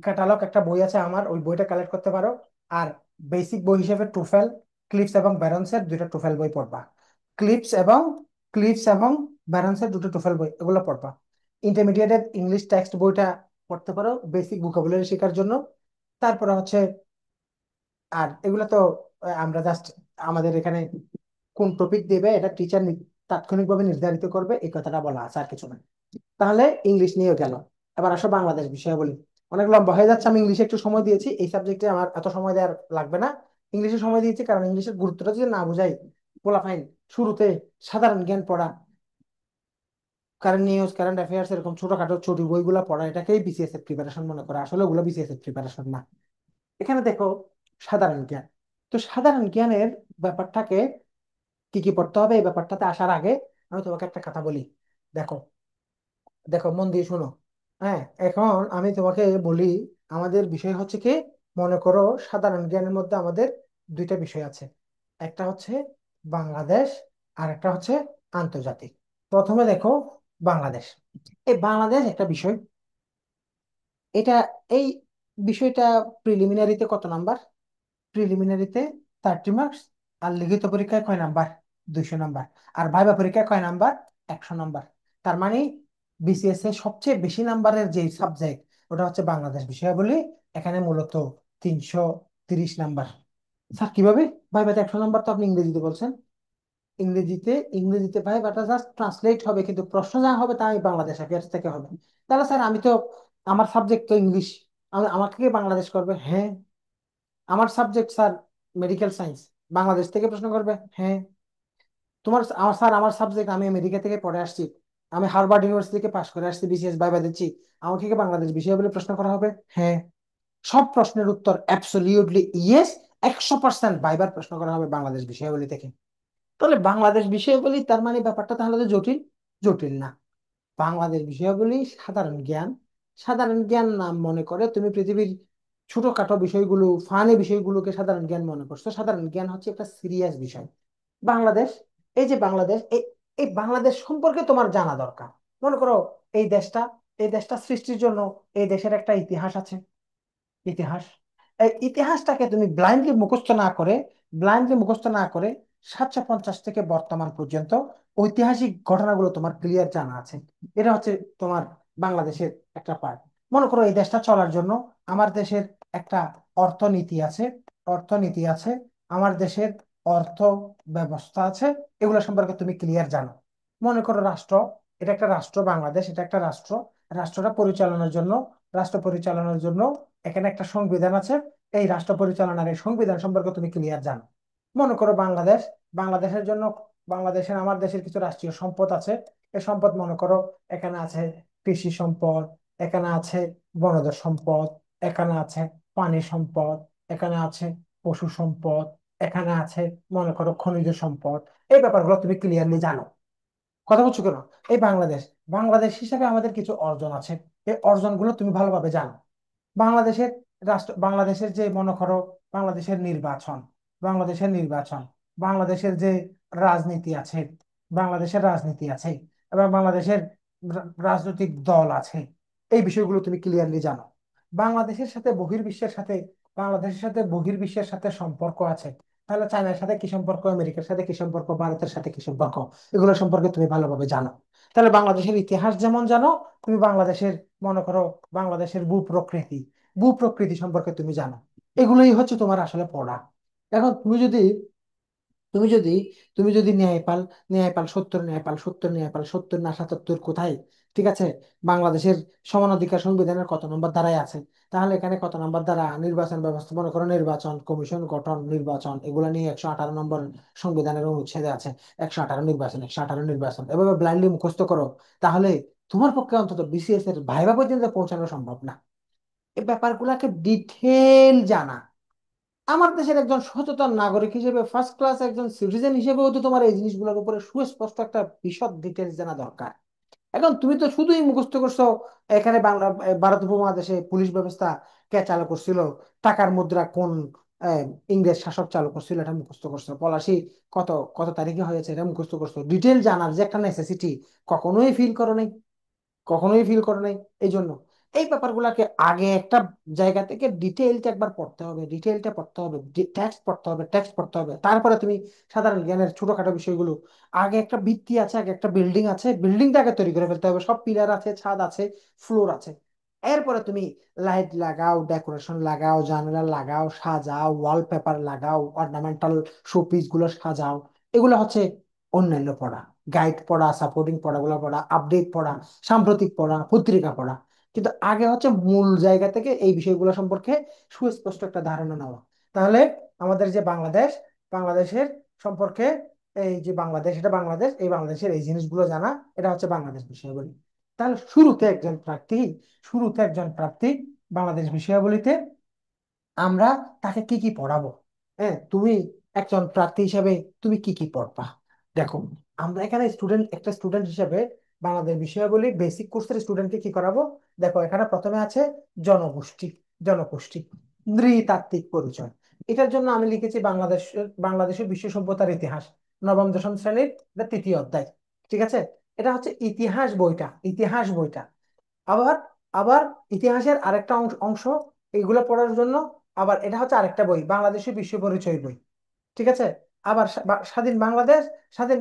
ক্যাটালগ, একটা বই আছে আমার, ওই বইটা কালেক্ট করতে পারো। আর বেসিক বই হিসেবে টুফেল, ক্লিপস এবং ব্যারন্সের দুইটা টুফেল বই পড়বা। ক্লিপস এবং ক্লিপস এবং ব্যারন্সের দুটো টুফেল বই, এগুলো পড়বা। ইন্টারমিডিয়েটের ইংলিশ টেক্সট বইটা পড়তে পারো বেসিক ভোকাবুলারি শেখার জন্য। তারপরে হচ্ছে, আর এগুলো তো আমরা জাস্ট আমাদের এখানে কোন টপিক দেবে এটা টিচার তাৎক্ষণিকভাবে নির্ধারিত করবে, এই কথাটা বলা আছে, আর কিছু না। তাহলে ইংলিশ নিয়েও গেল। এবার আসো বাংলাদেশ বিষয়ে বলি। অনেক লম্বা হয়ে যাচ্ছে, আমি ইংলিশে একটু সময় দিয়েছি, এই সাবজেক্টে আমার এত সময় দেওয়ার লাগবে না। ইংলিশে সময় দিয়েছি কারণ ইংলিশের গুরুত্বটা যদি না বুঝাই, বলা ফাইন, শুরুতে সাধারণ জ্ঞান পড়া, কারেন্ট নিউজ, কারেন্ট অ্যাফেয়ার্স, এরকম ছোটখাটো ছোট বইগুলো পড়া, এটাকেই বিসিএস এর প্রিপারেশন মনে করে। আসলে ওগুলো বিসিএস এর প্রিপারেশন না। এখানে দেখো সাধারণ জ্ঞান। তো সাধারণ জ্ঞানের ব্যাপারটাকে কি কি পড়তে হবে, এই ব্যাপারটাতে আসার আগে আমি তোমাকে একটা কথা বলি। দেখো, দেখো মন দিয়ে শোনো। হ্যাঁ, এখন আমি তোমাকে বলি, আমাদের বিষয় হচ্ছে কি, মনে করো সাধারণ জ্ঞানের মধ্যে আমাদের দুইটা বিষয় আছে। একটা হচ্ছে বাংলাদেশ, আর একটা হচ্ছে আন্তর্জাতিক। প্রথমে দেখো বাংলাদেশ। এই বাংলাদেশ একটা বিষয়, এটা, এই বিষয়টা প্রিলিমিনারিতে কত নাম্বার? প্রিলিমিনারিতে 30 মার্কস। আর লিখিত পরীক্ষায় কয় নাম্বার? 200 নাম্বার। আর ভাইবা পরীক্ষায় কয় নাম্বার? 100 নাম্বার। তার মানে বিসিএস এর সবচেয়ে বেশি নাম্বারের যে সাবজেক্ট, ওটা হচ্ছে বাংলাদেশ বিষয় বলি। এখানে মূলত 330 নাম্বার। স্যার কিভাবে? ভাইবাতে 100 নাম্বার, তো আপনি ইংরেজিতে বলছেন। ইংরেজিতে, ইংরেজিতে ভাইবাটা জাস্ট ট্রান্সলেট হবে, কিন্তু প্রশ্ন যা হবে তা বাংলাদেশ অ্যাফেয়ার্স থেকে হবে। তাহলে স্যার আমি তো, আমার সাবজেক্ট তো ইংলিশ, আমাকে কি বাংলাদেশ করবে? হ্যাঁ। আমার subject sir medical science, Bangladesh থেকে প্রশ্ন করবে? হ্যাঁ। তোমার, আমার স্যার আমার সাবজেক্ট, আমি আমেরিকা থেকে পড়ে আসছি, আমি হার্ভার্ড ইউনিভার্সিটি থেকে পাশ করে আসছি, বিসিএস ভাইবা দিচ্ছি, আমাকে কি বাংলাদেশ বিষয় বলে প্রশ্ন করা হবে? হ্যাঁ। সব প্রশ্নের উত্তর অ্যাবসলিউটলি ইয়েস। 100% ভাইবার প্রশ্ন করা হবে বাংলাদেশ বিষয়াবলী থেকে। তাহলে বাংলাদেশ বিষয়াবলী, তার মানে ব্যাপারটা তাহলে তো জটিল? জটিল না। বাংলাদেশ বিষয়গুলি সাধারণ জ্ঞান। সাধারণ জ্ঞান নাম মনে করে তুমি পৃথিবীর ছোটখাটো বিষয়গুলো, ফানি বিষয়গুলোকে সাধারণ জ্ঞান মনে করছো। সাধারণ জ্ঞান হচ্ছে একটা সিরিয়াস বিষয়। বাংলাদেশ, এই যে বাংলাদেশ, এই এই বাংলাদেশ সম্পর্কে তোমার জানা দরকার। মনে করো এই দেশটা, এই দেশটা সৃষ্টির জন্য এই দেশের একটা ইতিহাস আছে। ইতিহাস, এই ইতিহাসটাকে তুমি ব্লাইন্ডলি মুখস্থ না করে 750 থেকে বর্তমান পর্যন্ত ঐতিহাসিক ঘটনাগুলো তোমার ক্লিয়ার জানা আছে। এটা হচ্ছে তোমার বাংলাদেশের একটা পার্ট। মনে করো এই দেশটা চলার জন্য আমার দেশের একটা অর্থনীতি আছে, অর্থনীতি আছে, আমার দেশের অর্থ ব্যবস্থা আছে, এগুলো সম্পর্কে তুমি ক্লিয়ার জানো। মনে করো রাষ্ট্র, এটা একটা রাষ্ট্র, বাংলাদেশ এটা একটা রাষ্ট্র। রাষ্ট্রটা পরিচালনার জন্য, রাষ্ট্র পরিচালনার জন্য এখানে একটা সংবিধান আছে। এই রাষ্ট্র পরিচালনার এই সংবিধান সম্পর্কে তুমি ক্লিয়ার জানো। মনে করো বাংলাদেশ, বাংলাদেশের জন্য, বাংলাদেশের, আমার দেশের কিছু রাষ্ট্রীয় সম্পদ আছে। এই সম্পদ মনে করো এখানে আছে কৃষি সম্পদ, এখানে আছে বনজ সম্পদ, এখানে আছে পানি সম্পদ, এখানে আছে পশু সম্পদ, এখানে আছে মনে করো খনিজ সম্পদ। এই ব্যাপারগুলো তুমি ক্লিয়ারলি জানো। কথা বলছো কেন? এই বাংলাদেশ, বাংলাদেশ হিসেবে আমাদের কিছু অর্জন আছে, এই অর্জনগুলো তুমি ভালোভাবে জানো। বাংলাদেশের রাষ্ট্র, বাংলাদেশের যে মনে করো বাংলাদেশের নির্বাচন, বাংলাদেশের নির্বাচন, বাংলাদেশের যে রাজনীতি আছে, বাংলাদেশের রাজনীতি আছে, এবং বাংলাদেশের রাজনৈতিক দল আছে, এই বিষয়গুলো তুমি ক্লিয়ারলি জানো। বাংলাদেশের সাথে বহির্বিশ্বের সাথে, বাংলাদেশের সাথে বহির্বিশ্বের সাথে সম্পর্ক আছে। তাহলে চায়নার সাথে কি সম্পর্ক, আমেরিকার সাথে কি সম্পর্ক, ভারতের সাথে কি সম্পর্ক, এগুলো সম্পর্কে তুমি ভালোভাবে জানো। তাহলে বাংলাদেশের ইতিহাস যেমন জানো, তুমি বাংলাদেশের, মনে করো বাংলাদেশের ভূপ্রকৃতি, ভূপ্রকৃতি সম্পর্কে তুমি জানো। এগুলোই হচ্ছে তোমার আসলে পড়া। এখন তুমি যদি তুমি যদি ন্যায়পাল, ন্যায়পাল সত্তর, ন্যায়পাল সত্তর, ন্যায়পাল সত্তর না 77 কোথায়, ঠিক আছে, বাংলাদেশের সমান অধিকার সংবিধানের কত নম্বর ধারায় আছে, তাহলে এখানে কত নম্বর ধারা, নির্বাচন ব্যবস্থা, মনে করো নির্বাচন কমিশন গঠন, নির্বাচন, এগুলো নিয়ে 118 নম্বর সংবিধানের অনুচ্ছেদে আছে। 118 নির্বাচন, 118 নির্বাচন, এভাবে ব্লাইন্ডলি মুখস্থ করো, তাহলে তোমার পক্ষে অন্তত বিসিএস এর ভাইবা পর্যন্ত পৌঁছানো সম্ভব না। এই ব্যাপারগুলোকে ডিটেল জানা, আমার দেশের একজন সচেতন নাগরিক হিসেবে, ফার্স্ট ক্লাস একজন সিটিজেন হিসেবেও তো তোমার এই জিনিসগুলোর উপরে সুস্পষ্ট একটা বিশদ ডিটেলস জানা দরকার। এখন তুমি তো শুধুই মুখস্থ করছো এখানে বাংলা ভারত উপমহাদেশে পুলিশ ব্যবস্থা কে চালু করছিল, টাকার মুদ্রা কোন আহ, ইংরেজ শাসক চালু করছিল এটা মুখস্থ করছো, পলাশি কত কত তারিখে হয়েছে এটা মুখস্থ করছো। ডিটেল জানার যে একটা নেসেসিটি কখনোই ফিল করো নাই, কখনোই ফিল করে নাই। এই জন্য এই ব্যাপারগুলোকে আগে একটা জায়গা থেকে ডিটেইলটা একবার পড়তে হবে, ডিটেইলটা পড়তে হবে, টেক্সট পড়তে হবে, টেক্সট পড়তে হবে, তারপরে তুমি সাধারণ জ্ঞানের ছোটখাটো বিষয়গুলো, আগে একটা ভিত্তি আছে, আগে একটা বিল্ডিং আছে, বিল্ডিংটা আগে তৈরি করে ফেলতে হবে, সব পিলার আছে, ছাদ আছে, ফ্লোর আছে। এরপরে তুমি লাইট লাগাও, ডেকোরেশন লাগাও, জানালা লাগাও, সাজাও, ওয়ালপেপার লাগাও, অর্নামেন্টাল শোপিস গুলো সাজাও। এগুলো হচ্ছে অন্যান্য পড়া, গাইড পড়া, সাপোর্টিং পড়াগুলো পড়া, আপডেট পড়া, সাম্প্রতিক পড়া, পত্রিকা পড়া। কিন্তু আগে হচ্ছে মূল জায়গা থেকে এই বিষয়গুলো সম্পর্কে সুস্পষ্ট একটা ধারণা নেওয়া। তাহলে আমাদের যে বাংলাদেশ, বাংলাদেশের সম্পর্কে, এই যে বাংলাদেশ, এটা বাংলাদেশ, এই বাংলাদেশের এই জিনিসগুলো জানা, এটা হচ্ছে বাংলাদেশ বিষয়াবলী। তাহলে শুরুতে একজন প্রার্থী বাংলাদেশ বিষয়াবলীতে আমরা তাকে কি কি পড়াবো? হ্যাঁ, তুমি একজন প্রার্থী হিসাবে তুমি কি কি পড়বা? দেখো, আমরা এখানে একটা স্টুডেন্ট হিসাবে বাংলাদেশ বিষয়াবলী বেসিক কোর্সের স্টুডেন্টকে কি করাবো? দেখো, এখানে প্রথমে আছে জনগোষ্ঠী, জনগোষ্ঠী, নৃতাত্ত্বিক পরিচয়। এটার জন্য আমি লিখেছি বাংলাদেশের বিশ্ব সভ্যতার ইতিহাস, নবম দশম শ্রেণীর, এটা তৃতীয় অধ্যায়। ঠিক আছে? এটা হচ্ছে ইতিহাস বইটা, ইতিহাস বইটা। আবার আবার ইতিহাসের আরেকটা অংশ অংশ এইগুলো পড়ার জন্য আবার এটা হচ্ছে আরেকটা বই, বাংলাদেশের বিশ্ব পরিচয় বই। ঠিক আছে? আবার স্বাধীন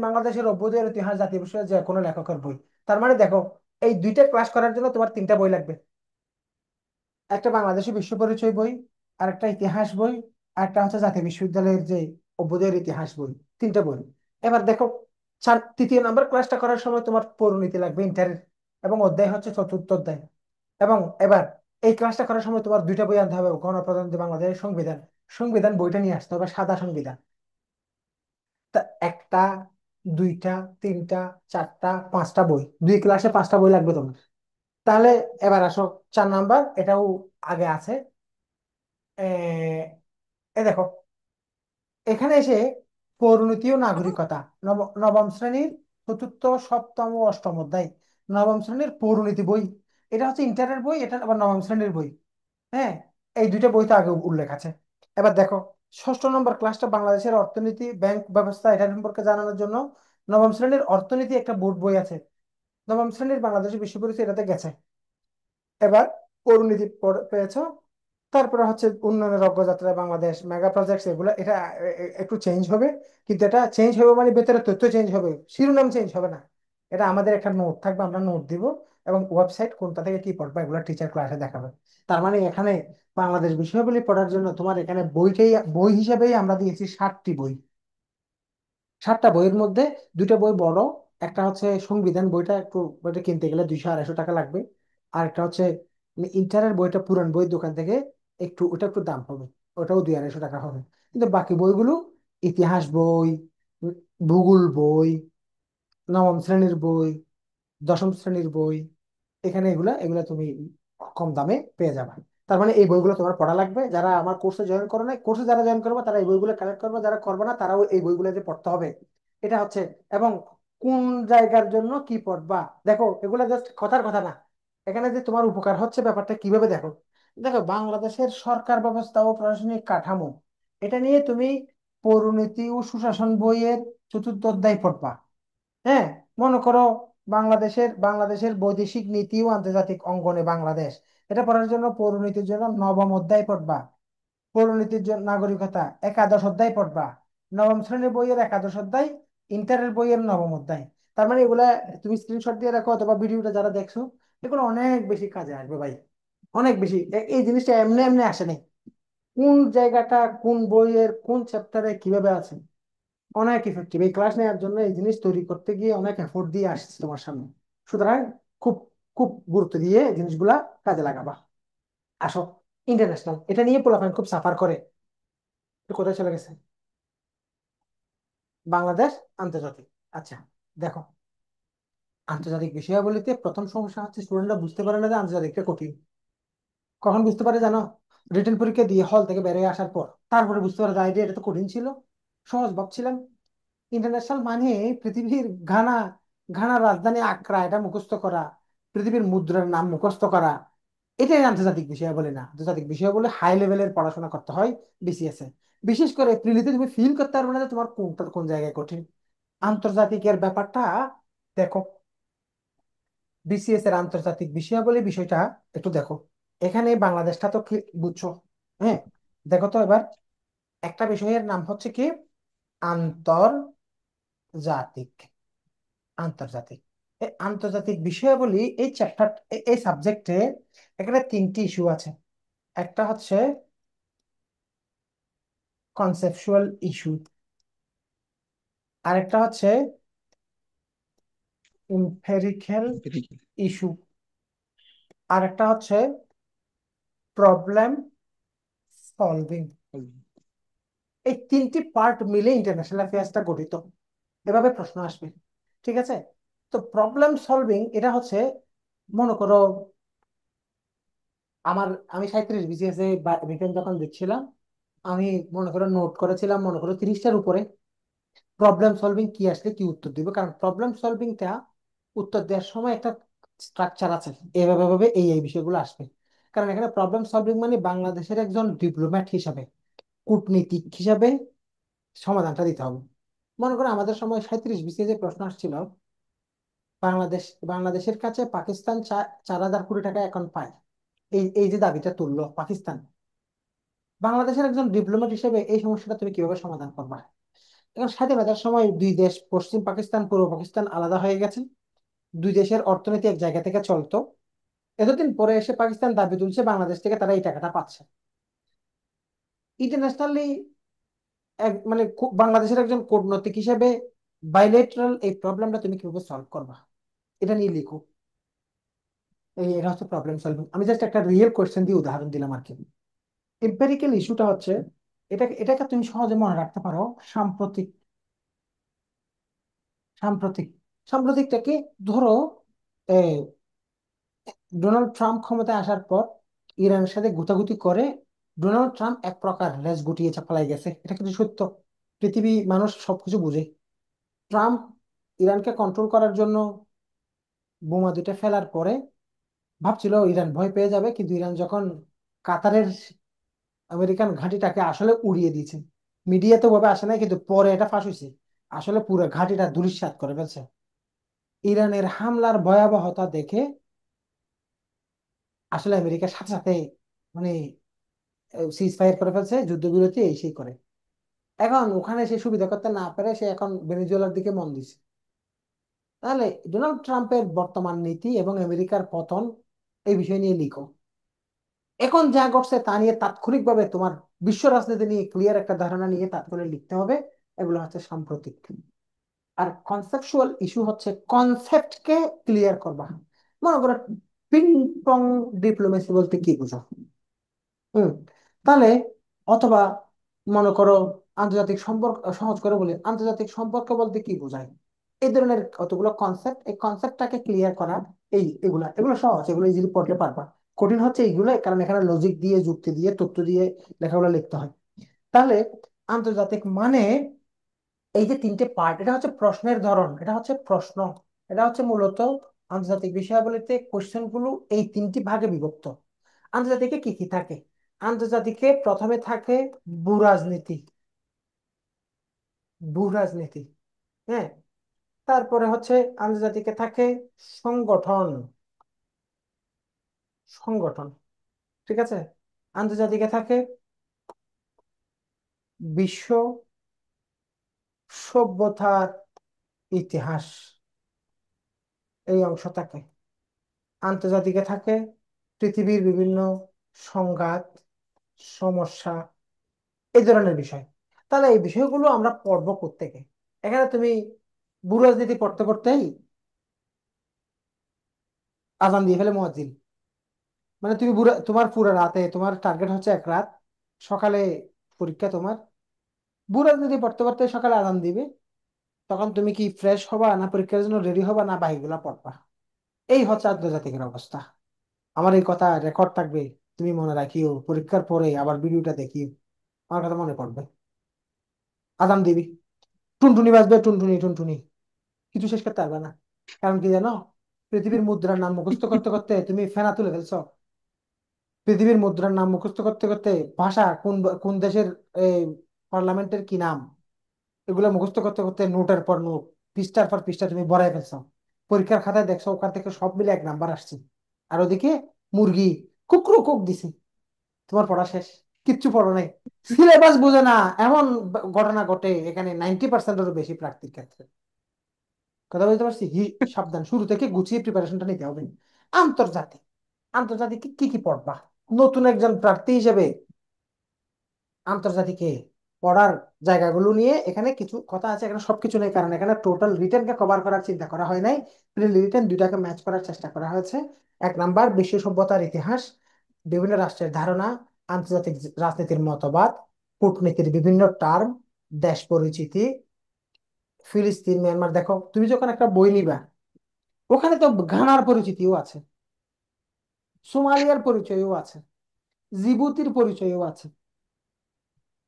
বাংলাদেশের অভ্যুদয়ের ইতিহাস জাতীয় বিষয়ে যে কোনো লেখকের বই। তার মানে দেখো, এই দুইটা ক্লাস করার জন্য তোমার তিনটা বই লাগবে। একটা বাংলাদেশের বিশ্ব পরিচয় বই, আর একটা ইতিহাস বই, আর একটা হচ্ছে জাতীয় বিশ্ববিদ্যালয়ের যে অভ্যুদয়ের ইতিহাস বই। তিনটা বই। এবার দেখো, তৃতীয় নম্বর ক্লাসটা করার সময় তোমার পরিণতি লাগবে ইন্টারের, এবং অধ্যায় হচ্ছে চতুর্থ অধ্যায়। এবং এবার এই ক্লাসটা করার সময় তোমার দুইটা বই আনতে হবে, গণপ্রজাতন্ত্রী বাংলাদেশের সংবিধান, সংবিধান বইটা নিয়ে আসতে হবে, সাদা সংবিধান। তা একটা, দুইটা, তিনটা, চারটা, পাঁচটা বই, দুই ক্লাসে পাঁচটা বই লাগবে তোমার। তাহলে এবার আসো, 4 নাম্বার, এটাও আগে আছে। এ এ দেখো, এখানে এসে পরিণতি ও নাগরিকতা, নবম শ্রেণীর চতুর্থ, সপ্তম ও অষ্টম অধ্যায়, নবম শ্রেণীর পরিণতি বই। এটা হচ্ছে ইন্টারের বই, এটা আবার নবম শ্রেণীর বই। হ্যাঁ, এই দুইটা বই তো আগে উল্লেখ আছে। এবার দেখো, ষষ্ঠ নম্বর ক্লাসটা বাংলাদেশের অর্থনীতি, ব্যাংক ব্যবস্থা, এটা সম্পর্কে জানানোর জন্য নবম শ্রেণীর অর্থনীতি একটা বোর্ড বই আছে। নবম শ্রেণীর বাংলাদেশের বিশ্ব পরিচয় এটাতে গেছে। এবার পরিণতি পেয়েছো। তারপরে হচ্ছে উন্নয়নের অগ্রযাত্রা, বাংলাদেশ মেগা প্রজেক্টস, এগুলো এটা একটু চেঞ্জ হবে। কিন্তু এটা চেঞ্জ হবে মানে ভেতরে তথ্য চেঞ্জ হবে, শিরোনাম চেঞ্জ হবে না। এটা আমাদের একটা নোট থাকবে, আমরা নোট দিব, এবং ওয়েবসাইট কোনটা থেকে কি পড়বা এগুলো টিচার ক্লাসে দেখাবে। তার মানে এখানে বাংলাদেশ বিষয়াবলী পড়ার জন্য তোমার এখানে বই হিসেবেই আমরা দিয়েছি 7টি বই। 7টা বইয়ের মধ্যে দুইটা বই বড়, একটা হচ্ছে সংবিধান বইটা, একটু বইটা কিনতে গেলে 200-250 টাকা লাগবে। আর একটা হচ্ছে ইন্টারের বইটা, পুরান বই দোকান থেকে ওটা একটু দাম হবে, ওটাও 200-250 টাকা হবে। কিন্তু বাকি বইগুলো, ইতিহাস বই, উম, ভূগোল বই, নবম শ্রেণীর বই, দশম শ্রেণীর বই, এখানে এগুলা এগুলা তুমি কম দামে পেয়ে যাবে। তার মানে এই বইগুলো তোমার পড়া লাগবে। যারা আমার কোর্সে জয়েন করো না, কোর্সে যারা জয়েন করবে তারা এই বইগুলো কালেক্ট করবে, যারা করবে না তারাও এই বইগুলো যে পড়তে হবে। এটা হচ্ছে, এবং কোন জায়গার জন্য কি পড়বা, দেখো এগুলা জাস্ট কথার কথা না, এখানে যে তোমার উপকার হচ্ছে ব্যাপারটা কিভাবে দেখো। দেখো, বাংলাদেশের সরকার ব্যবস্থা ও প্রশাসনিক কাঠামো, এটা নিয়ে তুমি পরিণতি ও সুশাসন বইয়ের চতুর্থ অধ্যায় পড়বা। হ্যাঁ, মনে করো বাংলাদেশের বৈদেশিক নীতি ও আন্তর্জাতিক অঙ্গনে বাংলাদেশ, এটা পড়ার জন্য পরিণতির জন্য নবম অধ্যায় পড়বা। পরিণতির জন্য নাগরিকতা একাদশ অধ্যায় পড়বা, নবম শ্রেণীর বইয়ের একাদশ অধ্যায়, ইন্টারের বইয়ের নবম অধ্যায়। তার মানে এগুলা তুমি স্ক্রিনশট দিয়ে রাখো, অথবা ভিডিওটা যারা দেখছো, এগুলো অনেক বেশি কাজে আসবে ভাই, অনেক বেশি। এই জিনিসটা এমনি এমনি আসে নাই, কোন জায়গাটা কোন বইয়ের কোন চ্যাপ্টারে কিভাবে আছে, অনেক ইফেক্টিভ। এই ক্লাস নেওয়ার জন্য এই জিনিস তৈরি করতে গিয়ে অনেক এফোর্ট দিয়ে আসছে তোমার সামনে। সুতরাং খুব খুব গুরুত্ব দিয়ে এই জিনিসগুলা কাজে লাগাবা। আসো, ইন্টারন্যাশনাল, এটা নিয়ে পোলাপান খুব সাফার করে। তো কোথায় চলে গেছে? বাংলাদেশ, আন্তর্জাতিক। আচ্ছা, দেখো, আন্তর্জাতিক বিষয়াবলিতে প্রথম সমস্যা হচ্ছে স্টুডেন্টরা বুঝতে পারে না যে আন্তর্জাতিকটা কঠিন। কখন বুঝতে পারে জানো? রিটেন পরীক্ষা দিয়ে হল থেকে বেরিয়ে আসার পর, তারপরে বুঝতে পারে যে আইডিয়া এটা তো কঠিন ছিল, সহজ ভাবছিলাম। ইন্টারন্যাশনাল মানে পৃথিবীর ঘানা, ঘানার রাজধানী আকরা এটা মুখস্থ করা, পৃথিবীর মুদ্রার নাম মুখস্থ করা, এটাই আন্তর্জাতিক বিষয় বলে না। আন্তর্জাতিক বিষয় বলে হাই লেভেলের পড়াশোনা করতে হয় বিসিএস এ। বিশেষ করে প্রিলিতে তুমি ফিল করতে পারবে না যে তোমার কোনটা কোন জায়গায় কঠিন। আন্তর্জাতিকের ব্যাপারটা দেখো, বিসিএস এর আন্তর্জাতিক বিষয়াবলী বিষয়টা একটু দেখো। এখানে বাংলাদেশটা তো বুঝছো, হ্যাঁ? দেখো তো এবার, একটা বিষয়ের নাম হচ্ছে কি আন্তর্জাতিক। আন্তর্জাতিক, এই আন্তর্জাতিক বিষয়াবলী এই চ্যাপ্টার, এই সাবজেক্টে এখানে তিনটি ইস্যু আছে। একটা হচ্ছে কনসেপচুয়াল ইস্যু, আরেকটা হচ্ছে ইম্পেরিক্যাল ইস্যু, আরেকটা হচ্ছে প্রবলেম সলভিং। এই তিনটি পার্ট মিলে ইন্টারন্যাশনাল অ্যাফেয়ার্সটা গঠিত। এভাবে প্রশ্ন আসবে, ঠিক আছে? তো প্রবলেম সলভিং এটা হচ্ছে, মনে করো আমার, আমি 37 বিসিএস এ রিটেন যখন দিচ্ছিলাম, আমি মনে করো নোট করেছিলাম মনে করো 30টার উপরে প্রবলেম সলভিং কি আসলে কি উত্তর দিব। কারণ প্রবলেম সলভিংটা উত্তর দেওয়ার সময় একটা স্ট্রাকচার আছে, এভাবে ভাবে এই বিষয়গুলো আসবে। কারণ এখানে প্রবলেম সলভিং মানে বাংলাদেশের একজন ডিপ্লোম্যাট হিসাবে, কূটনীতিক হিসাবে সমাধানটা দিতে হবে। মনে করো আমাদের সময় 37 বিসিএস যে প্রশ্ন আসছিল, বাংলাদেশের কাছে পাকিস্তান 4,000 কোটি টাকা এখন পায়, এই এই যে দাবিটা তুললো পাকিস্তান, বাংলাদেশের একজন ডিপ্লোম্যাট হিসেবে এই সমস্যাটা তুমি কিভাবে সমাধান করবা? এখন স্বাধীনতার সময় দুই দেশ, পশ্চিম পাকিস্তান পূর্ব পাকিস্তান আলাদা হয়ে গেছে, দুই দেশের অর্থনীতি এক জায়গা থেকে চলতো। এতদিন পরে এসে পাকিস্তান দাবি তুলছে বাংলাদেশ থেকে তারা এই টাকাটা পাচ্ছে। ইন্টারন্যাশনালি মানে বাংলাদেশের একজন কূটনৈতিক হিসেবে বাইলেটারাল এই প্রবলেমটা তুমি কিভাবে সলভ করবা, এটা নিয়ে লিখো। এটা হচ্ছে প্রবলেম সলভিং। আমি জাস্ট একটা রিয়েল কোয়েশ্চেন দিয়ে উদাহরণ দিলাম আর কি। এম্পেরিক্যাল ইস্যুটা হচ্ছে, এটাকে তুমি সহজে মনে রাখতে পারো সাম্প্রতিক। সাম্প্রতিক সাম্প্রতিকটা কি? ধরো এ, ডোনাল্ড ট্রাম্প ক্ষমতায় আসার পর ইরানের সাথে গুতাগুতি করে ডোনাল্ড ট্রাম্প এক প্রকার লেজ গুটিয়ে চাপালাই গেছে, এটা কিন্তু সত্য। পৃথিবী মানুষ সবকিছু বুঝে। ট্রাম্প ইরানকে কন্ট্রোল করার জন্য বোমা দুটো ফেলার পরে ভাবছিল ইরান ভয় পেয়ে যাবে, কিন্তু ইরান যখন কাতারের আমেরিকান ঘাঁটিটাকে আসলে উড়িয়ে দিয়েছে, মিডিয়াতে ভাবে আসে নাই কিন্তু পরে এটা ফাঁস হয়েছে, আসলে পুরো ঘাঁটিটা ধূলিসাৎ করে ফেলছে। ইরানের হামলার ভয়াবহতা দেখে আসলে আমেরিকার সাথে সাথে মানে সিজ ফায়ার করে ফেলছে, যুদ্ধবিরতি এই সেই করে। এখন ওখানে সে সুবিধা করতে না পেরে সে এখন ভেনেজুয়েলার দিকে মন দিছে। তাহলে ডোনাল্ড ট্রাম্পের বর্তমান নীতি এবং আমেরিকার পতন এই বিষয় নিয়ে লিখো। এখন যা ঘটছে তা নিয়ে তাৎক্ষণিকভাবে তোমার বিশ্ব রাজনীতি নিয়ে ক্লিয়ার একটা ধারণা নিয়ে তাৎক্ষণিক লিখতে হবে। এগুলো হচ্ছে সাম্প্রতিক। আর কনসেপচুয়াল ইস্যু হচ্ছে কনসেপ্টকে ক্লিয়ার করবা। মনে করো পিং পং ডিপ্লোমেসি বলতে কি বুঝো? হুম, তাহলে অথবা মনে করো আন্তর্জাতিক সম্পর্ক, সহজ করে বলি আন্তর্জাতিক সম্পর্ক বলতে কি বোঝায়, এই ধরনের কতগুলো কনসেপ্ট, এই কনসেপ্টটাকে ক্লিয়ার করা। এগুলা এগুলো সহজ, এগুলো ইজিলি পড়তে পারবা। কঠিন হচ্ছে এইগুলো, কারণ এখানে লজিক দিয়ে যুক্তি দিয়ে তথ্য দিয়ে লেখাগুলো লিখতে হয়। তাহলে আন্তর্জাতিক মানে এই যে তিনটে পার্ট, এটা হচ্ছে প্রশ্নের ধরন, এটা হচ্ছে প্রশ্ন, এটা হচ্ছে মূলত আন্তর্জাতিক বিষয়াবলিতে কোশ্চেন গুলো এই তিনটি ভাগে বিভক্ত। আন্তর্জাতিকে কি কি থাকে? আন্তর্জাতিকে প্রথমে থাকে ভূ রাজনীতি। ভূ রাজনীতি, হ্যাঁ। তারপরে হচ্ছে আন্তর্জাতিকে থাকে সংগঠন। সংগঠন, ঠিক আছে। আন্তর্জাতিকে থাকে বিশ্ব সভ্যতার ইতিহাস, এই অংশ থাকে। আন্তর্জাতিকে থাকে পৃথিবীর বিভিন্ন সংঘাত, সমস্যা, এই ধরনের বিষয়। তাহলে এই বিষয়গুলো আমরা পড়বো কোত্থেকে? এখানে তুমি ভূ রাজনীতি পড়তে পড়তেই আজান দিয়ে ফেলে মুয়াজ্জিন। মানে তুমি তোমার পুরো রাতে তোমার টার্গেট হচ্ছে এক রাত, সকালে পরীক্ষা তোমার, ভূ রাজনীতি পড়তে পড়তে সকালে আজান দিবে, তখন তুমি কি ফ্রেশ হবা না পরীক্ষার জন্য রেডি হবা না বাকিগুলা পড়বা? এই হচ্ছে আন্তর্জাতিকের অবস্থা। আমার এই কথা রেকর্ড থাকবে, তুমি মনে রাখিও, পরীক্ষার পরে আবার ভিডিওটা দেখিও, আমার কথা মনে পড়বে। আজান দিবি, টুনটুনি বাজবে, টুনটুনি টুনটুনি, কিছু শেষ করতে পারবে না। কারণ কি জানো? পৃথিবীর মুদ্রার নাম মুখস্থ করতে করতে তুমি ফেনা তুলে ফেলছো। পৃথিবীর মুদ্রার নাম মুখস্থ করতে করতে ভাষা কোন কোন দেশের এই পার্লামেন্টের কি নাম, এগুলো মুখস্থ করতে করতে নোটের পর নোট, পৃষ্ঠার পর পৃষ্ঠা তুমি ভরাই ফেলছো। পরীক্ষার খাতায় দেখছো ওখান থেকে সব মিলে 1 নাম্বার আসছে। আর ওদিকে মুরগি কুকরু কুক দিছে। তোমার পড়া শেষ, কিচ্ছু পড়ো নাই, সিলেবাস বুঝে না। এমন ঘটনা ঘটে এখানে 90%-এরও বেশি প্রার্থীর ক্ষেত্রে। কথা বলতে পারছি? সাবধান, শুরু থেকে গুছিয়ে প্রিপারেশনটা নিতে হবে। আন্তর্জাতিক, আন্তর্জাতিক কি কি পড়বা নতুন একজন প্রার্থী হিসেবে? আন্তর্জাতিকে পড়ার জায়গাগুলো নিয়ে এখানে কিছু কথা আছে, এখানে সবকিছু নেই, কারণ এখানে টোটাল রিটেনকে কভার করার চিন্তা করা হয় নাই। রিটেন দুইটাকে ম্যাচ করার চেষ্টা করা হয়েছে। 1 নাম্বার বিশ্ব সভ্যতার ইতিহাস, বিভিন্ন রাষ্ট্রের ধারণা, আন্তর্জাতিক রাজনীতির মতবাদ, কূটনীতির বিভিন্ন টার্ম, দেশ পরিচিতি, ফিলিস্তিন মিয়ানমার। দেখো তুমি যখন একটা বই নিবা, ওখানে তো ঘানার পরিচিতিও আছে, সোমালিয়ার পরিচয়ও আছে, জিবুতির পরিচয়ও আছে।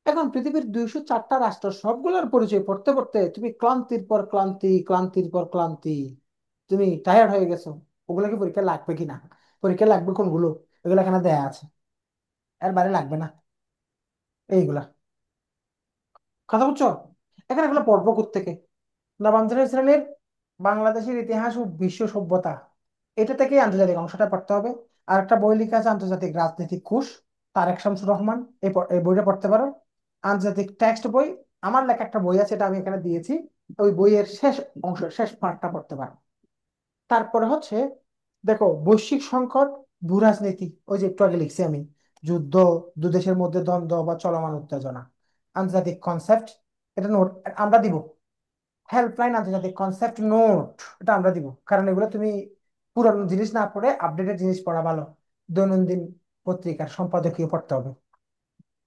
এখন পৃথিবীর 204টা রাষ্ট্র সবগুলোর পরিচয় পড়তে পড়তে তুমি ক্লান্তির পর ক্লান্তি, ক্লান্তির পর ক্লান্তি, তুমি টায়ার্ড হয়ে গেছো। ওগুলো কি পরীক্ষা লাগবে কিনা? পরীক্ষা লাগবে কোনগুলো? এগুলো এখানে দেয়া আছে, এর বাইরে লাগবে না এইগুলা। কথা বুঝছো? এখানে এগুলো পড়বো থেকে নবম শ্রেণীর বাংলাদেশের ইতিহাস ও বিশ্ব সভ্যতা, এটা থেকে আন্তর্জাতিক অংশটা পড়তে হবে। আর একটা বই লেখা আছে আন্তর্জাতিক রাজনৈতিক কোষ, তারেক শামসুর রহমান, এই বইটা পড়তে পারো। আন্তর্জাতিক টেক্সট বই, আমার লেখা একটা বই আছে, এটা আমি এখানে দিয়েছি। ওই বইয়ের শেষ অংশ, শেষ পার্টটা পড়তে পারো। তারপরে হচ্ছে দেখো বৈশ্বিক সংকট, ভূরাজনীতি, ওই যে একটু আগে লিখছি আমি, যুদ্ধ, দুদেশের মধ্যে দ্বন্দ্ব বা চলমান উত্তেজনা, আন্তর্জাতিক কনসেপ্ট, এটা নোট আমরা দিব। হেল্পলাইন, আন্তর্জাতিক কনসেপ্ট নোট, এটা আমরা দিব, কারণ এগুলো তুমি পুরানো জিনিস না পড়ে আপডেটেড জিনিস পড়া ভালো। দৈনন্দিন পত্রিকার সম্পাদকীয় পড়তে হবে।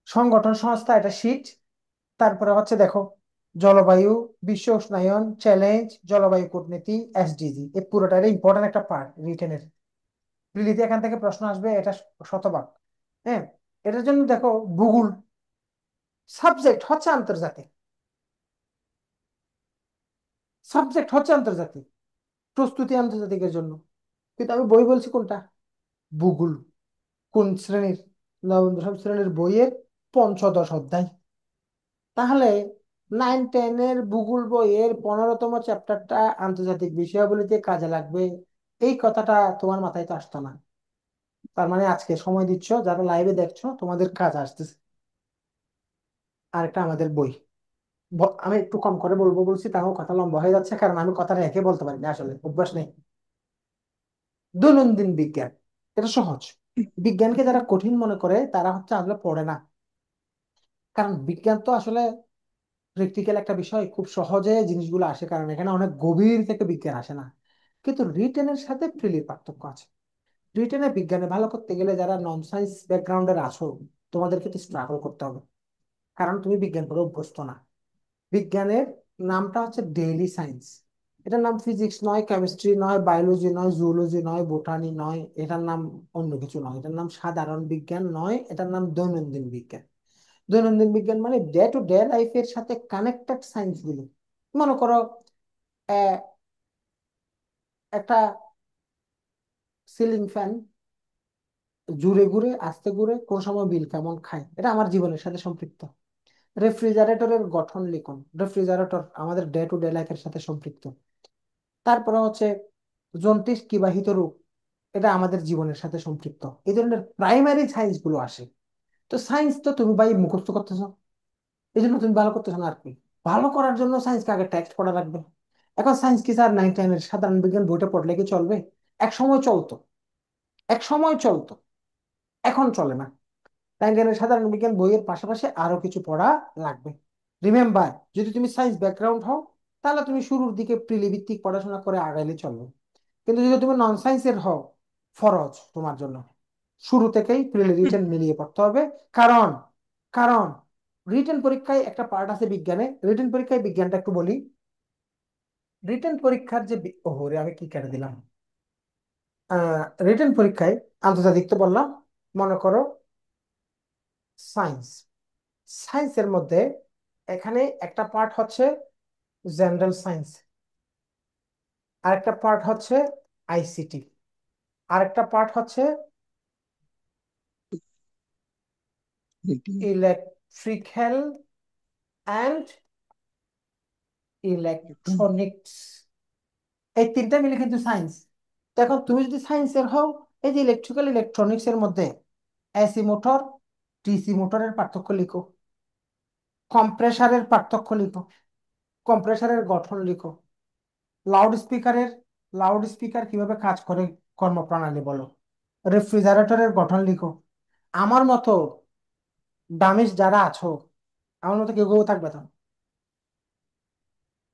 সংগঠন সংস্থা, এটা শীট। তারপরে হচ্ছে দেখো জলবায়ু, বিশ্ব উষ্ণায়ন, চ্যালেঞ্জ, জলবায়ু কূটনীতি, এসডিজি, এই পুরোটার ইম্পর্টেন্ট একটা পার্ট রিটেনের। প্রিলিতে এখান থেকে প্রশ্ন আসবে, এটা শতভাগ। হ্যাঁ, এটার জন্য দেখো ভূগোল সাবজেক্ট হচ্ছে আন্তর্জাতিক, সাবজেক্ট হচ্ছে আন্তর্জাতিক, প্রস্তুতি আন্তর্জাতিকের জন্য। কিন্তু আমি বই বলছি কোনটা? ভূগোল। কোন শ্রেণীর? নবম দশম শ্রেণীর বইয়ের পঞ্চদশ অধ্যায়। তাহলে 9-10-এর ভূগোল বইয়ের 15তম চ্যাপ্টারটা আন্তর্জাতিক বিষয়াবলিতে কাজে লাগবে, এই কথাটা তোমার মাথায় তো আসতো না। তার মানে আজকে সময় দিচ্ছ, যারা লাইভে দেখছো তোমাদের কাজ আসতেছে। আরেকটা আমাদের বই, আমি একটু কম করে বলবো বলছি, তাও কথা লম্বা হয়ে যাচ্ছে, কারণ আমি কথা রেখে বলতে পারি না, আসলে অভ্যাস নেই। দৈনন্দিন বিজ্ঞান, এটা সহজ। বিজ্ঞানকে যারা কঠিন মনে করে তারা হচ্ছে আসলে পড়ে না। কারণ বিজ্ঞান তো আসলে প্র্যাকটিক্যাল একটা বিষয়, খুব সহজে জিনিসগুলো আসে, কারণ এখানে অনেক গভীর থেকে বিজ্ঞান আসে না। কিন্তু রিটেনের সাথে প্রিলির পার্থক্য আছে। রিটেনে বিজ্ঞানে ভালো করতে গেলে যারা নন সায়েন্স ব্যাকগ্রাউন্ডের আছো, তোমাদেরকে তো স্ট্রাগল করতে হবে, কারণ তুমি বিজ্ঞান করে অভ্যস্ত না। বিজ্ঞানের নামটা হচ্ছে ডেইলি সায়েন্স। এটার নাম ফিজিক্স নয়, কেমিস্ট্রি নয়, বায়োলজি নয়, জুলজি নয়, বোটানি নয়, এটার নাম অন্য কিছু নয়, এটার নাম সাধারণ বিজ্ঞান নয়, এটার নাম দৈনন্দিন বিজ্ঞান। দৈনন্দিন বিজ্ঞান মানে ডে টু ডে লাইফের সাথে কানেক্টেড সায়েন্স গুলো। মনে করো আহ, একটা সিলিং ফ্যান জুড়ে ঘুরে আস্তে ঘুরে কোন সময় বিল কেমন খায়, এটা আমার জীবনের সাথে সম্পৃক্ত। রেফ্রিজারেটরের গঠন লিখন, রেফ্রিজারেটর আমাদের ডে টু ডে লাইফের সাথে সম্পৃক্ত। তারপরে হচ্ছে জন্ডিস কি বাহিত রোগ, এটা আমাদের জীবনের সাথে সম্পৃক্ত। এই ধরনের প্রাইমারি সায়েন্স গুলো আসে। তো সায়েন্স তো তুমি ভাই মুখস্থ করতেছো, এই জন্য তুমি ভালো করতেছো না আর কি। ভালো করার জন্য সায়েন্সকে আগে টেক্সট পড়া লাগবে। এখন সায়েন্স কি স্যার 9-10-এর সাধারণ বিজ্ঞান বইটা পড়লে কি চলবে? এক সময় চলতো, এক সময় চলতো, এখন চলে না। 9-10-এর সাধারণ বিজ্ঞান বইয়ের পাশাপাশি আরো কিছু পড়া লাগবে। রিমেম্বার, যদি তুমি সায়েন্স ব্যাকগ্রাউন্ড হও তাহলে তুমি শুরুর দিকে প্রিলি ভিত্তিক পড়াশোনা করে আগাইলে চলবে। কিন্তু যদি তুমি নন সায়েন্সের হও, ফরজ তোমার জন্য শুরু থেকেই প্রিলি রিটেন মিলিয়ে পড়তে হবে। কারণ কারণ রিটেন পরীক্ষায় একটা পার্ট আছে বিজ্ঞানে, রিটেন পরীক্ষায় বিজ্ঞানটা একটু বলি। রিটেন পরীক্ষার যে ওহরে আমি কি কেটে দিলাম। রিটেন পরীক্ষায় আন্তর্জাতিক তো বললাম, মনে করো সায়েন্স, সায়েন্সের মধ্যে এখানে একটা পার্ট হচ্ছে জেনারেল সায়েন্স, আরেকটা পার্ট হচ্ছে আইসিটি, আরেকটা পার্ট হচ্ছে এটি ইলেকট্রিক্যাল অ্যান্ড ইলেকট্রনিক্স। এই তিনটা মিলে কিন্তু সায়েন্স। তো এখন তুমি যদি সায়েন্সের হও, এই যে ইলেকট্রিক্যাল ইলেকট্রনিক্স এর মধ্যে এসি মোটর, ডিসি মোটরের পার্থক্য লিখো, কম্প্রেসারের পার্থক্য লিখো, কম্প্রেসারের গঠন লিখো, লাউড স্পিকারের, লাউড স্পিকার কিভাবে কাজ করে কর্মপ্রণালী বলো, রেফ্রিজারেটরের গঠন লিখো। আমার মতো দামিস যারা আছো, আমার মতো কেউ কেউ থাকবে তো,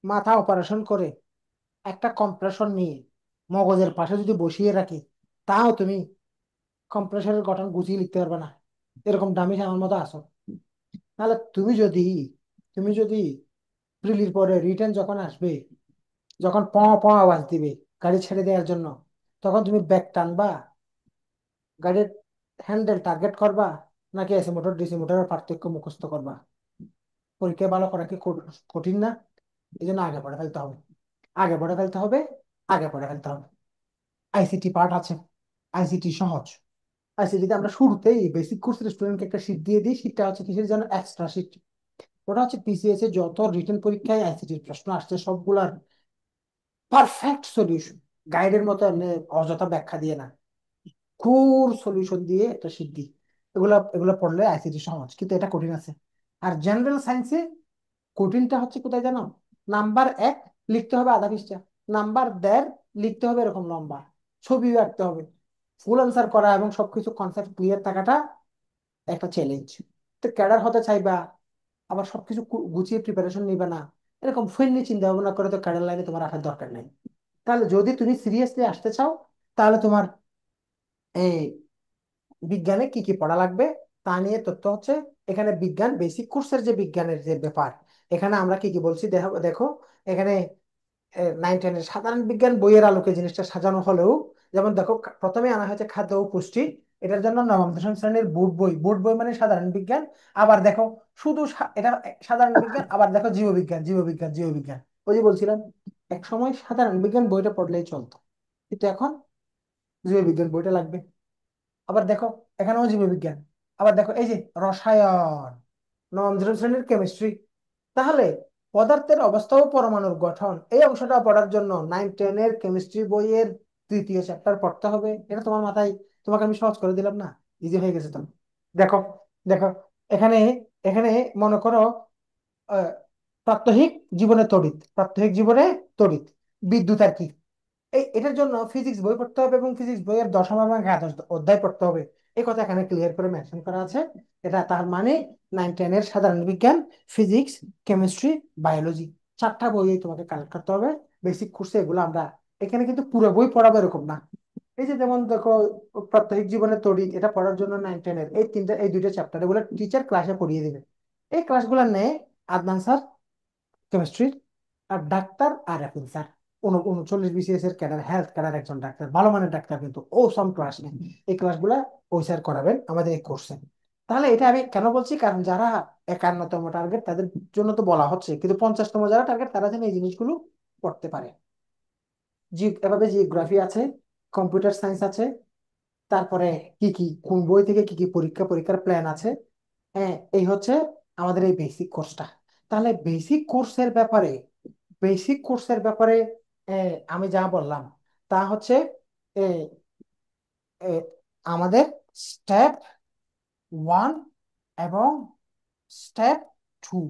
মাথা অপারেশন করে একটা কম্প্রেসর নিয়ে মগজের পাশে যদি বসিয়ে রাখি, তাও তুমি কম্প্রেসরের গঠন গুছিয়ে লিখতে পারবে না। এরকম দামিস আমার মতো আছো। তাহলে তুমি যদি প্রিলির পরে রিটার্ন যখন আসবে, যখন প প আওয়াজ দিবে গাড়ি ছেড়ে দেওয়ার জন্য, তখন তুমি ব্যাক টানবা, গাড়ির হ্যান্ডেল টার্গেট করবা, নাকি এসি মোটর ডিসি মোটরের পার্থক্য মুখস্থ করবা? পরীক্ষায় ভালো করা কি কঠিন না? এই জন্য আগে পড়ে ফেলতে হবে, আগে পড়ে ফেলতে হবে, আগে পড়ে ফেলতে হবে। আইসিটি পার্ট আছে, আইসিটি সহজ। আইসিটিতে আমরা শুরুতেই বেসিক কোর্সের স্টুডেন্টকে একটা শীট দিয়ে দিই। শীটটা হচ্ছে কিসের জন্য? Extra sheet. ওটা হচ্ছে পিসিএস এর যত রিটেন পরীক্ষায় আইসিটির প্রশ্ন আসছে সবগুলার পারফেক্ট সলিউশন, গাইডের মতো এমনি অযথা ব্যাখ্যা দিয়ে না, কোর সলিউশন দিয়ে একটা শীট দিই। এগুলা এগুলো পড়লে আইসিটি সহজ, কিন্তু এটা কঠিন আছে। আর জেনারেল সায়েন্সে কঠিনটা হচ্ছে কোথায় জানো? নাম্বার 1 লিখতে হবে আধা পৃষ্ঠা, নাম্বার 1.5 লিখতে হবে এরকম লম্বা, ছবিও আঁকতে হবে, ফুল আনসার করা এবং সবকিছু কনসেপ্ট ক্লিয়ার থাকাটা একটা চ্যালেঞ্জ। তো ক্যাডার হতে চাইবা, আবার সবকিছু গুছিয়ে প্রিপারেশন নিবে না, এরকম ফ্রেন্ডলি চিন্তা ভাবনা করে তো ক্যাডার লাইনে তোমার আসার দরকার নেই। তাহলে যদি তুমি সিরিয়াসলি আসতে চাও, তাহলে তোমার এই বিজ্ঞানে কি কি পড়া লাগবে তা নিয়ে তথ্য হচ্ছে এখানে। বিজ্ঞান বেসিক কোর্সের যে বিজ্ঞানের যে ব্যাপার, এখানে আমরা কি কি বলছি দেখো দেখো। এখানে 9-10 এর সাধারণ বিজ্ঞান বইয়ের আলোকে জিনিসটা সাজানো হলেও, যেমন দেখো প্রথমে আনা হয়েছে খাদ্য ও পুষ্টি, এটার জন্য নবম দশম শ্রেণীর বোর্ড বই মানে সাধারণ বিজ্ঞান। আবার দেখো শুধু এটা সাধারণ বিজ্ঞান, আবার দেখো জীববিজ্ঞান জীববিজ্ঞান জীববিজ্ঞান। ওই যে বলছিলাম এক সময় সাধারণ বিজ্ঞান বইটা পড়লেই চলতো, কিন্তু এখন জীববিজ্ঞান বইটা লাগবে। আবার দেখো এখানেও জীববিজ্ঞান, আবার দেখো এই যে রসায়ন, নবম দশম শ্রেণীর কেমিস্ট্রি। তাহলে পদার্থের অবস্থা ও পরমাণুর গঠন এই অংশটা পড়ার জন্য 9-10 এর কেমিস্ট্রি বইয়ের তৃতীয় চ্যাপ্টার পড়তে হবে। এটা তোমার মাথায়, তোমাকে আমি সহজ করে দিলাম না? ইজি হয়ে গেছে তো। দেখো দেখো এখানে, এখানে মনে করো আহ, প্রাত্যহিক জীবনে তড়িৎ, প্রাত্যহিক জীবনে তড়িৎ, বিদ্যুৎ আর কি। এটার জন্য ফিজিক্স বই পড়তে হবে এবং ফিজিক্স বইয়ের দশম এবং একাদশ অধ্যায় পড়তে হবে। এই কথা এখানে ক্লিয়ার করে মেনশন করা আছে। এটা তার মানে 9-10 এর সাধারণ বিজ্ঞান, ফিজিক্স, কেমিস্ট্রি, বায়োলজি, 4টা বই তোমাকে কালেক্ট করতে হবে বেসিক কোর্সে। এগুলো আমরা এখানে কিন্তু পুরো বই পড়াবো এরকম না। এই যে যেমন দেখো প্রাত্যহিক জীবনে তড়িৎ, এটা পড়ার জন্য 9-10 এর এই দুইটা চ্যাপ্টার এগুলো টিচার ক্লাসে পড়িয়ে দিবে। এই ক্লাসগুলো নেয় আদনান স্যার কেমিস্ট্রির, আর ডাক্তার আর রাফিল স্যার 39 BCS এর ক্যাডার, হেলথ ক্যাডার একজন ডাক্তার, ভালো মানের ডাক্তার, কিন্তু ও সাম ক্লাস নেই। এই ক্লাসগুলা ওই স্যার করাবেন আমাদের এই কোর্সে। তাহলে এটা আমি কেন বলছি, কারণ যারা 51তম টার্গেট তাদের জন্য তো বলা হচ্ছে, কিন্তু 50তম যারা টার্গেট তারা যেন এই জিনিসগুলো পড়তে পারে। এভাবে জিওগ্রাফি আছে, কম্পিউটার সায়েন্স আছে, তারপরে কি কি কোন বই থেকে কি কি পরীক্ষার প্ল্যান আছে। হ্যাঁ, এই হচ্ছে আমাদের এই বেসিক কোর্সটা। তাহলে বেসিক কোর্সের ব্যাপারে আমি যা বললাম তা হচ্ছে আহ, আহ, আমাদের স্টেপ 1 এবং স্টেপ 2,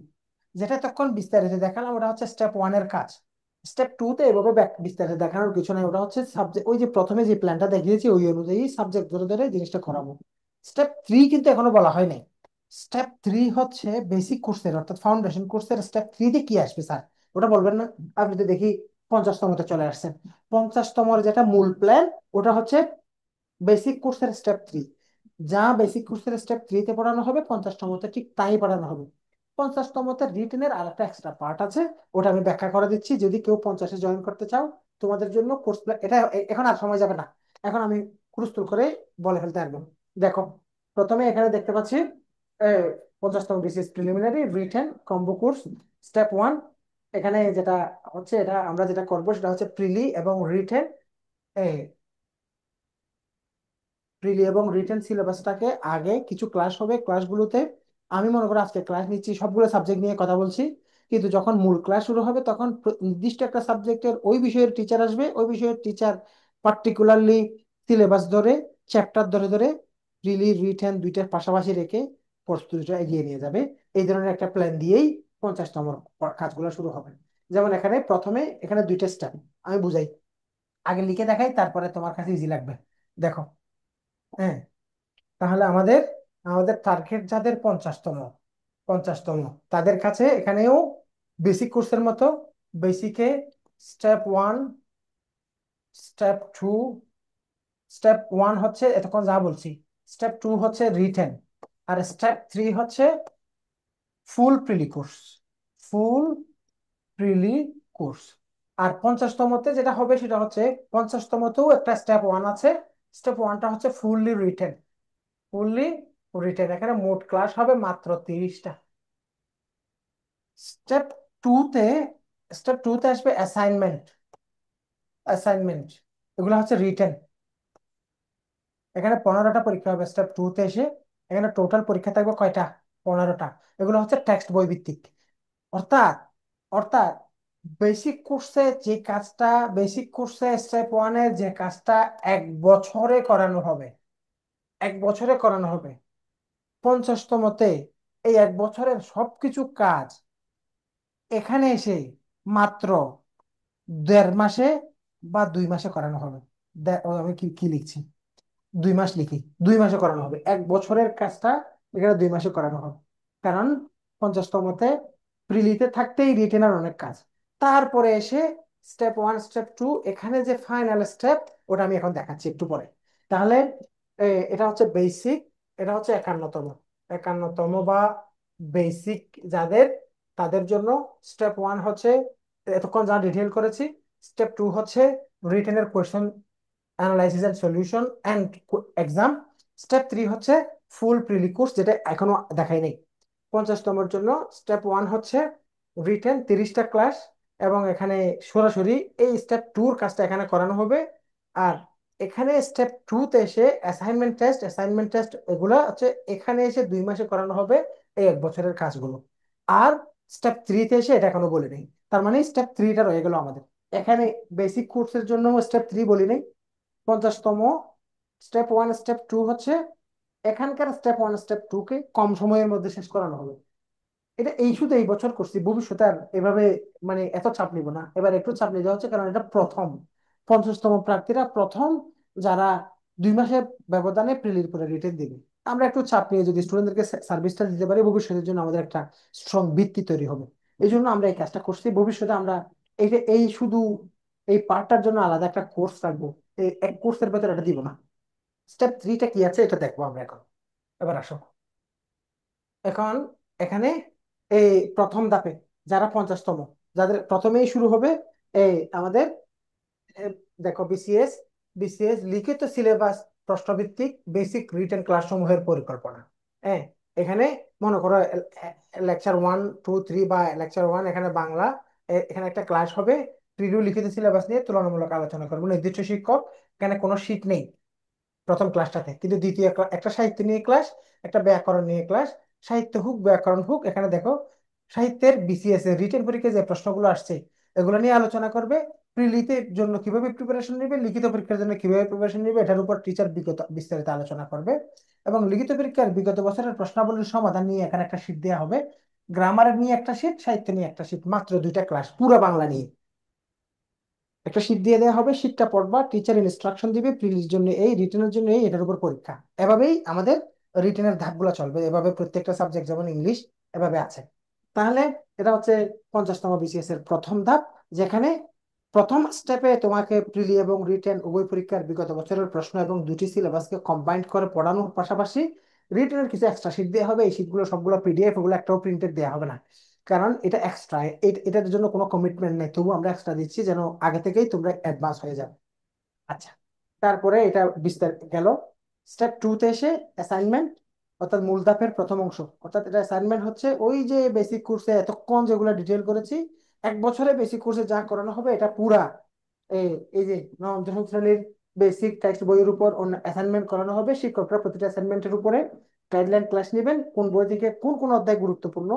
যেটা তখন বিস্তারিত দেখালাম ওটা হচ্ছে স্টেপ 1 এর কাজ। স্টেপ 2 তে এভাবে বিস্তারিত দেখানোর কিছু নাই, ওটা হচ্ছে সাবজেক্ট, ওই যে প্রথমে যে প্ল্যানটা দেখিয়েছি ওই অনুযায়ী সাবজেক্ট ধরে ধরে জিনিসটা করাবো। স্টেপ 3 কিন্তু এখনো বলা হয় নাই। স্টেপ 3 হচ্ছে বেসিক কোর্সের অর্থাৎ ফাউন্ডেশন কোর্সের। স্টেপ 3-তে কি আসবে স্যার ওটা বলবেন না? আপনি তো দেখি 50তমতে চলে আসছেন। 50তমর যেটা মূল প্ল্যান ওটা হচ্ছে বেসিক কোর্সের স্টেপ 3। যা বেসিক কোর্সের স্টেপ 3-তে পড়ানো হবে 50তমতে ঠিক তাই পড়ানো হবে। 50তমতে রিটেনের আর একটা এক্সট্রা পার্ট আছে, ওটা আমি ব্যাখ্যা করে দিচ্ছি যদি কেউ 50-এ জয়েন করতে চাও। তোমাদের জন্য কোর্স এটা এখন আর সময় যাবে না, এখন আমি ক্রুস্তুল করে বলে ফেলতে একদম। দেখো প্রথমে এখানে দেখতে পাচ্ছি 50তম BCS preliminary written combo course step 1, এখানে যেটা হচ্ছে, এটা আমরা যেটা করবো সেটা হচ্ছে প্রিলি এবং রিটেন, প্রিলি এবং রিটেন সিলেবাসটাকে আগে কিছু ক্লাস হবে, ক্লাসগুলোতে আমি মনে করি আজকে ক্লাস নিচ্ছি, সবগুলো সাবজেক্ট নিয়ে কথা বলছি, কিন্তু যখন মূল ক্লাস শুরু হবে তখন নির্দিষ্ট একটা সাবজেক্টের ওই বিষয়ের টিচার আসবে, ওই বিষয়ের টিচার পার্টিকুলারলি সিলেবাস ধরে, চ্যাপ্টার ধরে ধরে প্রিলি রিটেন দুইটার পাশাপাশি রেখে প্রস্তুতিটা এগিয়ে নিয়ে যাবে। এই ধরনের একটা প্ল্যান দিয়েই 50তম কাজগুলো শুরু হবে। যেমন এখানে প্রথমে এখানে দুইটা স্টেপ আমি বুঝাই, আগে লিখে দেখাই, তারপরে তোমার কাছে ইজি লাগবে। দেখো, হ্যাঁ, তাহলে আমাদের আমাদের টার্গেট যাদের 50তম তাদের কাছে এখানেও বেসিক কোর্সের মতো বেসিকে স্টেপ 1, স্টেপ 2, স্টেপ 1 হচ্ছে এতক্ষণ যা বলছি, স্টেপ 2 হচ্ছে রিটেন, আর স্টেপ 3 হচ্ছে ফুল প্রিলি কোর্স, ফুল প্রিলি কোর্স। আর 50তমতে যেটা হবে সেটা হচ্ছে 50তমতেও একটা স্টেপ 1 আছে, স্টেপ 1টা হচ্ছে ফুললি রিটেন। এখানে মোট ক্লাস হবে মাত্র 30টা। স্টেপ টুতে স্টেপ 2তে আসবে অ্যাসাইনমেন্ট, এগুলো হচ্ছে রিটেন। এখানে 15টা পরীক্ষা হবে স্টেপ 2তে এসে। এখানে টোটাল পরীক্ষা থাকবে কয়টা? 15টা। এগুলো হচ্ছে টেক্সট বই ভিত্তিক। অর্থাৎ অর্থাৎ বেসিক কোর্সে স্টেপ 1-এর যে কাজটা 1 বছরে করানো হবে, 1 বছরে করানো হবে, 50তমতে এই 1 বছরের সবকিছু কাজ এখানে এসে মাত্র 1.5 মাসে বা 2 মাসে করানো হবে। আমি কি কি লিখছি, 2 মাস লিখি, 2 মাসে করানো হবে। 1 বছরের কাজটা এখানে 2 মাসে করানো হবে, কারণ 50তমতে প্রিলিতে থাকতেই রিটেনার অনেক কাজ। তারপরে এসে স্টেপ 1, স্টেপ 2, এখানে যে ফাইনাল স্টেপ ওটা আমি এখন দেখাচ্ছি একটু পরে। তাহলে এটা হচ্ছে বেসিক, এটা হচ্ছে 51তম বা বেসিক যাদের, তাদের জন্য স্টেপ 1 হচ্ছে এতক্ষণ যা ডিটেল করেছি, স্টেপ 2 হচ্ছে রিটেনের question analysis and solution and exam, step 3 হচ্ছে ফুল প্রিলি কোর্স, যেটা এখনো দেখাই নাই। 50তমের জন্য স্টেপ 1 হচ্ছে রিটেন 30টা ক্লাস, এবং এখানে সরাসরি এই স্টেপ 2-র কাজটা এখানে করানো হবে। আর এখানে স্টেপ 2-তে এসে অ্যাসাইনমেন্ট টেস্ট এগুলো হচ্ছে এখানে এসে 2 মাসে করানো হবে, এই 1 বছরের কাজগুলো। আর স্টেপ 3-তে এসে এটা এখনো বলি নেই, তার মানে স্টেপ 3টা রয়ে গেল আমাদের এখানে। বেসিক কোর্সের জন্য স্টেপ 3 বলি নাই। 50তম স্টেপ 1, স্টেপ 2 হচ্ছে এখানকার স্টেপ 1, স্টেপ 2 কে কম সময়ের মধ্যে শেষ করানো হবে। এটা শুধু এই বছর করছি, ভবিষ্যতে আর এভাবে মানে এত চাপ নিব না। এবার একটু চাপ নিতে হচ্ছে কারণ এটা প্রথম 50তম প্রার্থীরা প্রথম, যারা 2 মাসের ব্যবধানে প্রিলির করে রিটেন দিবে। আমরা একটু চাপ নিয়ে যদি স্টুডেন্টদেরকে সার্ভিসটা দিতে পারি, ভবিষ্যতের জন্য আমাদের একটা স্ট্রং ভিত্তি তৈরি হবে। এই জন্য আমরা এই কাজটা করছি। ভবিষ্যতে আমরা শুধু এই পার্টটার জন্য আলাদা একটা কোর্স রাখবো, এই এক কোর্সের ভেতরে এটা দিব না। স্টেপ 3টা কি আছে এটা দেখবো আমরা এখন। এবার আসো, এখন এখানে এই প্রথম ধাপে যারা 50তম, যাদের প্রথমেই শুরু হবে এই আমাদের এ, দেখো বিসিএস লিখিত সিলেবাস প্রশ্নভিত্তিক বেসিক রিটেন ক্লাস সমূহের পরিকল্পনা। হ্যাঁ, এখানে মনে করো লেকচার 1, 2, 3 বা লেকচার 1 এখানে বাংলা, এখানে একটা ক্লাস হবে, প্রিভিউ লিখিত সিলেবাস নিয়ে তুলনামূলক আলোচনা করবো, নির্দিষ্ট শিক্ষক, এখানে কোনো শীট নেই প্রথম ক্লাসটাতে, কিন্তু দ্বিতীয় একটা সাহিত্য নিয়ে ক্লাস, একটা ব্যাকরণ নিয়ে ক্লাস। সাহিত্য হোক ব্যাকরণ হোক, এখানে দেখো সাহিত্যের বিসিএস এর রিটেন পরীক্ষায় যে প্রশ্নগুলো আসছে এগুলো নিয়ে আলোচনা করবে। প্রিলিতের জন্য কিভাবে প্রিপারেশন নেবে, লিখিত পরীক্ষার জন্য কিভাবে প্রিপারেশন নেবে, এটার উপর টিচার বিস্তারিত আলোচনা করবে। এবং লিখিত পরীক্ষার বিগত বছরের প্রশ্নাবলীর সমাধান নিয়ে এখানে একটা শীট দেওয়া হবে, গ্রামারের নিয়ে একটা শীট, সাহিত্য নিয়ে একটা শীট, মাত্র 2টা ক্লাস পুরো বাংলা নিয়ে একটা শীট দিয়ে দেওয়া হবে। শীটটা পড়বা, টিচার ইনস্ট্রাকশন দিবে, প্রিলির জন্য এই, রিটেনের জন্য এই, এটার উপর পরীক্ষা। এভাবেই আমাদের রিটেনের ধাপগুলো চলবে, এভাবে প্রত্যেকটা সাবজেক্ট যেমন ইংলিশ এভাবে আছে। তাহলে এটা হচ্ছে 50তম বিসিএস এর প্রথম ধাপ, যেখানে প্রথম স্টেপে তোমাকে প্রিলি এবং রিটেন উভয় পরীক্ষার বিগত বছরের প্রশ্ন এবং দুটি সিলেবাসকে কম্বাইন্ড করে পড়ানোর পাশাপাশি রিটেনের কিছু এক্সট্রা শীট দেওয়া হবে। এই শীটগুলো সবগুলো পিডিএফ, ওগুলো একটাও প্রিন্টেড দেওয়া হবে না, কারণ এটা এক্সট্রা, এটার জন্য কোনো কমিটমেন্ট নেই, তবু আমরা এক্সট্রা দিচ্ছি যেন আগে থেকেই তোমরা অ্যাডভান্স হয়ে যাবে। আচ্ছা, তারপরে এটা বিস্তার গেল। স্টেপ 2-তে এসে অ্যাসাইনমেন্ট, অর্থাৎ মূল ধাপের প্রথম অংশ। অর্থাৎ এটা অ্যাসাইনমেন্ট হচ্ছে ওই যে বেসিক কোর্সে এতক্ষণ যেগুলো ডিটেল করেছি এক বছরে বেসিক কোর্সে যা করানো হবে এটা পুরা এই এই যে নবম দশম শ্রেণীর বেসিক টেক্সট বইয়ের উপর অ্যাসাইনমেন্ট করানো হবে। শিক্ষকরা প্রতিটা অ্যাসাইনমেন্টের উপরে গাইডলাইন ক্লাস নেবেন, কোন বই থেকে কোন কোন অধ্যায় গুরুত্বপূর্ণ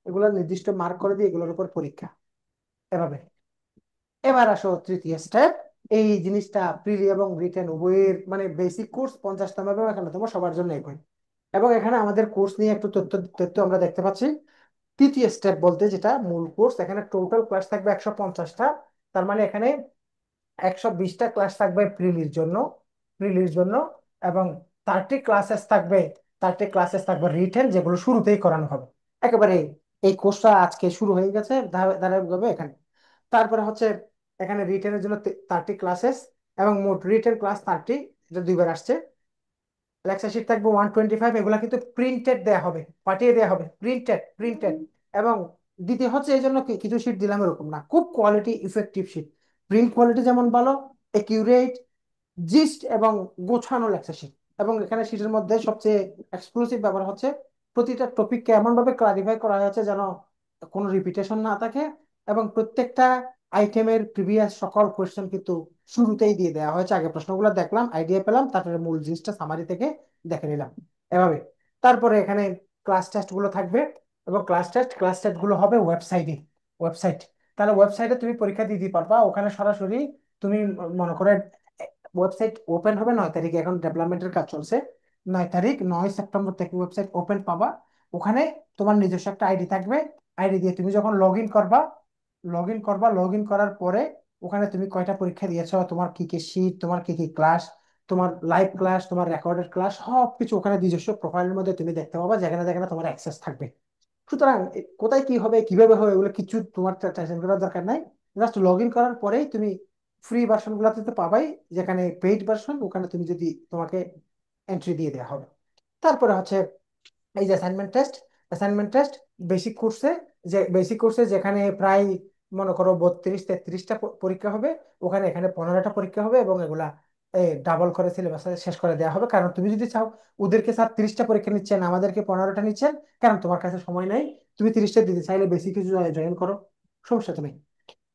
এগুলো নির্দিষ্ট মার্ক করে দিয়ে এগুলোর উপর পরীক্ষা, এভাবে। এবার আসো তৃতীয় স্টেপ। এই জিনিসটা প্রিলি এবং রিটেন উভয়ের মানে বেসিক কোর্স 50তম এবং 51তম সবার জন্য একই। এবং এখানে আমাদের কোর্স নিয়ে একটু তথ্য তথ্য আমরা দেখতে পাচ্ছি। তৃতীয় স্টেপ বলতে যেটা মূল কোর্স, এখানে টোটাল ক্লাস থাকবে 150টা। তার মানে এখানে 120টা ক্লাস থাকবে প্রিলির জন্য এবং 30 ক্লাসেস থাকবে। 30 ক্লাসেস থাকবে রিটেন, যেগুলো শুরুতেই করানো হবে একেবারে। এই কোর্সটা আজকে শুরু হয়ে গেছে ধারাবাহিকভাবে এখানে। তারপরে হচ্ছে এখানে রিটেনের জন্য 30 ক্লাসেস এবং মোট রিটেন ক্লাস 30, এটা দুইবার আসছে। লেকচার শিট থাকবে 125, এগুলা কিন্তু প্রিন্টেড দেয়া হবে, পাঠিয়ে দেয়া হবে, প্রিন্টেড। এবং দিতে হচ্ছে এই জন্য কিছু শিট দিলাম এরকম না, খুব quality effective sheet. Print quality যেমন ভালো, একিউরেট, জিস্ট এবং গোছানো লেকচার শিট। এবং এখানে শিটের মধ্যে সবচেয়ে এক্সক্লুসিভ ব্যাপার হচ্ছে প্রতিটা টপিককে এমন ভাবে ক্লারিফাই করা হয়েছে যেন কোনো রিপিটেশন না থাকে। এবং প্রত্যেকটা আইটেমের প্রিভিয়াস সকল কোয়েশ্চেন কিন্তু শুরুতেই দিয়ে দেওয়া হয়েছে। আগে প্রশ্নগুলো দেখলাম, আইডিয়া পেলাম, তারপরে মূল জিনিসটা সামারি থেকে দেখে নিলাম, এভাবে। তারপরে এখানে ক্লাস টেস্ট গুলো থাকবে এবং ক্লাস টেস্ট গুলো হবে ওয়েবসাইট। তাহলে ওয়েবসাইটে তুমি পরীক্ষা দিতে পারবা, ওখানে সরাসরি তুমি মনে করে ওয়েবসাইট ওপেন হবে 9 তারিখে, এখন ডেভেলপমেন্টের কাজ চলছে। 9 তারিখ, 9 সেপ্টেম্বর থেকে ওয়েবসাইট ওপেন পাবা। ওখানে তোমার নিজস্ব একটা আইডি থাকবে। আইডি দিয়ে তুমি যখন লগ ইন করার পরে ওখানে তুমি কয়টা পরীক্ষা দিয়েছো, তোমার কি কি শীট, তোমার কি কি ক্লাস, তোমার লাইভ ক্লাস, তোমার রেকর্ডেড ক্লাস, সবকিছু ওখানে নিজস্ব প্রোফাইলের মধ্যে তুমি দেখতে পাবা, যেখানে যেখানে তোমার অ্যাক্সেস থাকবে। সুতরাং কোথায় কি হবে কিভাবে হবে এগুলো কিছু তোমার টেনশন করার দরকার নাই। জাস্ট লগ ইন করার পরেই তুমি ফ্রি ভার্সন গুলাতে তো পাবাই, যেখানে পেইড ভার্সন ওখানে তুমি যদি তোমাকে এন্ট্রি দিয়ে দেওয়া হবে। তারপরে হচ্ছে এই যে অ্যাসাইনমেন্ট টেস্ট বেসিক কোর্সে যেখানে প্রায় মনে করো 32-33টা পরীক্ষা হবে, ওখানে এখানে 15টা পরীক্ষা হবে এবং এগুলা ডাবল করে সিলেবাস শেষ করে দেওয়া হবে। কারণ তুমি যদি চাও, ওদেরকে স্যার 30টা পরীক্ষা নিচ্ছেন, আমাদেরকে 15টা নিচ্ছেন, কারণ তোমার কাছে সময় নাই, তুমি 30টা দিতে চাইলে বেশি কিছু জয়েন করো, সমস্যা তো নেই।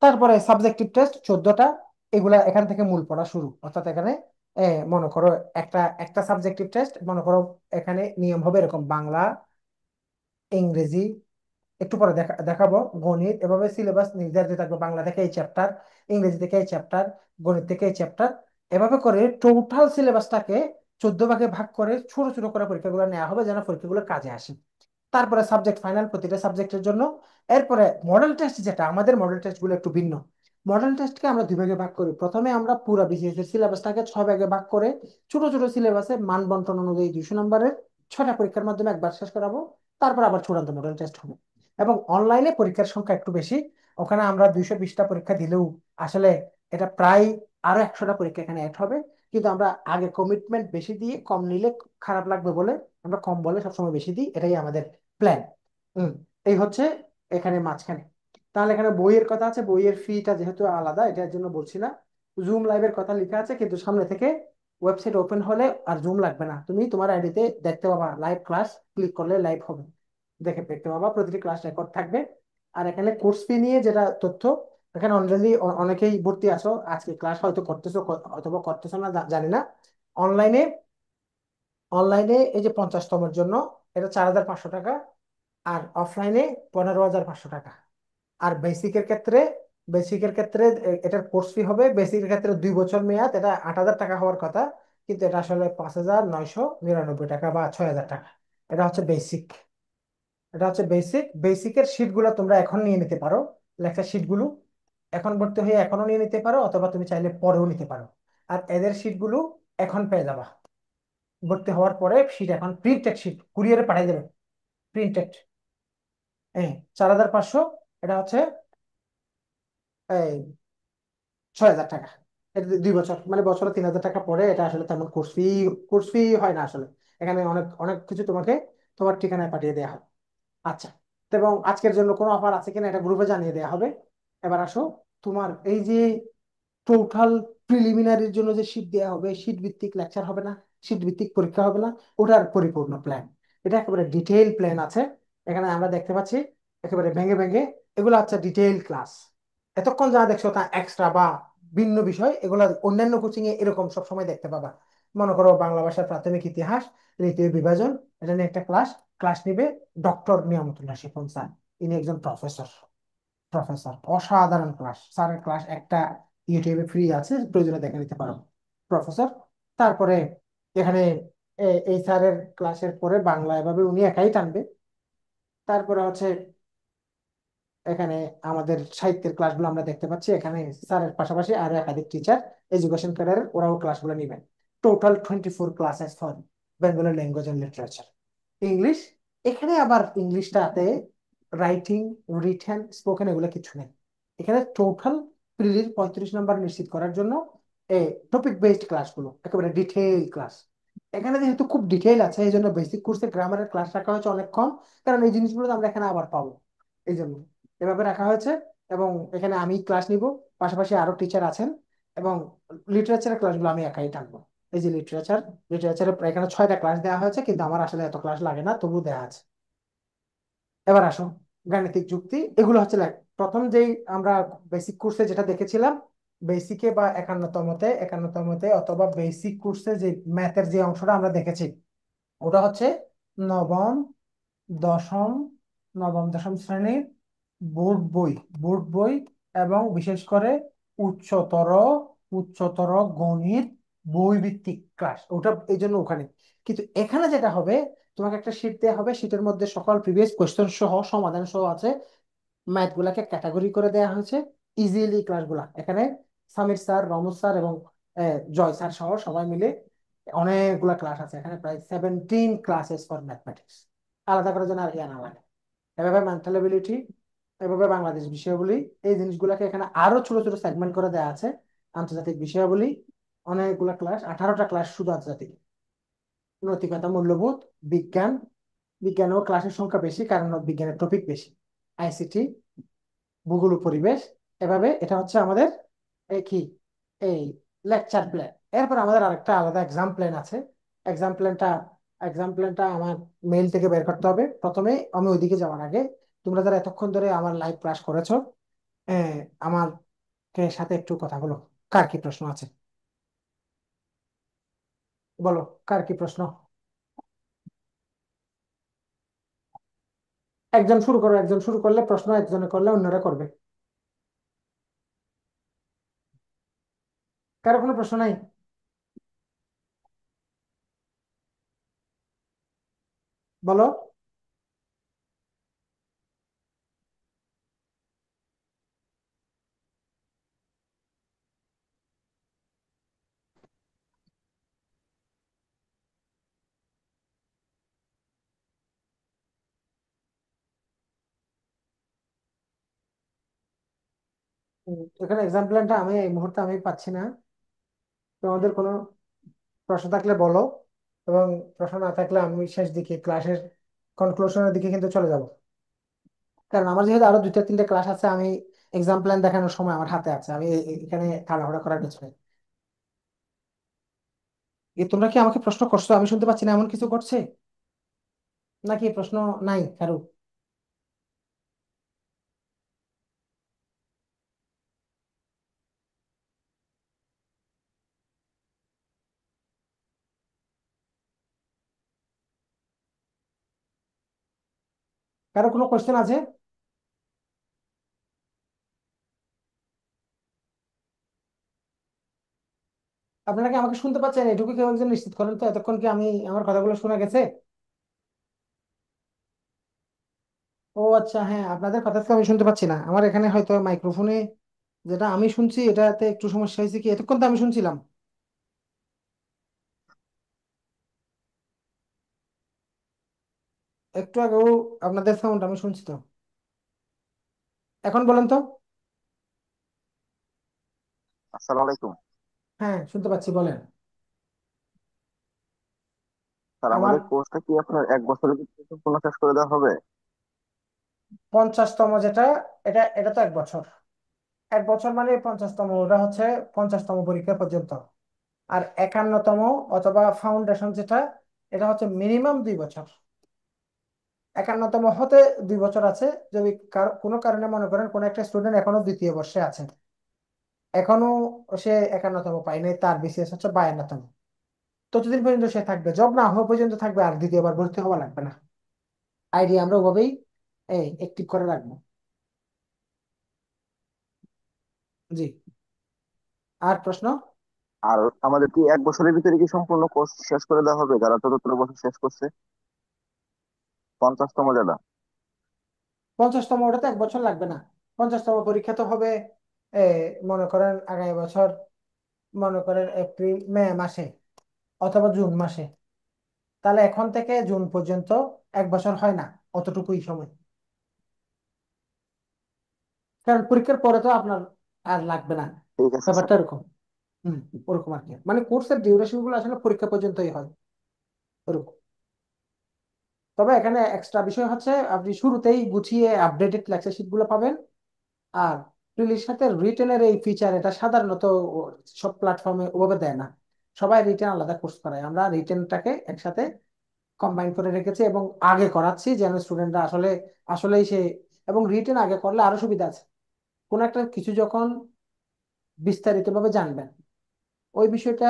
তারপরে সাবজেক্টিভ টেস্ট 14টা, এগুলা এখান থেকে মূল পড়া শুরু, অর্থাৎ এখানে মনে করো একটা একটা সাবজেক্টিভ টেস্ট, মনে করো এখানে নিয়ম হবে এরকম: বাংলা, ইংরেজি, একটু পরে দেখাবো, গণিত, এভাবে সিলেবাস নির্ধারিত থাকবে। বাংলা থেকে এই চ্যাপ্টার, ইংরেজি থেকে এই চ্যাপ্টার, গণিত থেকে এই চ্যাপ্টার, এভাবে করে টোটাল সিলেবাসটাকে 14 ভাগে ভাগ করে ছোট ছোট করে পরীক্ষাগুলো নেওয়া হবে যেন পরীক্ষাগুলো কাজে আসে। তারপরে সাবজেক্ট ফাইনাল প্রতিটা সাবজেক্টের জন্য। এরপরে মডেল টেস্ট, যেটা আমাদের মডেল টেস্ট গুলো একটু ভিন্ন। মডেল টেস্টকে আমরা 2 ভাগে ভাগ করি। প্রথমে আমরা পুরো বিসিএস এর সিলেবাসটাকে 6 ভাগে ভাগ করে ছোট ছোট সিলেবাসে মান বন্টন অনুযায়ী 200 নম্বরের 6টা পরীক্ষার মাধ্যমে একবার শেষ করাবো। তারপর আবার চূড়ান্ত মডেল টেস্ট হবে। এবং অনলাইনে পরীক্ষার সংখ্যা একটু বেশি, ওখানে আমরা 220টা পরীক্ষা দিলেও আসলে এটা প্রায় আরো 100টা পরীক্ষা এখানে অ্যাড হবে। কিন্তু আমরা আগে কমিটমেন্ট বেশি দিয়ে কম নিলে খারাপ লাগবে বলে আমরা কম বলে সবসময় বেশি দিই, এটাই আমাদের প্ল্যান। হুম। এই হচ্ছে এখানে মাঝখানে। তাহলে এখানে বইয়ের কথা আছে, বইয়ের ফিটা যেহেতু আলাদা এটার জন্য বলছি না। জুম লাইভের কথা লেখা আছে, কিন্তু সামনে থেকে ওয়েবসাইট ওপেন হলে আর জুম লাগবে না, তুমি তোমার আইডিতে দেখতে পাবা লাইভ ক্লাস, ক্লিক করলে লাইভ হবে, দেখতে পাবা, প্রতিটি ক্লাস রেকর্ড থাকবে। আর এখানে কোর্স ফি নিয়ে যেটা তথ্য, এখানে অলরেডি অনেকেই ভর্তি আছো, আজকে ক্লাস হয়তো করতেছো অথবা করতেছো না জানি না। অনলাইনে অনলাইনে এই যে 50তমের জন্য এটা 4500 টাকা, আর অফলাইনে 15,500 টাকা। আর বেসিকের ক্ষেত্রে এটার কোর্স ফি হবে, বেসিকের ক্ষেত্রে 2 বছর মেয়াদ, এটা 8,000 টাকা হওয়ার কথা, কিন্তু এটা আসলে 5,999 টাকা বা 6,000 টাকা। এটা হচ্ছে বেসিক। বেসিকের শিট গুলো তোমরা এখন নিয়ে নিতে পারো, লেকচার শিট গুলো এখন ভর্তি হয়ে এখনো নিয়ে নিতে পারো, অথবা তুমি চাইলে পরেও নিতে পারো। আর এদের শিট গুলো এখন পেয়ে যাবা, ভর্তি হওয়ার পরে শিট এখন প্রিন্টেড শিট কুরিয়ারে পাঠিয়ে দেবে, প্রিন্টেড। হ্যাঁ, 4,500, এটা হচ্ছে এই 6,000 টাকা। এটা 2 বছর মানে বছরে 3,000 টাকা পরে, এটা আসলে তেমন কোর্স ফি হয় না আসলে। এখানে অনেক অনেক কিছু তোমাকে তোমার ঠিকানায় পাঠিয়ে দেওয়া হয়। আচ্ছা, তো এবং আজকের জন্য কোনো অফার আছে কিনা এটা গ্রুপে জানিয়ে দেওয়া হবে। এবার আসো, তোমার এই যে টোটাল প্রিলিমিনারির জন্য যে শীট দেওয়া হবে, শীট ভিত্তিক লেকচার হবে না, শীট ভিত্তিক পরীক্ষা হবে না, ওটার পরিপূর্ণ প্ল্যান, এটা একেবারে ডিটেইল প্ল্যান আছে। এখানে আমরা দেখতে পাচ্ছি একেবারে ভেঙে ভেঙে এগুলো হচ্ছে ডিটেইল ক্লাস। এতক্ষণ যা দেখছো তা এক্সট্রা বা ভিন্ন বিষয়, এগুলো অন্যান্য কোচিং এ এরকম সব সময় দেখতে পাবা। মনে করো বাংলা ভাষার প্রাথমিক ইতিহাস, তৃতীয় বিভাজন, এটা নিয়ে একটা ক্লাস ক্লাস নিবে ডক্টর নিয়ামতুল্লাহ শিপন স্যার। ইনি একজন প্রফেসর। প্রফেসর অসাধারণ ক্লাস, স্যারের ক্লাস একটা ইউটিউবে ফ্রি আছে, প্রয়োজনে দেখে নিতে পারো। প্রফেসর। তারপরে এখানে এই স্যারের ক্লাসের পরে বাংলা এভাবে উনি একাই টানবে। তারপরে হচ্ছে এখানে আমাদের সাহিত্যের ক্লাসগুলো আমরা দেখতে পাচ্ছি, এখানে স্যারের পাশাপাশি আরো একাধিক টিচার এডুকেশন ক্যাডারের ওরাও ক্লাসগুলো নেবেন। Total 24 classes for Bengali language and literature. English, এখানে আবার ইংলিশটাতে রাইটিং, রিটেন, স্পোকেন এগুলো কিছু নেই। এখানে টোটাল প্রিলির 35 নম্বর নিশ্চিত করার জন্য এই টপিক বেসড ক্লাসগুলো একেবারে ডিটেইল ক্লাস। এখানে যেহেতু খুব ডিটেইল আছে, এই জন্য বেসিক কোর্সে গ্রামারের ক্লাস রাখা হয়েছে অনেক কম, কারণ এই জিনিসগুলো তো আমরা এখানে আবার পাবো, এই জন্য এভাবে রাখা হয়েছে। এবং এখানে আমি ক্লাস নিব, পাশাপাশি আরো টিচার আছেন। এবং লিটারেচারের ক্লাসগুলো আমি একাই টানবো। এই যে লিটারেচারের এখানে 6টা ক্লাস দেওয়া হয়েছে, কিন্তু আমার আসলে এত ক্লাস লাগে না, তবু দেওয়া আছে। এবার আসো, গাণিতিক যুক্তি এগুলো হচ্ছে প্রথম যেই আমরা বেসিক কোর্সে যেটা দেখেছিলাম, বেসিকে বা একান্নতমতে অথবা বেসিক কোর্সে যে ম্যাথের যে অংশটা আমরা দেখেছি, ওটা হচ্ছে নবম, দশম, নবম 10ম শ্রেণীর বোর্ড বই, বোর্ড বই, এবং বিশেষ করে উচ্চতর উচ্চতর গণিত বই ভিত্তিক ক্লাস ওটা, এই জন্য ওখানে। কিন্তু এখানে যেটা হবে, তোমাকে একটা শিট দেওয়া হবে, শিটের মধ্যে সকল প্রিভিয়াস কোয়েশ্চেন সহ সমাধান সহ আছে। ম্যাথ গুলাকে ক্যাটাগরি করে দেওয়া হয়েছে। ইজিলি ক্লাসগুলা এখানে সামির স্যার, রমজ স্যার এবং জয় স্যার সহ সবাই মিলে অনেকগুলা ক্লাস আছে এখানে, প্রায় 17 ক্লাসেস ফর ম্যাথমেটিক্স। আলাদা করার জন্য আর ইয়া না লাগে। এভাবে মেন্টাল এবিলিটি, এভাবে বাংলাদেশ বিষয়াবলী, এই জিনিসগুলোকে এখানে আরো ছোট ছোট সেগমেন্ট করে দেওয়া আছে। আন্তর্জাতিক বিষয়াবলী, অনেকগুলা ক্লাস, 18টা ক্লাস শুধু আন্তর্জাতিক। নৈতিকতা, মূল্যবোধ, বিজ্ঞান, বিজ্ঞানেও ক্লাসের সংখ্যা বেশি কারণ বিজ্ঞানের টপিক বেশি। আইসিটি, ভূগোল ও পরিবেশ। এভাবে এটা হচ্ছে আমাদের এই কি, এই লেকচার প্ল্যান। এরপর আমাদের আরেকটা আলাদা এক্সাম প্ল্যান আছে। এক্সাম প্ল্যানটা এক্সাম প্ল্যানটা আমার মেইল থেকে বের করতে হবে। প্রথমে আমি ওইদিকে যাওয়ার আগে, তোমরা যারা এতক্ষণ ধরে আমার লাইভ ক্লাস করেছো, আহ, আমার সাথে একটু কথা বলো। কার কি প্রশ্ন আছে বলো, কার কি প্রশ্ন? একজন শুরু করো, একজন শুরু করলে প্রশ্ন, একজনে করলে অন্যরা করবে। কারো কোনো প্রশ্ন নাই? বলো। এখানে এক্সাম প্ল্যানটা আমি এই মুহূর্তে আমি পাচ্ছি না। তোমাদের কোনো প্রশ্ন থাকলে বলো, এবং প্রশ্ন না থাকলে আমি শেষ দিকে ক্লাসের কনক্লুশনের দিকে কিন্তু চলে যাব। কারণ আমার যেহেতু আরো 2-3টে ক্লাস আছে, আমি এক্সাম প্ল্যান দেখানোর সময় আমার হাতে আছে, আমি এখানে তাড়াহুড়া করার কিছু নেই। তোমরা কি আমাকে প্রশ্ন করছো? আমি শুনতে পাচ্ছি না, এমন কিছু করছে নাকি প্রশ্ন নাই কারো? কারো কোনো কোশ্চেন আছে? আপনারা কি আমাকে শুনতে পাচ্ছেন? এটুকু কেউ একজন নিশ্চিত করেন তো, এতক্ষণ কি আমি আমার কথাগুলো শোনা গেছে? ও আচ্ছা, হ্যাঁ, আপনাদের কথা তো আমি শুনতে পাচ্ছি না। আমার এখানে হয়তো মাইক্রোফোনে যেটা আমি শুনছি এটাতে একটু সমস্যা হয়েছে কি, এতক্ষণ তো আমি শুনছিলাম। একটু আগেও আপনাদের সাউন্ড আমি শুনছি তো। এখন বলেন তো। আসসালামু আলাইকুম। হ্যাঁ, শুনতে পাচ্ছি, বলেন। স্যার, আমার আমাদের কোর্সটা কি আপনার এক বছরের ভিতরে সম্পূর্ণ শেষ করে দেওয়া হবে? 50তম যেটা, এটা এটা তো 1 বছর। 1 বছর মানে 50তম, ওটা হচ্ছে 50তম পরীক্ষা পর্যন্ত। আর 51তম অথবা ফাউন্ডেশন যেটা, এটা হচ্ছে মিনিমাম 2 বছর। 51তম হতে 2 বছর আছে। যদি কোনো কারণে মনে করেন কোন একটা স্টুডেন্ট এখনো দ্বিতীয় বর্ষে আছে, এখনো সে 51তম পায়নি, তার বিসিএস হচ্ছে 52তম, ততদিন পর্যন্ত সে থাকবে, জব না হওয়া পর্যন্ত থাকবে, আর দ্বিতীয়বার ভর্তি হওয়া লাগবে না। আইডি আমরা ওভাবেই অ্যাক্টিভ করে রাখবো। জি। আর প্রশ্ন? আর আমাদের কি 1 বছরের ভিতরে কি সম্পূর্ণ কোর্স শেষ করে দেওয়া হবে যারা 74 বছর শেষ করছে? 50তম যারা। 50তম ওটাতে 1 বছর লাগবে না। 50তম পরীক্ষা তো হবে এ, মনে করেন আগামী বছর, মনে করেন এপ্রিল মে মাসে অথবা জুন মাসে। তাহলে এখন থেকে জুন পর্যন্ত 1 বছর হয় না, অতটুকুই সময়। কারণ পরীক্ষার পরে তো আপনার আর লাগবে না। ঠিক আছে স্যার। ব্যাপারটা এরকম। হম। ওরকম আর কি, মানে কোর্সের ডিউরেশন গুলো আসলে পরীক্ষা পর্যন্তই হয়, ওরকম। তবে এখানে এক্সট্রা বিষয় হচ্ছে আপনি শুরুতেই গুছিয়ে আপডেটেড লেকচার শিট গুলো পাবেন। আর প্রিলির সাথে রিটেনের এই ফিচার, এটা সাধারণত সব প্ল্যাটফর্মে ওভাবে দেয় না। সবাই রিটেন আলাদা কোর্স করায়, আমরা রিটেনটাকে একসাথে কম্বাইন করে রেখেছি এবং আগে করাচ্ছি যেন স্টুডেন্টরা আসলেই সে, এবং রিটেন আগে করলে আরো সুবিধা আছে। কোন একটা কিছু যখন বিস্তারিতভাবে জানবেন, ওই বিষয়টা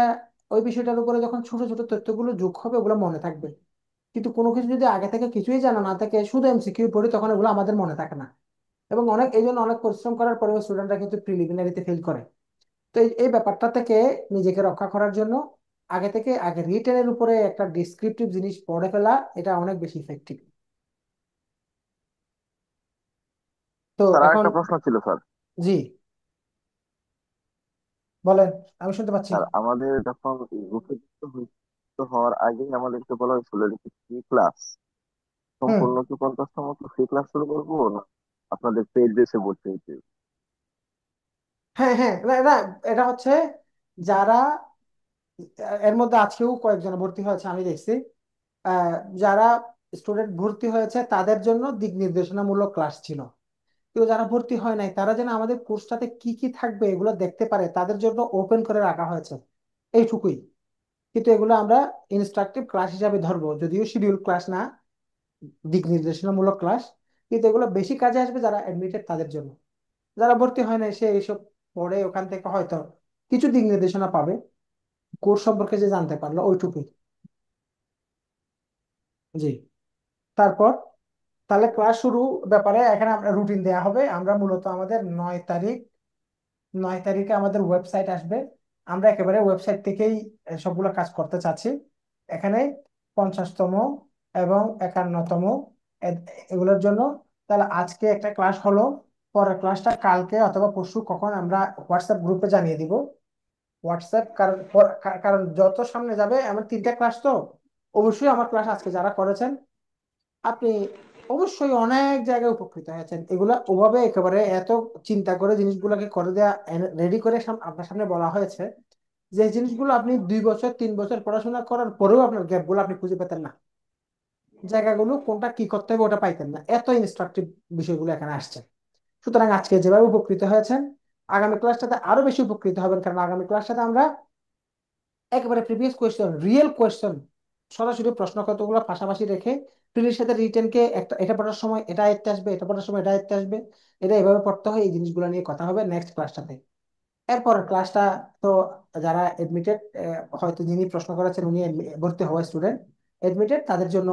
ওই বিষয়টার উপরে যখন ছোট ছোট তথ্যগুলো যোগ হবে ওগুলো মনে থাকবে। কিন্তু কোনো কিছু যদি আগে থেকে কিছুই জানা না থাকে, শুধু এমসিকিউ পড়ি, তখন এগুলো আমাদের মনে থাকে না। এবং এই জন্য অনেক পরিশ্রম করার পরেও স্টুডেন্টরা কিন্তু প্রিলিমিনারিতে ফেল করে। তো এই ব্যাপারটা থেকে নিজেকে রক্ষা করার জন্য আগে রিটেনের উপরে একটা ডিসক্রিপটিভ জিনিস পড়ে ফেলা, এটা অনেক বেশি ইফেক্টিভ। তো স্যার এখন, আরেকটা প্রশ্ন ছিল স্যার। জি বলেন, আমি শুনতে পাচ্ছি। স্যার আমাদের যখন ভর্তি হওয়ার আগে আমাদেরকে বলা হয়েছিল যে ফ্রি ক্লাস, হুম। সম্পূর্ণ কি 50তম ফ্রি ক্লাস শুরু করবো না আপনাদের পেইড বেসে ভর্তি হইতে হবে? হ্যাঁ হ্যাঁ, না না, এটা হচ্ছে যারা, এর মধ্যে আজকেও কয়েকজন ভর্তি হয়েছে আমি দেখছি। আহ, যারা স্টুডেন্ট ভর্তি হয়েছে তাদের জন্য দিক নির্দেশনামূলক ক্লাস ছিল। কিন্তু যারা ভর্তি হয় নাই তারা যেন আমাদের কোর্সটাতে কি কি থাকবে এগুলো দেখতে পারে, তাদের জন্য ওপেন করে রাখা হয়েছে, এইটুকুই। কিন্তু এগুলো আমরা ইনস্ট্রাকটিভ ক্লাস হিসাবে ধরবো, যদিও শিডিউল ক্লাস না, দিক নির্দেশনামূলক ক্লাস। কিন্তু এগুলো বেশি কাজে আসবে যারা অ্যাডমিটেড তাদের জন্য। যারা ভর্তি হয় নাই সে এইসব পড়ে ওখান থেকে হয়তো কিছু দিক নির্দেশনা পাবে, কোর্স সম্পর্কে যে জানতে পারলো ওইটুকুই। জি। তারপর তাহলে ক্লাস শুরু ব্যাপারে এখানে আমরা রুটিন দেয়া হবে। আমরা মূলত আমাদের 9 তারিখে আমাদের ওয়েবসাইট আসবে। আমরা একেবারে ওয়েবসাইট থেকেই সবগুলো কাজ করতে চাচ্ছি। এখানে 50তম এবং 51তম এগুলোর জন্য। তাহলে আজকে একটা ক্লাস হলো, পরের ক্লাসটা কালকে অথবা পরশু কখন আমরা হোয়াটসঅ্যাপ গ্রুপে জানিয়ে দিব। হোয়াটসঅ্যাপ, কারণ কারণ যত সামনে যাবে, আমার 3টা ক্লাস তো, অবশ্যই আমার ক্লাস আজকে যারা করেছেন আপনি অবশ্যই অনেক জায়গায় উপকৃত হয়েছেন। এগুলা ওভাবে একেবারে এত চিন্তা করে জিনিসগুলোকে করে দেয়া, রেডি করে আপনার সামনে বলা হয়েছে, যে জিনিসগুলো আপনি 2 বছর 3 বছর পড়াশোনা করার পরেও আপনার গ্যাপ গুলো আপনি খুঁজে পেতেন না, জায়গাগুলো কোনটা কি করতে হবে ওটা পাইতেন না, এত ইনস্ট্রাকটিভ বিষয়গুলো এখানে আসছে। সুতরাং আজকে যেভাবে উপকৃত হয়েছেন, আগামী ক্লাসটাতে আরো বেশি উপকৃত হবেন, কারণ আগামী ক্লাসটাতে আমরা একেবারে প্রিভিয়াস কোয়েশ্চেন, রিয়েল কোয়েশ্চেন, সরাসরি প্রশ্ন কতগুলো পাশাপাশি রেখে প্রিলির সাথে রিটেনকে একটা, এটা পড়ার সময় এটা আয়ত্তে আসবে, এটা পড়ার সময় এটা আয়ত্তে আসবে, এটা এভাবে পড়তে হয়, এই জিনিসগুলো নিয়ে কথা হবে নেক্সট ক্লাসটাতে। এরপর ক্লাসটা তো যারা এডমিটেড, হয়তো যিনি প্রশ্ন করেছেন উনি ভর্তি হওয়া স্টুডেন্ট এডমিটেড, তাদের জন্য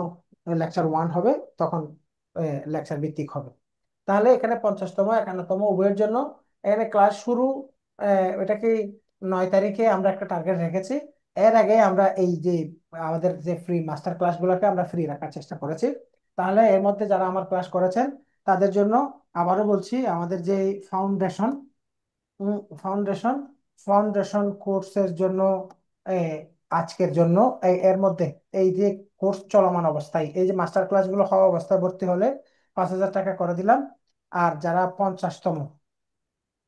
লেকচার 1 হবে, তখন লেকচার ভিত্তিক হবে। তাহলে এখানে 50তম 51তম উভয়ের জন্য এখানে ক্লাস শুরু, এটা কি 9 তারিখে আমরা একটা টার্গেট রেখেছি। এর আগে আমরা এই যে আমাদের যে ফ্রি মাস্টার ক্লাসগুলোকে আমরা ফ্রি রাখার চেষ্টা করেছি। তাহলে এর মধ্যে যারা আমার ক্লাস করেছেন তাদের জন্য আবারও বলছি, আমাদের যে ফাউন্ডেশন ফাউন্ডেশন ফাউন্ডেশন কোর্সের জন্য এ, আজকের জন্য এর মধ্যে এই যে কোর্স চলমান অবস্থায়, এই যে মাস্টার ক্লাসগুলো হওয়া অবস্থায় ভর্তি হলে 5,000 টাকা করে দিলাম। আর যারা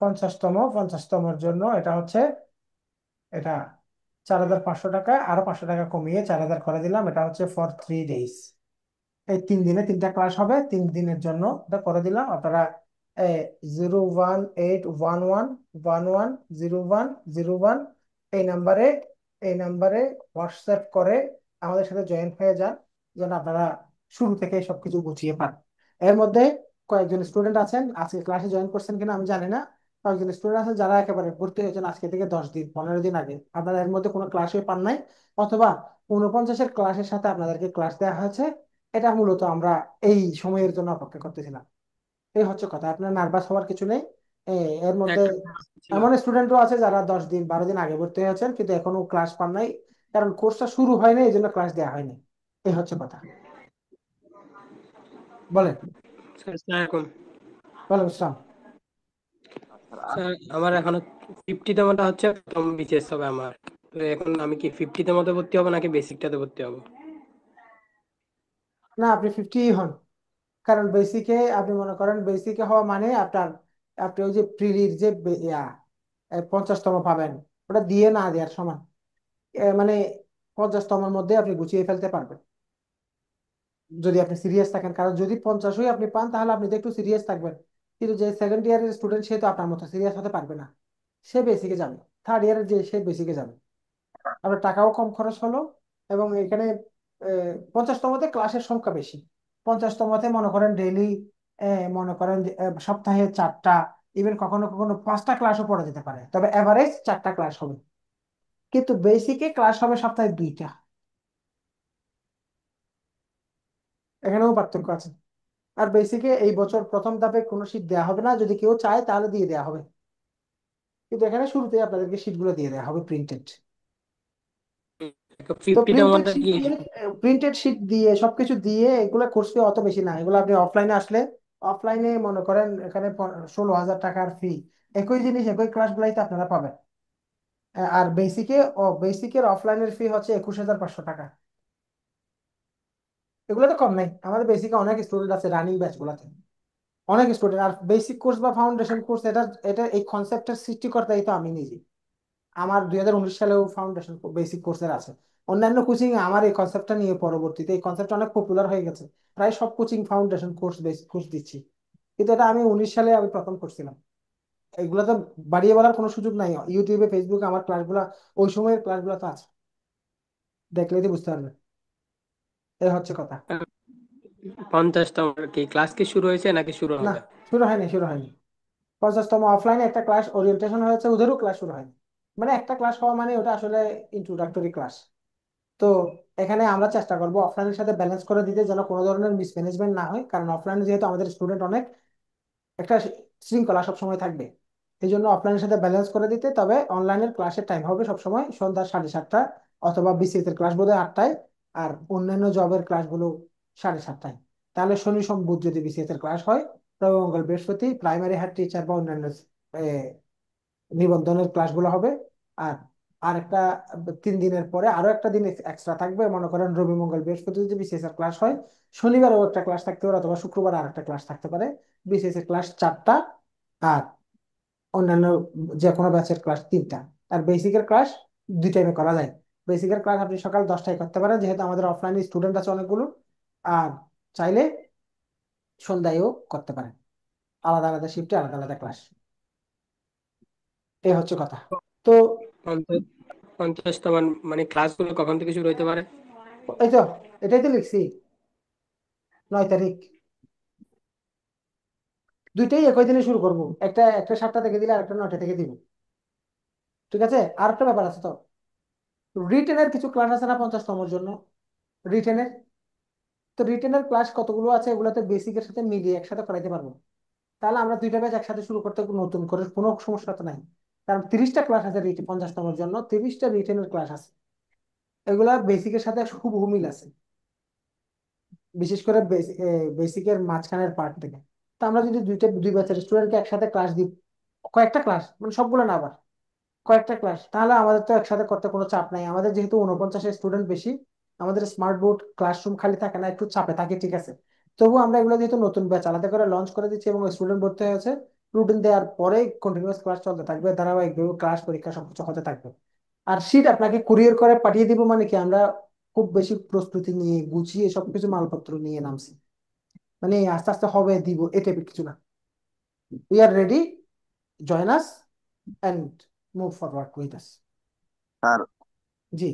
পঞ্চাশতমের জন্য এটা হচ্ছে, এটা 4,500 টাকা, আরো 500 টাকা কমিয়ে 4,000 করে দিলাম। এটা হচ্ছে ফর 3 ডেজ, এই 3 দিনে 3টা ক্লাস হবে, 3 দিনের জন্য এটা করে দিলাম। আপনারা 018111101 এই নাম্বারে এই নাম্বারে হোয়াটসঅ্যাপ করে আমাদের সাথে জয়েন হয়ে যান, যেন আপনারা শুরু থেকে সবকিছু গুছিয়ে পান। এর মধ্যে কয়েকজন স্টুডেন্ট আছেন আজকে ক্লাসে জয়েন করছেন কিনা আমি জানি না, কয়েকজন স্টুডেন্ট আছেন যারা একেবারে ভর্তি হয়েছেন আজকে থেকে 10 দিন 15 দিন আগে, আপনারা এর মধ্যে কোনো ক্লাসই পান নাই, অথবা 49-এর ক্লাসের সাথে আপনাদেরকে ক্লাস দেওয়া হয়েছে। এটা মূলত আমরা এই সময়ের জন্য অপেক্ষা করতেছিলাম। এই হচ্ছে কথা, আপনার নার্ভাস হওয়ার কিছু নেই। এর মধ্যে একটা প্রশ্ন ছিল। এমন স্টুডেন্টও আছে যারা 10 দিন 12 দিন আগে ভর্তি হয়েছেন কিন্তু এখনো ক্লাস পান নাই, কারণ কোর্সটা শুরু হয়নি এই জন্য ক্লাস দেওয়া হয়নি। এই হচ্ছে কথা। বলেন। স্যার এখন বলেন ইসলাম। স্যার স্যার আমার এখনো 50তমটা হচ্ছে প্রথম বিসিএস হবে আমার। তো এখন আমি কি 50তমতে ভর্তি হবো নাকি বেসিকটাতে ভর্তি হবো? না, আপনি 50 হন, কারণ বেসিকে আপনি মনে করেন বেসিকে হওয়া মানে আপনার আপনি ওই যে প্রিলির যে 50তম পাবেন, ওটা দিয়ে না দেওয়ার সমান। মানে 50তমের মধ্যে আপনি গুছিয়ে ফেলতে পারবেন যদি আপনি সিরিয়াস থাকেন, কারণ যদি 50ই আপনি পান তাহলে আপনি তো একটু সিরিয়াস থাকবেন। কিন্তু যে সেকেন্ড ইয়ারের স্টুডেন্ট সে তো আপনার মতো সিরিয়াস হতে পারবে না, সে বেসিকে যাবে। থার্ড ইয়ারের যে সে বেসিকে যাবে, আপনার টাকাও কম খরচ হলো। এবং এখানে 50তমতে ক্লাসের সংখ্যা বেশি। 50তমতে মনে করেন ডেইলি, মনে করেন যে, সপ্তাহে 4টা, ইভেন কখনো কখনো 5টা ক্লাসও পড়া যেতে পারে, তবে এভারেজ 4টা ক্লাস হবে। কিন্তু বেসিকে ক্লাস হবে সপ্তাহে 2টা। এখানেও পার্থক্য আছে। আর বেসিকে এই বছর প্রথম ধাপে কোনো শীট দেওয়া হবে না, যদি কেউ চায় তাহলে দিয়ে দেওয়া হবে, কিন্তু এখানে শুরুতে আপনাদেরকে শীটগুলো দিয়ে দেওয়া হবে প্রিন্টেড। তো 50তমটা কি? প্রিন্টেড শিট দিয়ে সবকিছু দিয়ে এগুলো কোর্স ফি অত বেশি না, এগুলো আপনি অফলাইনে আসলে, অফলাইনে মনে করেন এখানে 16,000 টাকার ফি, একই জিনিস একই ক্লাসগুলাই তো আপনারা পাবেন। আর বেসিকের অফলাইনের ফি হচ্ছে 21,500 টাকা। এগুলো তো কম নাই, আমাদের বেসিকে অনেক স্টুডেন্ট আছে রানিং ব্যাচ গুলাতে, অনেক স্টুডেন্ট। আর বেসিক কোর্স বা ফাউন্ডেশন কোর্স, এটা এটা এই কনসেপ্টের সৃষ্টিকর্তাই তো আমি নিজে। আমার 2019 সালেও ফাউন্ডেশন বেসিক কোর্সের আছে। অন্যান্য কোচিং আমার এই কনসেপ্টটা নিয়ে পরবর্তীতে এই কনসেপ্টটা অনেক পপুলার হয়ে গেছে, প্রায় সব coaching foundation course basic course দিচ্ছি। কিন্তু এটা আমি 19 সালে আমি প্রথম করছিলাম। এগুলো তো বাড়িয়ে বলার কোনো সুযোগ নাই, ইউটিউবে ফেসবুকে আমার ক্লাসগুলো, ওই সময়ের ক্লাসগুলো তো আছে, দেখলেই তো বুঝতে পারবেন। এই হচ্ছে কথা। 50তম কি ক্লাস কি শুরু হয়েছে নাকি শুরু না, হবে? শুরু হয়নি, শুরু হয়নি। 50তম অফলাইনে একটা ক্লাস ওরিয়েন্টেশন হয়েছে, ওদেরও ক্লাস শুরু হয়নি। মানে একটা ক্লাস হওয়া মানে ওটা আসলে ইন্ট্রোডাক্টরি ক্লাস। তো এখানে আমরা চেষ্টা করবো অফলাইনের সাথে ব্যালেন্স করে দিতে, যেন কোনো ধরনের মিসম্যানেজমেন্ট না হয়, কারণ অফলাইনে যেহেতু আমাদের স্টুডেন্ট অনেক, একটা শৃঙ্খলা সবসময় থাকবে। এই জন্য অফলাইনের সাথে ব্যালেন্স করে দিতে, তবে অনলাইনের ক্লাসের টাইম হবে সবসময় সন্ধ্যা 7:30, অথবা বিসিএস এর ক্লাস বোধহয় 8টায়, আর অন্যান্য জবের ক্লাসগুলো 7:30টায়। তাহলে শনি সোম বুধ যদি বিসিএস এর ক্লাস হয়, রবি মঙ্গল বৃহস্পতি প্রাইমারি হেড টিচার বা অন্যান্য নিবন্ধনের ক্লাসগুলো হবে। আর আরেকটা 3 দিনের পরে আরো একটা দিন এক্সট্রা থাকবে, মনে করেন রবি মঙ্গল বৃহস্পতি যদি বিসিএস এর ক্লাস হয়, শনিবারও একটা ক্লাস থাকতে পারে, অথবা শুক্রবার আর একটা ক্লাস থাকতে পারে। বিসিএস এর ক্লাস 4টা, আর অন্যান্য যে কোনো ব্যাচের ক্লাস 3টা। আর বেসিকের ক্লাস 2 টাইমে করা যায়। বেসিকের ক্লাস আপনি সকাল 10টায় করতে পারেন, যেহেতু আমাদের অফলাইনে স্টুডেন্ট আছে অনেকগুলো। আর চাইলে সন্ধ্যায়ও করতে পারেন, আলাদা আলাদা শিফটে আলাদা আলাদা ক্লাস। এই হচ্ছে কথা। তো 50তম মানে ক্লাসগুলো কখন থেকে শুরু হতে পারে? এই তো, এটাই তো লিখছি, 9 তারিখ। দুইটাই একই দিনে শুরু করবো, একটা একটা 7টা থেকে দিলে আরেকটা 9টা থেকে দিব। ঠিক আছে, আর একটা ব্যাপার আছে তো, রিটেনের কিছু ক্লাস আছে না 50তমের জন্য, রিটেনের। তো রিটেনের ক্লাস কতগুলো আছে, এগুলোতে বেসিকের সাথে মিলিয়ে একসাথে করাইতে পারবো। তাহলে আমরা 2টা ব্যাচ একসাথে শুরু করতে নতুন করে কোনো সমস্যা তো নাই, কারণ 30টা ক্লাস আছে 50তমের জন্য, 30টা রিটেনের ক্লাস আছে। এগুলা বেসিকের সাথে হুবহু মিল আছে, বিশেষ করে বেসিকের মাঝখানের পার্ট থেকে। তো আমরা যদি দুই ব্যাচের স্টুডেন্টকে একসাথে ক্লাস দিই, কয়েকটা ক্লাস মানে সবগুলো না আবার কয়েকটা ক্লাস, তাহলে আমাদের তো একসাথে করতে কোনো চাপ নাই। আমাদের যেহেতু 49 স্টুডেন্ট বেশি, আমাদের স্মার্ট বোর্ড ক্লাসরুম খালি থাকে না, একটু চাপে থাকে, ঠিক আছে। তবু আমরা এগুলো যেহেতু নতুন ব্যাচ আলাদা করে লঞ্চ করে দিচ্ছি এবং স্টুডেন্ট ভর্তি হয়েছে, রুটিন দেওয়ার পরে কন্টিনিউয়াস ক্লাস চলতে থাকবে, ধারাবাহিকভাবে ক্লাস পরীক্ষা সবকিছু হতে থাকবে। আর শীট আপনাকে কুরিয়ার করে পাঠিয়ে দিব, মানে কি আমরা খুব বেশি প্রস্তুতি নিয়ে গুছিয়ে সবকিছু মালপত্র নিয়ে নামছি, মানে আস্তে আস্তে হবে দিব এ টাইপের কিছু না। We are ready, join us and move forward with us. Sir ji.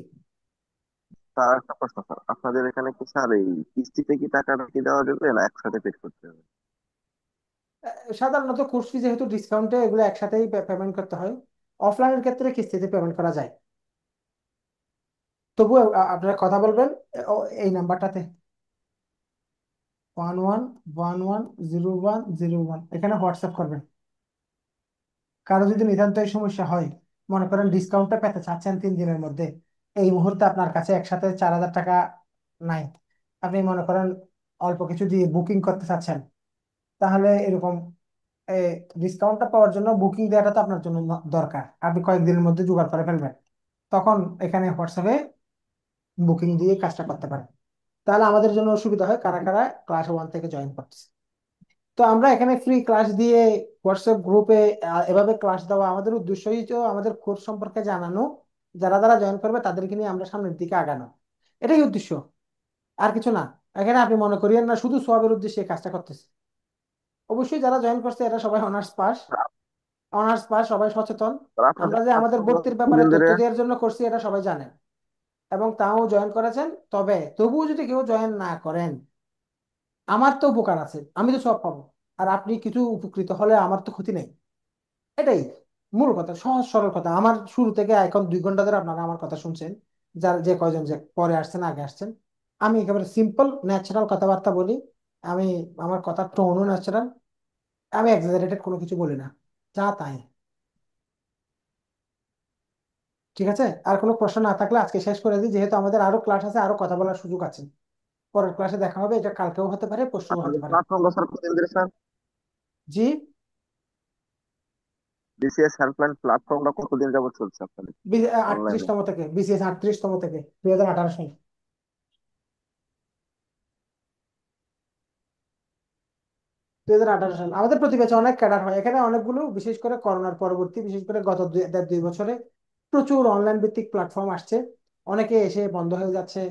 Sir একটা প্রশ্ন স্যার, আপনাদের এখানে কি স্যার এই কিস্তিতে কি টাকাটা কি দেওয়া যাবে না একসাথে পে করতে হবে? সাধারণত কোর্স ফি যেহেতু ডিসকাউন্টে এগুলো একসাথেই পেমেন্ট করতে হয়। অফলাইনের ক্ষেত্রে কিস্তিতে পেমেন্ট করা যায়। তবুও আপনারা কথা বলবেন এই নাম্বারটাতে, 11110101, এখানে হোয়াটসঅ্যাপ করবেন। কারো যদি নিতান্তই সমস্যা হয়, মনে করেন ডিসকাউন্টটা পেতে চাচ্ছেন 3 দিনের মধ্যে, এই মুহূর্তে আপনার কাছে একসাথে 4,000 টাকা নাই, আপনি মনে করেন অল্প কিছু দিয়ে বুকিং করতে চাচ্ছেন, তাহলে এরকম ডিসকাউন্টটা পাওয়ার জন্য বুকিং দেওয়াটা তো আপনার জন্য দরকার, আপনি কয়েকদিনের মধ্যে জোগাড় করে ফেলবেন, তখন এখানে হোয়াটসঅ্যাপে বুকিং দিয়ে কাজটা করতে পারেন। তাহলে আমাদের জন্য সুবিধা হয় কারা কারা ক্লাস 1 থেকে জয়েন করছে। তো আমরা এখানে ফ্রি ক্লাস দিয়ে হোয়াটসঅ্যাপ গ্রুপে এভাবে ক্লাস দেওয়া, আমাদের উদ্দেশ্যই তো আমাদের কোর্স সম্পর্কে জানানো, যারা যারা জয়েন করবে তাদেরকে নিয়ে আমরা সামনের দিকে আগানো, এটাই উদ্দেশ্য, আর কিছু না। এখানে আপনি মনে করিয়েন না শুধু সওয়াবের উদ্দেশ্যে এই কাজটা করতেছে। অবশ্যই যারা জয়েন করছে এরা সবাই অনার্স পাস, অনার্স পাস, সবাই সচেতন। স্যার আপনাদের আমরা যে আমাদের প্ল্যাটফর্মে ভর্তির ব্যাপারে স্টুডেন্টদের, তথ্য দেওয়ার জন্য করছি এটা সবাই জানেন, এবং তাও জয়েন করেছেন। তবে তবুও যদি কেউ জয়েন না করেন, আমার তো উপকার আছে, আমি তো সব পাবো, আর আপনি কিছু উপকৃত হলে আমার তো ক্ষতি নেই। এটাই মূল কথা, সহজ সরল কথা। আমার শুরু থেকে এখন 2 ঘন্টা ধরে আপনারা আমার কথা শুনছেন, যার যে কয়জন যে পরে আসছেন আগে আসছেন, আমি একেবারে সিম্পল ন্যাচারাল কথাবার্তা বলি। আমি, আমার কথার টোনও ন্যাচারাল, আমি এক্সাজারেটেড কোনো কিছু বলি না, যা তাই। ঠিক আছে, আর কোনো প্রশ্ন না থাকলে আজকে শেষ করে দিই, যেহেতু আমাদের আরো ক্লাস আছে, আরো কথা বলার সুযোগ আছে। পরের ক্লাসে দেখা হবে, এটা কালকেও হতে পারে, পরশুও হতে আপনাদের পারে। প্ল্যাটফর্মটা স্যার কতদিন ধরে স্যার? জি, বিসিএস হেল্পলাইন প্ল্যাটফর্মটা কতদিন যাবত চলছে আপনাদের অনলাইনে? 38তম থেকে, বিসিএস 38তম থেকে 2018 সাল। 2018 সাল আমাদের প্রতি ব্যাচে অনেক ক্যাডার হয় এখানে, অনেকগুলো, বিশেষ করে করোনার পরবর্তী, বিশেষ করে গত 1.5-2 বছরে প্রচুর অনলাইন ভিত্তিক প্ল্যাটফর্ম আসছে, অনেকে এসে বন্ধ হয়ে যাচ্ছে।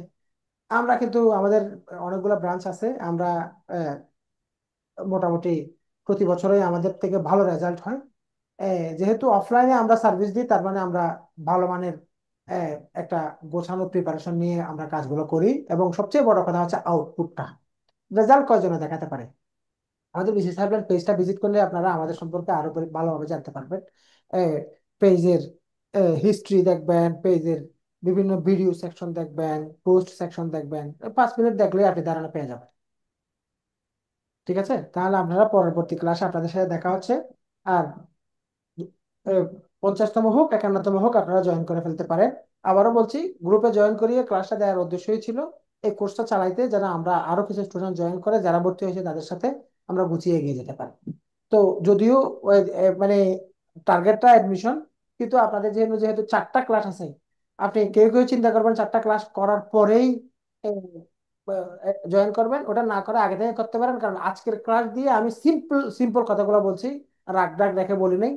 আমরা কিন্তু আমাদের অনেকগুলো ব্রাঞ্চ আছে, আমরা আহ, মোটামুটি প্রতি বছরই আমাদের থেকে ভালো রেজাল্ট হয়। যেহেতু অফলাইনে আমরা সার্ভিস দিই, তার মানে আমরা ভালো মানের আহ, একটা গোছানো প্রিপারেশন নিয়ে আমরা কাজগুলো করি, এবং সবচেয়ে বড় কথা হচ্ছে আউটপুটটা, রেজাল্ট কয়জনে দেখাতে পারে। আমাদের বিশেষ হেল্পলাইন পেজটা ভিজিট করলে আপনারা আমাদের সম্পর্কে আরো ভালোভাবে জানতে পারবেন। পেজের হিস্ট্রি দেখবেন, পেজের বিভিন্ন ভিডিও সেকশন দেখবেন, পোস্ট সেকশন দেখবেন, 5 মিনিট দেখলে আপনি ধারণা পেয়ে যাবেন। ঠিক আছে, তাহলে আপনারা পরবর্তী ক্লাসে আপনাদের সাথে দেখা হচ্ছে। আর 50তম হোক 51তম হোক আপনারা জয়েন করে ফেলতে পারেন। আবারও বলছি, গ্রুপে জয়েন করিয়ে ক্লাসটা দেওয়ার উদ্দেশ্যই ছিল এই কোর্সটা চালাইতে, যারা আমরা আরো কিছু স্টুডেন্ট জয়েন করে যারা ভর্তি হয়েছে তাদের সাথে আমরা গুছিয়ে এগিয়ে যেতে পারি। তো যদিও মানে টার্গেটটা অ্যাডমিশন, কিন্তু আপনাদের যেহেতু যেহেতু 4টা ক্লাস আছে, আপনি কেউ কেউ চিন্তা করবেন 4টা ক্লাস করার পরেই জয়েন করবেন, ওটা না করে আগে থেকে করতে পারেন, কারণ আজকের ক্লাস দিয়ে আমি সিম্পল সিম্পল কথাগুলো বলছি, রাগ ডাক রেখে বলি নাই।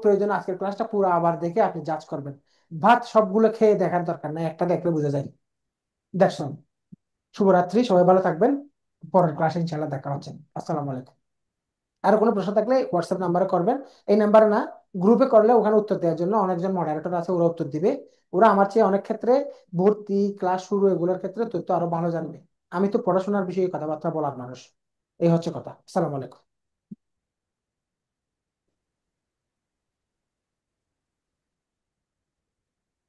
প্রয়োজন আজকের ক্লাসটা পুরো আবার দেখে আপনি জাজ করবেন। ভাত সবগুলো খেয়ে দেখার দরকার নাই, একটা দেখলে বোঝা যায়। দেখছেন? শুভরাত্রি, সবাই ভালো থাকবেন। পরের ক্লাসে ইনশাল্লাহ দেখা হচ্ছে। আসসালামু আলাইকুম। আর কোনো প্রশ্ন থাকলে হোয়াটসঅ্যাপ নাম্বারে করবেন, এই নাম্বারে না, গ্রুপে করলে ওখানে উত্তর দেওয়ার জন্য অনেকজন মডারেটর আছে, ওরা উত্তর দিবে। ওরা আমার চেয়ে অনেক ক্ষেত্রে ভর্তি, ক্লাস শুরু এগুলোর ক্ষেত্রে তথ্য আরো ভালো জানবে। আমি তো পড়াশোনার বিষয়ে কথাবার্তা বলার মানুষ। এই হচ্ছে কথা। আসসালামু আলাইকুম।